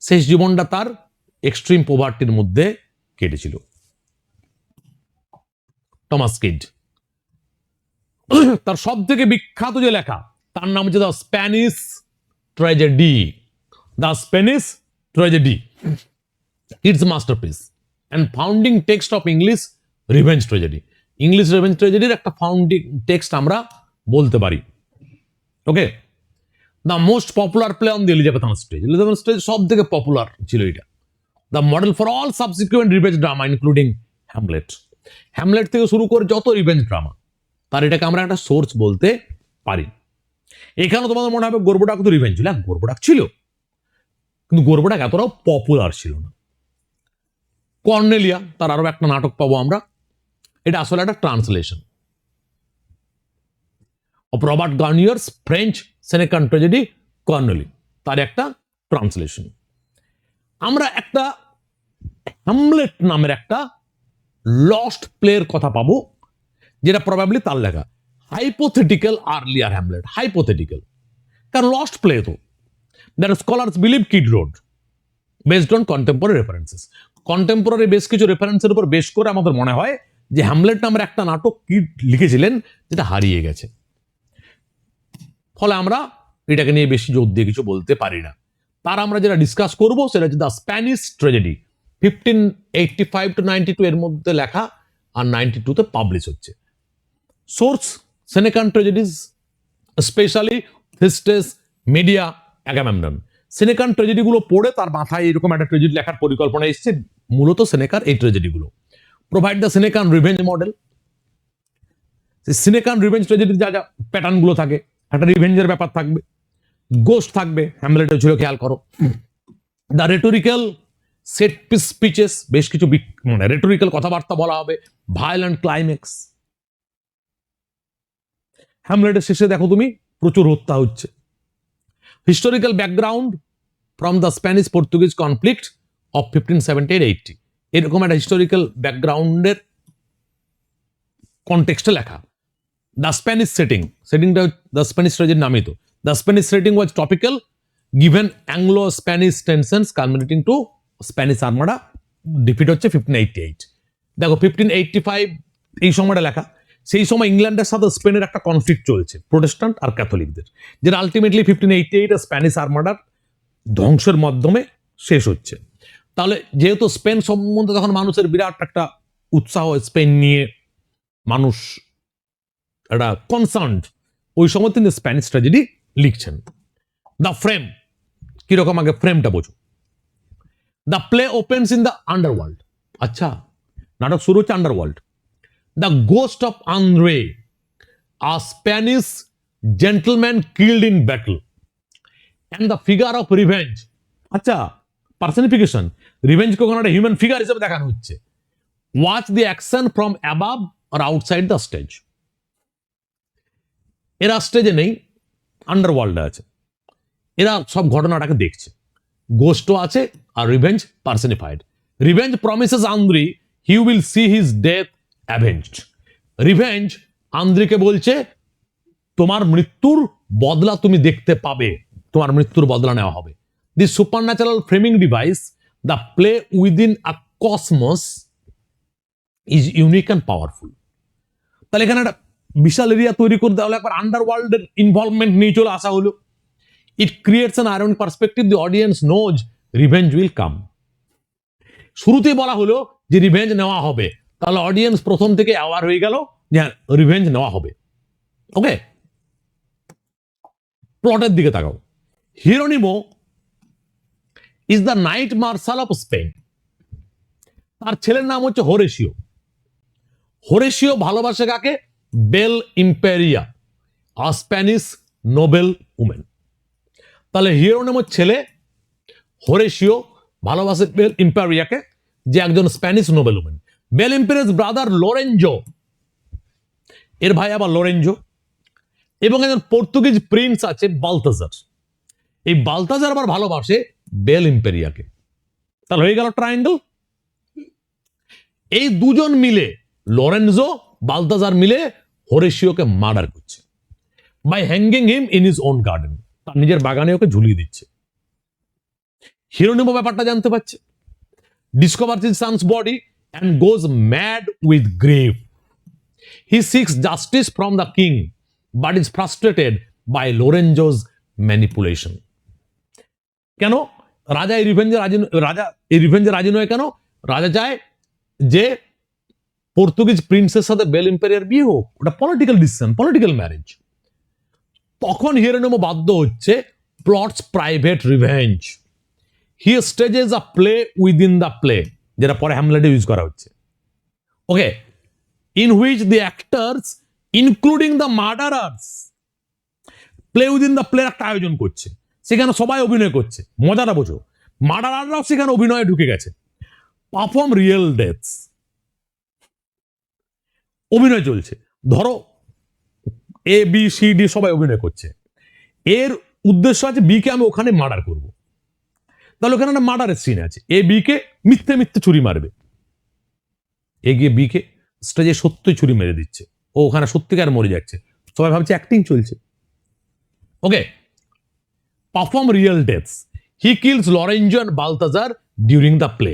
শেষ জীবনটা তার এক্সট্রিম পোভার্টির মধ্যে কেটেছিল। টমাস কিড, তার সব থেকে বিখ্যাত যে লেখা, তার নাম হচ্ছে the Spanish tragedy. The Spanish tragedy, it's masterpiece and founding text of English revenge tragedy. English revenge ট্র্যাজেডির একটা ফাউন্ডিং টেক্সট আমরা বলতে পারি। Okay, the most popular play on the Elizabethan stage. Elizabethan stage সব থেকে পপুলার ছিল এটা। The model for all subsequent revenge drama including Hamlet. Hamlet থেকে শুরু করে যত রিভেঞ্জ ড্রামা, তার এটাকে আমরা একটা সোর্স বলতে পারি। এখানে তোমাদের মনে হবে গর্বডাক তো রিভেঞ্জ ছিল, গর্বডাক ছিল, কিন্তু গর্বডাক এতটাও পপুলার ছিল না। কর্নেলিয়া, তার আরো একটা নাটক পাবো আমরা, এটা আসলে একটা translation of Robert Garnier's French Senecan tragedy Cornelie, তার একটা ট্রান্সলেশন। আমরা একটা হ্যামলেট নামের একটা লস্ট প্লের কথা পাবো, যেটা প্রবাবলি তার লেখা। হাইপোথেটিক্যাল আর্লিয়ার হ্যামলেট, হাইপোথেটিক্যাল, কারণ লস্ট প্লে তো। That scholars believe Kyd wrote based on contemporary references. Contemporary বেশ কিছু রেফারেন্সের উপর বেশ করে আমাদের মনে হয় যে হ্যামলেট নামের একটা নাটক কিড লিখেছিলেন, যেটা হারিয়ে গেছে। ফলে আমরা এটাকে নিয়ে বেশি জোর দিয়ে কিছু বলতে পারি না। তার আমরা যেটা ডিসকাস করবো সেটা হচ্ছে দ্য স্প্যানিশ ট্র্যাজেডি, 1585 to 92 এর মধ্যে লেখা, আর 92-তে পাবলিশ হচ্ছে। Source Senecan tragedies, specially Thyestes, Medea, Agamemnon. Senecan ট্র্যাজেডিগুলো পড়ে তার মাথায় এরকম একটা ট্র্যাজেডি লেখার পরিকল্পনা এসেছে, মূলত সেনেকার এই ট্র্যাজেডিগুলো। Provide the Senecan revenge model. Senecan revenge ট্র্যাজেডির যা যা প্যাটার্নগুলো থাকে, একটা রিভেঞ্জের ব্যাপার থাকবে, গোস্ট থাকবে, হ্যামলেটে ছিল, খেয়াল করো। The rhetorical set piece speeches, বেশ কিছু মানে রেটোরিক্যাল কথাবার্তা বলা হবে, ভায়োলেন্ট ক্লাইম্যাক্স। হ্যামলেটের শেষে দেখো তুমি প্রচুর হত্যা হচ্ছে। Historical background from the Spanish Portuguese conflict of 1570-80, এরকম একটা হিস্টোরিক্যাল ব্যাকগ্রাউন্ডের কনটেক্সটে লেখা। দ্য স্প্যানিশ সেটিংটা দ্য স্প্যানিশ ট্রেজেডির নামই তো। The Spanish setting was topical given Anglo Spanish tensions culminating to Spanish Armada defeat হচ্ছে 1588। দেখো 1585 এই সময়টা লেখা। সেই সময় ইংল্যান্ডের সাথে স্পেনের একটা কনফ্লিক্ট চলছে, প্রোটেস্ট্যান্ট আর ক্যাথলিকদের, যেটা আলটিমেটলি 1588 স্প্যানিশ আর্মাডার ধ্বংসের মাধ্যমে শেষ হচ্ছে। তাহলে যেহেতু স্পেন সম্বন্ধে তখন মানুষের বিরাট একটা উৎসাহ, স্পেন নিয়ে মানুষ একটা কনসার্ন, ওই সময় তিনি স্প্যানিশ ট্র্যাজেডি লিখছেন। দ্য ফ্রেম কিরকম, আগে ফ্রেমটা বোঝো। The play opens in the underworld. আচ্ছা, নাটক শুরু হচ্ছে underworld. The ghost of Andrea, a Spanish gentleman killed in battle, and the figure of revenge. আচ্ছা, পার্সনিফিকেশন, রিভেঞ্জকে ওখানে একটা হিউম্যান ফিগার হিসেবে দেখানো হচ্ছে। Watch the action from above or outside the stage. এরা স্টেজে নেই, আন্ডারওয়ার্ল্ডে আছে, এরা সব ঘটনাটাকে দেখছে। গোস্টও আছে আর revenge personified. Revenge promises Andrea he will see his death avenged. Revenge আন্দ্রিকে বলছে তোমার মৃত্যুর বদলা তুমি দেখতে পাবে, তোমার মৃত্যুর বদলা নেওয়া হবে। The supernatural framing device, the play within a cosmos is unique and powerful. তাহলে এখানে একটা বিশাল এরিয়া তৈরি করে দেওয়া হলো, একবার আন্ডারওয়ার্ল্ডের ইনভলভমেন্ট নিয়ে চলে আসা হলো। It creates an ironic perspective, the audience knows revenge will come. শুরুতেই বলা হলো যে রিভেঞ্জ নেওয়া হবে, তাহলে অডিয়েন্স প্রথম থেকে অ্যাওয়ার হয়ে গেল যে রিভেঞ্জ নেওয়া হবে। ওকে, প্লটের দিকে তাকাও। Hieronimo is the knight marshal of Spain. তার ছেলের নাম হচ্ছে হোরেশিও। হোরেশিও ভালোবাসে কাকে? Bel Imperia, a Spanish noble woman. তাহলে হিরোনিমোর ছেলে হোরেশিও ভালোবাসে বেল ইম্পেরিয়াকে, যে একজন Spanish noble woman. Bel Imperia's brother Lorenzo, এর ভাই আবার লোরেঞ্জো, এবং একজন পর্তুগিজ প্রিন্স আছে বালতাজার। এই বালতাজার আবার ভালোবাসে বেল ইম্পেরিয়াকে। তাহলে হয়ে গেল ট্রায়াঙ্গেল। এই দুজন মিলে, লরেঞ্জো বালতাজার মিলে হোরেশিওকে মার্ডার করছে by hanging him in his own garden. তার নিজের বাগানে ওকে ঝুলিয়ে দিচ্ছে। হিরোনিমো ব্যাপারটা জানতে পারছে, discovers his son's body and goes mad with grief. He seeks justice from the king, but is frustrated by Lorenzo's manipulation. কেন রাজা এই রিভেঞ্জে রাজি নয়? কেন রাজা চায় যে পর্তুগিজ প্রিন্সের সাথে বেল ইম্পেরিয়ার বিয়ে হোক, ওটা পলিটিক্যাল ডিসিশন, পলিটিক্যাল ম্যারেজ। তখন হিরোনিমো বাধ্য হচ্ছে plots private revenge. He stages a play within the play, যেটা পরে হ্যামলেটে ইউজ করা হচ্ছে। Okay, in which the actors including the murderers, play within the play একটা আয়োজন করছে, সেখানে সবাই অভিনয় করছে। মজাটা বোঝো, মার্ডারাররাও সেখানে অভিনয়ে ঢুকে গেছে। পারফর্ম রিয়েল ডেথস, অভিনয় চলছে। ধরো এ বি সি ডি সবাই অভিনয় করছে, এর উদ্দেশ্য আছে বি কে আমি ওখানে মার্ডার করব। তাহলে ওখানে একটা মার্ডারের সিন আছে, এ বি কে মিথ্যে মিথ্যে ছুরি মারবে, এ গিয়ে বি কে স্টেজে সত্যই ছুরি মেরে দিচ্ছে, ও ওখানে সত্যিকার মরে যাচ্ছে, সবাই ভাবছে অ্যাক্টিং চলছে। Okay, perform real deaths. He kills Lorenzo and Balthazar during the play,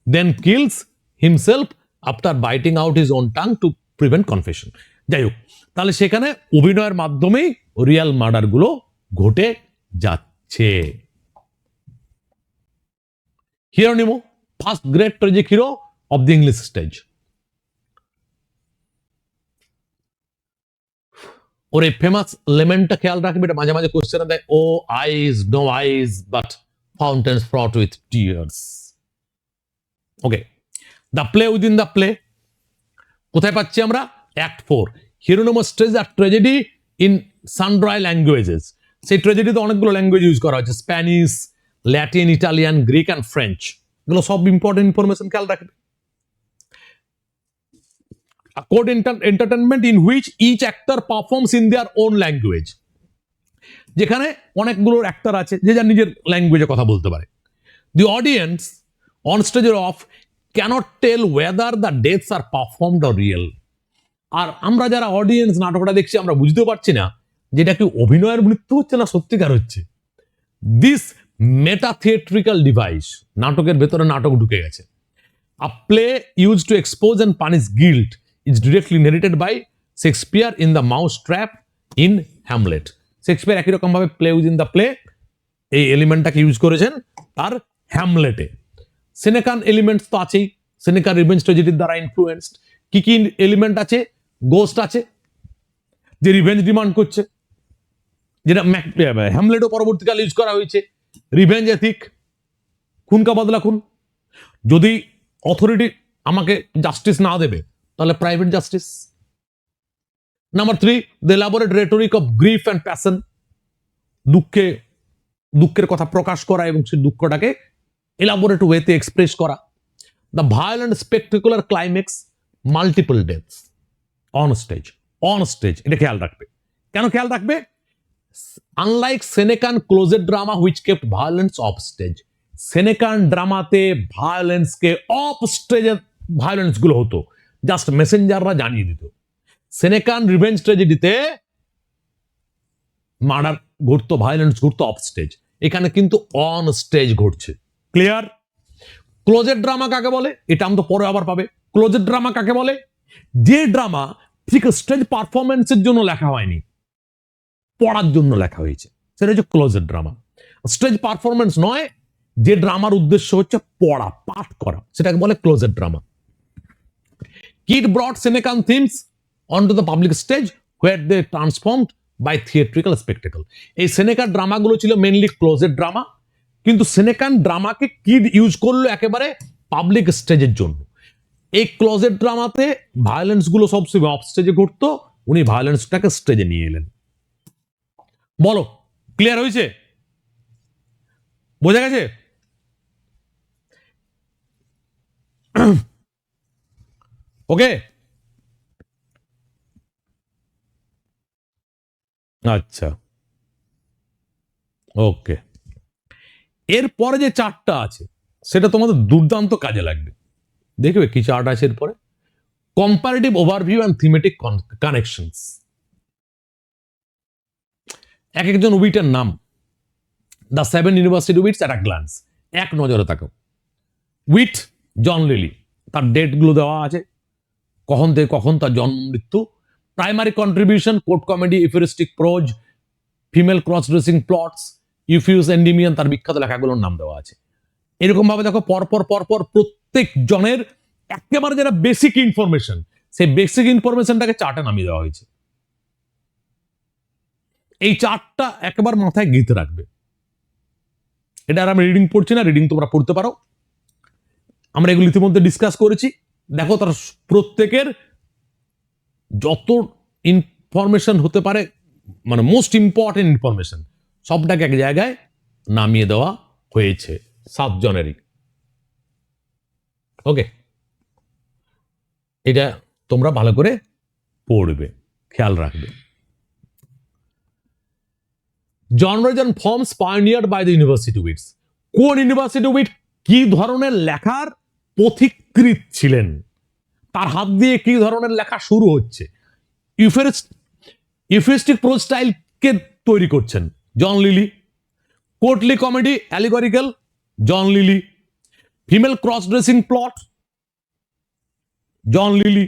then kills himself after biting out his own tongue to prevent confession. যাই হোক, তাহলে সেখানে অভিনয়ের মাধ্যমেই রিয়াল মার্ডার গুলো ঘটে যাচ্ছে। Hieronimo, first great tragic hero of the English stage. ওর এই ফেমাস লেমেন্টটা খেয়াল রাখবে, এটা মাঝে মাঝে কোশ্চেন দেয়, O eyes no eyes but fountains fraught with tears. Okay, the play within the play কোথায় পাচ্ছি আমরা? Act 4। Hieronimo stage a tragedy in sundry languages. সেই ট্র্যাজেডিতে অনেকগুলো ল্যাঙ্গুয়েজ ইউজ করা হয়েছে, Spanish, Latin, Italian, Greek and French. এগুলো সব ইম্পর্টেন্ট ইনফরমেশন খেয়াল রাখবে। Court entertainment in which each actor performs in their own language, যেখানে অনেকগুলো অ্যাক্টর আছে যে যার নিজের ল্যাঙ্গুয়েজে কথা বলতে পারে। The audience on stage of cannot tell whether the deaths are performed or real. আর আমরা যারা অডিয়েন্স নাটকটা দেখছি আমরা বুঝতে পারছি না যেটা কি অভিনয়ের মৃত্যু হচ্ছে না সত্যিকার হচ্ছে। দিস মেটা থিয়েট্রিক্যাল ডিভাইস, নাটকের ভেতরে নাটক ঢুকে গেছে। A play used to expose and punish guilt is directly narrated by Shakespeare in The Mousetrap in Hamlet. Shakespeare একই রকম ভাবে প্লে উইদিন দ্য প্লে এই এলিমেন্টটাকে ইউজ করেছেন তার হ্যামলেটে। সেনেকান এলিমেন্টস তো আছেই, সেনেকার রিভেঞ্জ ট্র্যাজেডির দ্বারা ইনফ্লুয়েন্সড। কি কি এলিমেন্ট আছে? গোস্ট আছে যে রিভেঞ্জ ডিমান্ড করছে, যেটা হ্যামলেটও পরবর্তীকালে ইউজ করা হয়েছে। রিভেঞ্জ এথিক, খুন কা বদলা খুন, যদি অথরিটি আমাকে জাস্টিস না দেবে তাহলে private justice. Number 3, the elaborate rhetoric of grief and passion, দুঃখের কথা প্রকাশ করা এবং সেই দুঃখটাকে এলাবোরেট ওয়েতে এক্সপ্রেস করা। The violent spectacular climax, multiple deaths on stage. এটা খেয়াল রাখবে। কেন খেয়াল রাখবে? Unlike Senecan closed drama which kept violence off stage, Senecan ড্রামাতে ভায়োলেন্সকে অফ স্টেজে ভায়োলেন্স গুলো হতো, জাস্ট মেসেঞ্জাররা জানিয়ে দিত। সেনেকান রিভেঞ্জ ট্র্যাজেডিতে মার্ডার ঘটতো, ভায়োলেন্স ঘটতো অফ স্টেজ, এখানে কিন্তু অন স্টেজ ঘটছে। ক্লিয়ার? ক্লোজেড ড্রামা কাকে বলে এটা আমরা পরে আবার পাবে। ক্লোজেড ড্রামা কাকে বলে? যে ড্রামা ঠিক স্টেজ পারফরমেন্সের জন্য লেখা হয়নি, পড়ার জন্য লেখা হয়েছে, সেটা হচ্ছে ক্লোজেড ড্রামা। স্টেজ পারফরমেন্স নয়, যে ড্রামার উদ্দেশ্য হচ্ছে পড়া, পাঠ করা, সেটাকে বলে closed drama. Kyd brought Senecan themes onto the public stage where they transformed by theatrical spectacle. এই সেনেকার ড্রামাগুলো ছিল মেইনলি ক্লোজেড ড্রামা, কিন্তু সেনেকান ড্রামাকে কিড ইউজ করলো একেবারে পাবলিক স্টেজের জন্য। এই ক্লোজেড ড্রামাতে ভায়োলেন্স গুলো সবসময় অফ স্টেজে ঘটতো, উনি ভায়োলেন্সটাকে স্টেজে নিয়ে এলেন। বলো, ক্লিয়ার হয়েছে? বোঝা গেছে? ওকে, আচ্ছা, ওকে। এরপরে যে চার্টটা আছে সেটা তোমাদের দুর্দান্ত কাজে লাগবে। দেখবে কি চার্ট আছে এরপরে? Comparative overview and thematic connections. এক একজন উইটের নাম, the 7 university wits at a glance, এক নজরে তাকাও। উইট জন লিলি, তার ডেটগুলো দেওয়া আছে, কখন থেকে কখন তার জন্ম মৃত্যু। Primary contribution court comedy, euphuistic prose, female cross dressing plots, Euphues Endymion, তার বিখ্যাত লেখাগুলোর নাম দেওয়া আছে। এরকম ভাবে দেখো পরপর প্রত্যেক জনের একেবারে যারা বেসিক ইনফরমেশন, সেই বেসিক ইনফরমেশনটাকে চার্টে নামিয়ে দেওয়া হয়েছে। এই চার্টটা একেবারে মাথায় গেঁথে রাখবে। এটা আর আমি রিডিং পড়ছি না, রিডিং তোমরা পড়তে পারো, আমরা এগুলো ইতিমধ্যে ডিসকাস করেছি। দেখো তার প্রত্যেকের যত ইনফরমেশন হতে পারে, মানে মোস্ট ইম্পর্টেন্ট ইনফরমেশন, সবটাকে এক জায়গায় নামিয়ে দেওয়া হয়েছে 7 জনেরই। ওকে, এটা তোমরা ভালো করে পড়বে, খেয়াল রাখবে। Genres and forms pioneered by the university wits, কোন ইউনিভার্সিটি উইট কি ধরনের লেখার পথিকৃৎ ছিলেন, তার হাত দিয়ে কি ধরনের লেখা শুরু হচ্ছে। ইউফেরিস্টিক প্রোজ স্টাইলকে তৈরি করছেন John Lyly. Courtly comedy allegorical, John Lyly. Female cross dressing plot, John Lyly.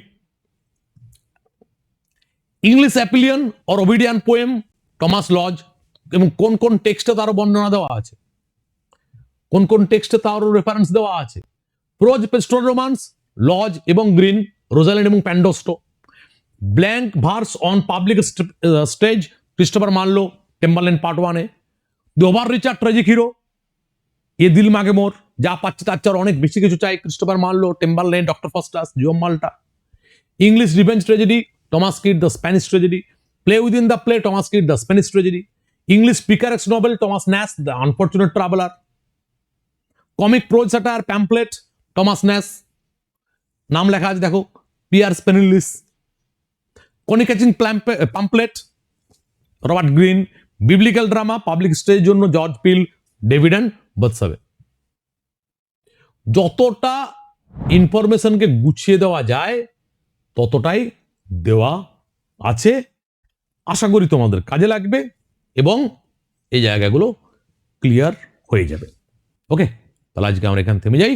English epyllion or Ovidian poem, Thomas Lodge. এবং কোন কোন টেক্সটে তারও বর্ণনা দেওয়া আছে, কোন কোন টেক্সটে তারও রেফারেন্স দেওয়া আছে। প্রোজ পেস্টোরাল রোমান্স, লজ এবং গ্রিন, রোজাল্যান্ড এবং Pandosto. Blank verse on public stage, Christopher Marlowe, Tamburlaine part 1-এ। The overreacher tragic hero, এ দিল মাগে মোর, যা পাচ্ছে তার চেয়ে অনেক বেশি কিছু চাই, Christopher Marlowe, Tamburlaine, Doctor Faustus, Jew of Malta. English revenge tragedy, Thomas Kyd, the Spanish tragedy. Play within the play, Thomas Kyd, the Spanish tragedy. English picaresque novel, Thomas Nashe, the unfortunate traveller. Comic prose satire pamphlet Thomas Nashe, নাম লেখা আছে দেখো, Pierce Penniless. Coney catching pamphlet Robert Greene. Biblical drama public স্টেজের জন্য George Peele, David and Bethsabe. যতটা ইনফরমেশনকে গুছিয়ে দেওয়া যায় ততটাই দেওয়া আছে। আশা করি তোমাদের কাজে লাগবে এবং এই জায়গাগুলো ক্লিয়ার হয়ে যাবে। ওকে, তাহলে আজকে আমরা এখান থেমে যাই।